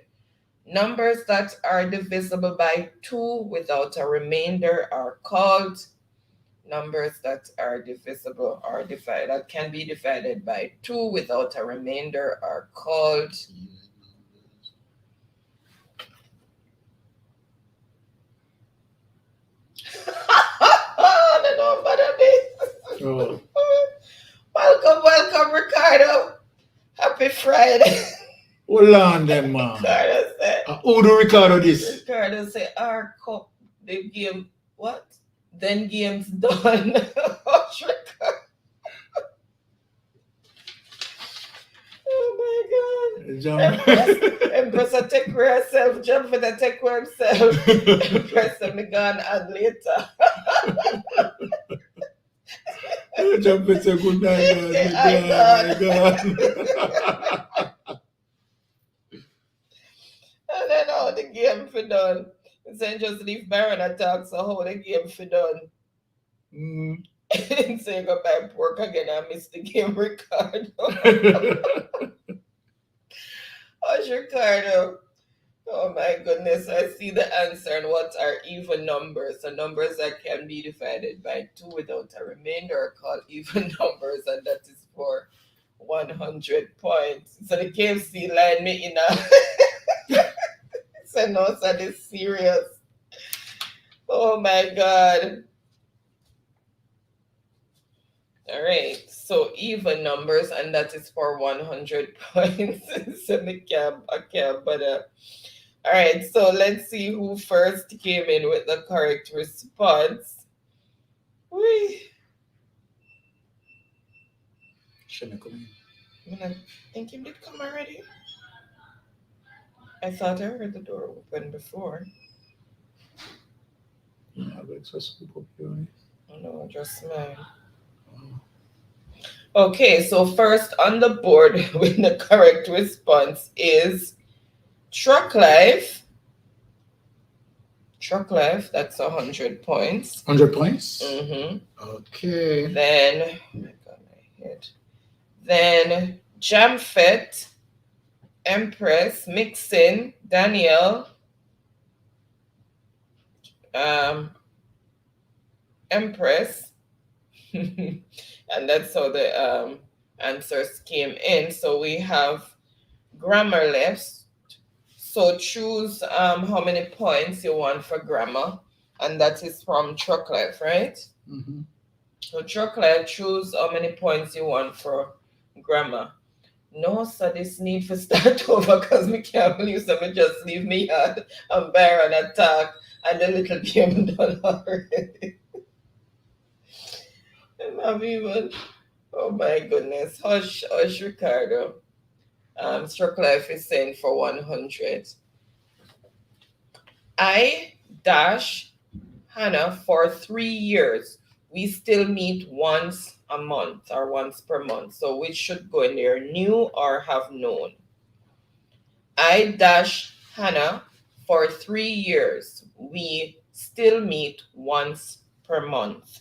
Numbers that are divisible by 2 without a remainder are called. Numbers that are divisible or that can be divided by 2 without a remainder are called. Oh. Welcome, Ricardo. Happy Friday. Hold on then, man. Ricardo said. Who do Ricardo this? Ricardo said, our cup, the game, what? Then game's done. Hush, Ricardo. Oh my God. Empress will take care of herself. Jump for the take care of himself. Empress will be gone and later. Jump and say good night, guys. And then how the game for done. Saying just leave Baron and talk, so how the game for done. And say go back work again and miss the game, Ricardo. Hush, Ricardo. Oh my goodness, I see the answer and what are even numbers. So numbers that can be divided by 2 without a remainder are called even numbers, and that is for 100 points. So the KFC line me in a so no, so this serious. Oh my God. All right, so even numbers, and that is for 100 points. So I can't, but all right, so let's see who first came in with the correct response. Whee. Shouldn't come in. I think he did come already. I thought I heard the door open before. No, just mine. Okay, so first on the board with the correct response is Truck Life. Truck Life, that's 100 points. 100 points? Mm-hmm. Okay. Then, oh my God, my head. Then Jamfet, Empress, Mixin, Danielle, Empress, and that's how the answers came in. So we have grammar left. So choose how many points you want for grammar, and that is from Truck Life, right? Mm-hmm. So Truck Life, choose how many points you want for grammar. No, so this need for start over because we can't believe someone just leave me and Baron attack and the little game done already. And I'm even, oh my goodness, hush, Ricardo. Struck Life is saying for 100. I dash Hannah for 3 years. We still meet once a month or once per month. So which should go in there, new or have known? I dash Hannah for 3 years. We still meet once per month.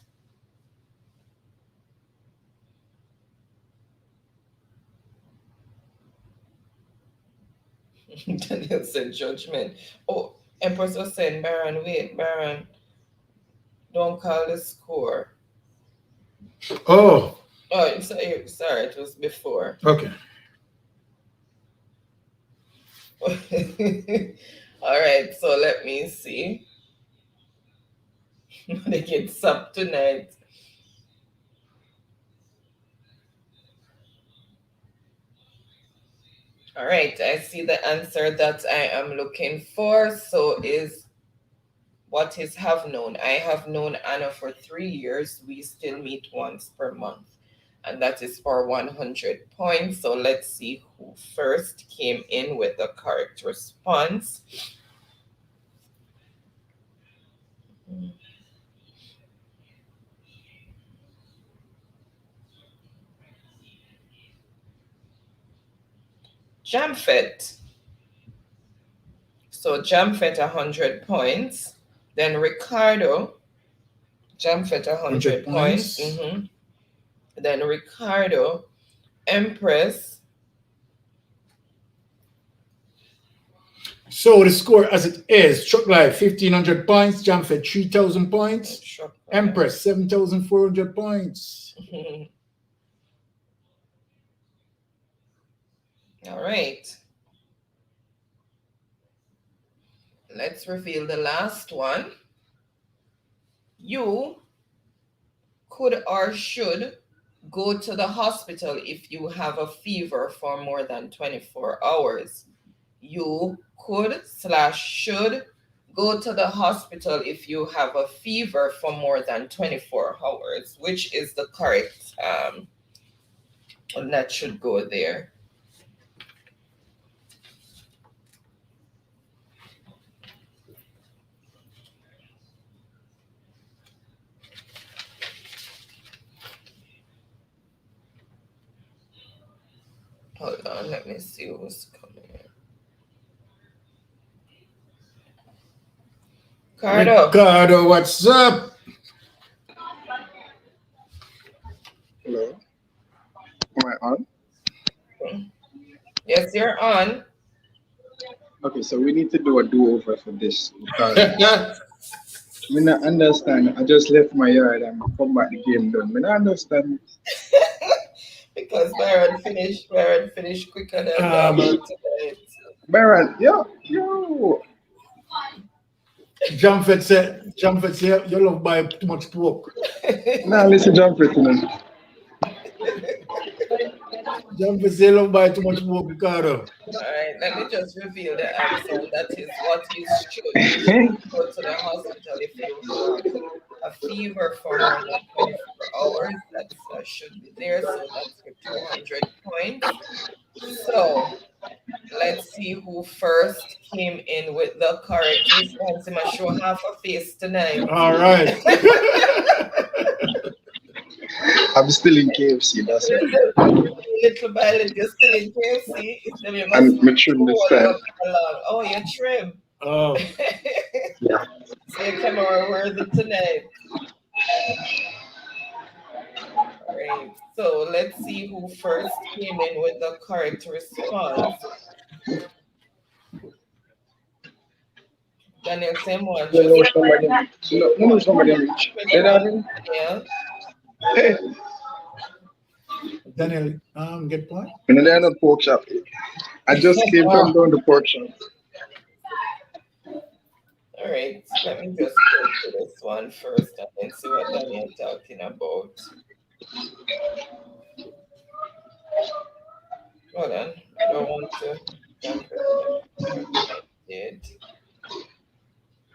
Daniel said judgment. Oh, Empress was saying, Baron, wait, Baron, don't call the score. Oh. Oh, sorry, it was before. Okay. All right, so let me see. They get sub tonight. All right, I see the answer that I am looking for. So is what is have known? I have known Anna for 3 years. We still meet once per month. And that is for 100 points. So let's see who first came in with the correct response. Jamfet. So Jamfet 100 points. Then Ricardo, Jamfet 100 points. Then Ricardo, Empress. So the score as it is: Truck Life 1,500 points, Jamfet 3,000 points, Empress 7,400 points. All right. Let's reveal the last one. You could or should go to the hospital if you have a fever for more than 24 hours. You could/should go to the hospital if you have a fever for more than 24 hours. Which is the correct that should go there? Hold on, let me see who's coming in. Ricardo, what's up? Hello. Am I on? Yes, you're on. Okay, so we need to do a do-over for this because I not understand. I just left my yard and come back the game done. I not understand. Because Byron finished quicker than tonight. Byron, yo. Jamfet said, you love buy too much pork. Nah, listen, Jamfet, you know. Jamfet say you love buy too much pork, Ricardo. All right, let me just reveal the answer. That is what you should. You should go to the hospital if you have a fever for more than 24 hours. That should be there. So that's for 200 points. So let's see who first came in with the correct response. I'm going to show half a face tonight. All right. I'm still in KFC, that's right. Little by little, you're still in KFC. I'm trim this time. Oh, you're trim. Oh. Yeah. So you're camera worthy tonight. All right. So let's see who first came in with the correct response. Daniel, same one. No, somebody. Yeah. Hey. Daniel, get point? And then a pork chop. I just came from down the pork chop. All right, let me just go to this one first and then see what Daniel's talking about. Hold on, I don't want to jump it.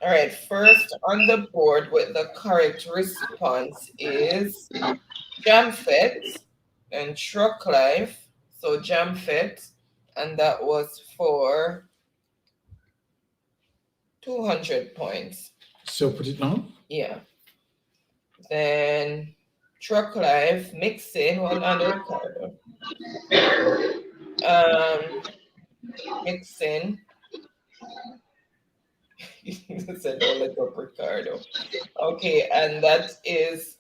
All right, first on the board with the correct response is Jamfet and Truck Life. So Jamfet, and that was for 200 points. So put it down? Yeah. Then Truck Life, Mixing, one under Ricardo. Mixing. Said don't let up Ricardo. Okay, and that is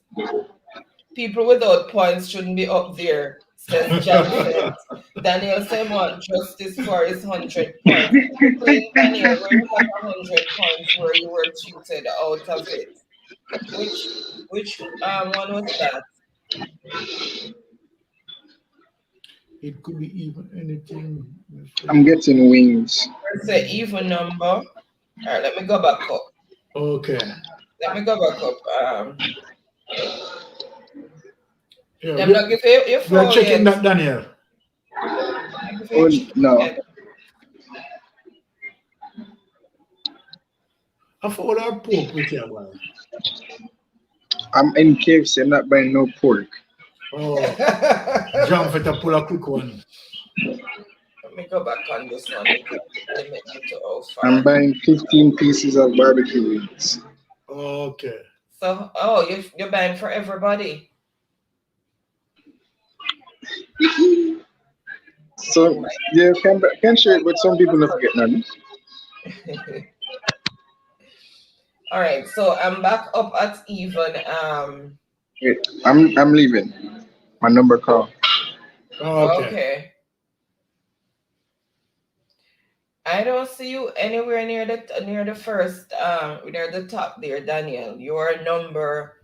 people without points shouldn't be up there, says Jamfet. Daniel Simon, justice for his 100 points. Daniel, where you got 100 points where you were cheated out of it? Which one was that? It could be even anything. I'm getting wings. It's an even number. All right, let me go back up. Okay. Let me go back up. Yeah, I'm not giving you we are checking that, Daniel. Oh, no. I thought our pork with you. I'm in KFC, I'm not buying no pork. Oh, Jamfet to pull a quick one. Let me go back on this one because they make it to how far. I'm buying 15 pieces of barbecue wings. Okay. So, you're buying for everybody. So, yeah, can share it, but some people don't forget none. All right, so I'm back up at even. Wait, I'm leaving. My number call. Okay. I don't see you anywhere near the first near the top there, Daniel. Your number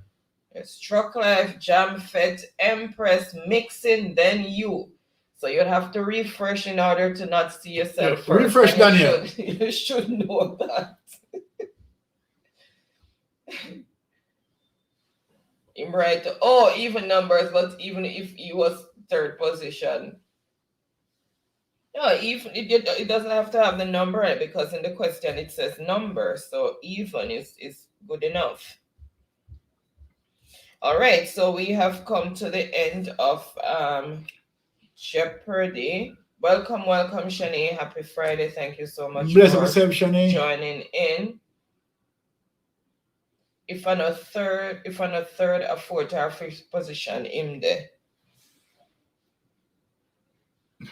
is Truck Life, Jam Fet, Empress, Mixing, then you. So you'd have to refresh in order to not see yourself first. Refresh, And Daniel. You should know that. Right. Oh, even numbers, but even if he was third position. No, even it doesn't have to have the number right, because in the question it says number, so even is good enough. All right, so we have come to the end of Jeopardy. Welcome, Shani. Happy Friday. Thank you so much Bless for yourself, Shani. joining in. If on a third, a fourth, or fifth position in there.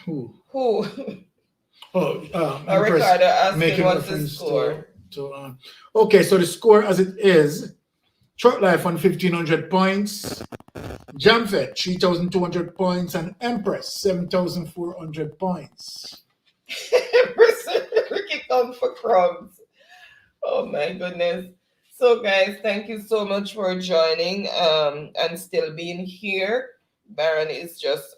Who? Ricardo asking what's the score. Okay, so the score as it is: Truck Life on 1,500 points, Jamfet 3,200 points, and Empress 7,400 points. Empress Ricky come for crumbs. Oh my goodness. So guys, thank you so much for joining and still being here. Baron is just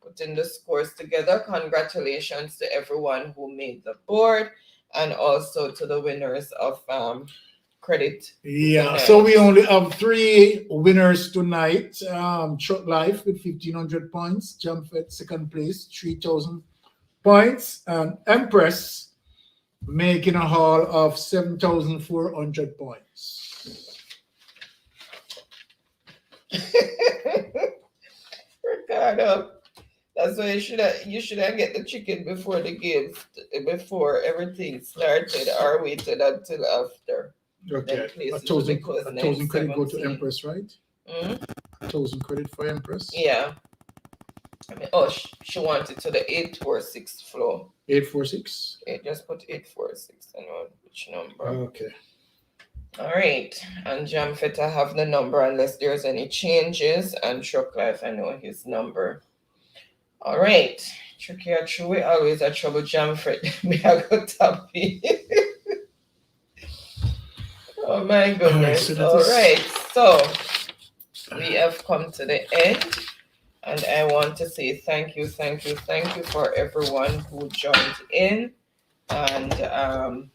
putting the scores together. Congratulations to everyone who made the board and also to the winners of credit. Yeah, tonight. so we only have 3 winners tonight. Truck Life with 1,500 points, Jamfet second place, 3,000 points, and Empress making a haul of 7,400 points. Ricardo, that's why you should have get the chicken before the games, before everything started, or waited until after. Okay, 1,000 credit go to Empress, right? 1,000 credit for Empress. Yeah. I mean, she wanted to the 846 floor. 846. Just put 846. I know which number. Okay. All right, and Jamfet, I have the number unless there's any changes, and Truck Life, I know his number. All right, Tricky or True, we always a trouble Jamfet. Me I go tappy. Oh my goodness. All right, so we have come to the end, and I want to say thank you for everyone who joined in, and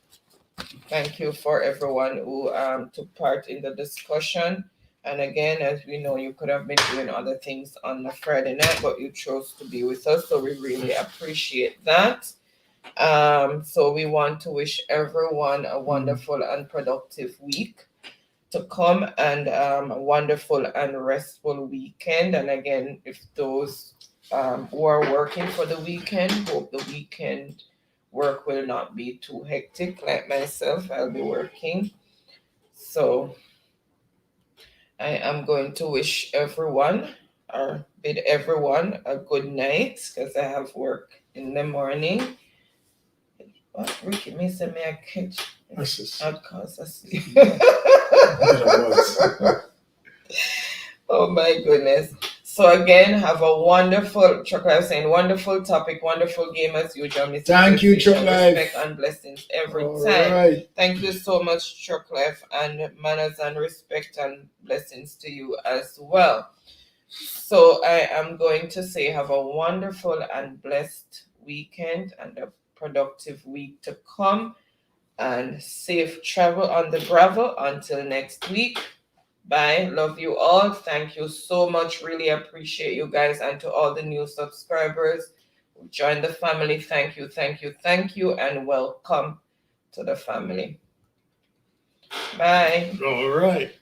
thank you for everyone who took part in the discussion. And again, as we know, you could have been doing other things on the Friday night, but you chose to be with us, so we really appreciate that. So we want to wish everyone a wonderful and productive week to come, and a wonderful and restful weekend. And again, if those who are working for the weekend, hope the weekend work will not be too hectic. Like myself, I'll be working. So I am going to wish everyone, or bid everyone, a good night, because I have work in the morning. What Ricky me say me I catch? I'll cause us sleep. Oh my goodness. So again, have a wonderful, Truck Life saying, wonderful topic, wonderful game as usual. Thank you, Truck Life. Respect and blessings every All time. right. Thank you so much, Truck Life, and manners and respect and blessings to you as well. So I am going to say have a wonderful and blessed weekend and a productive week to come, and safe travel on the gravel until next week. Bye. Love you all. Thank you so much. Really appreciate you guys. And to all the new subscribers who joined the family, thank you, and welcome to the family. Bye. All right.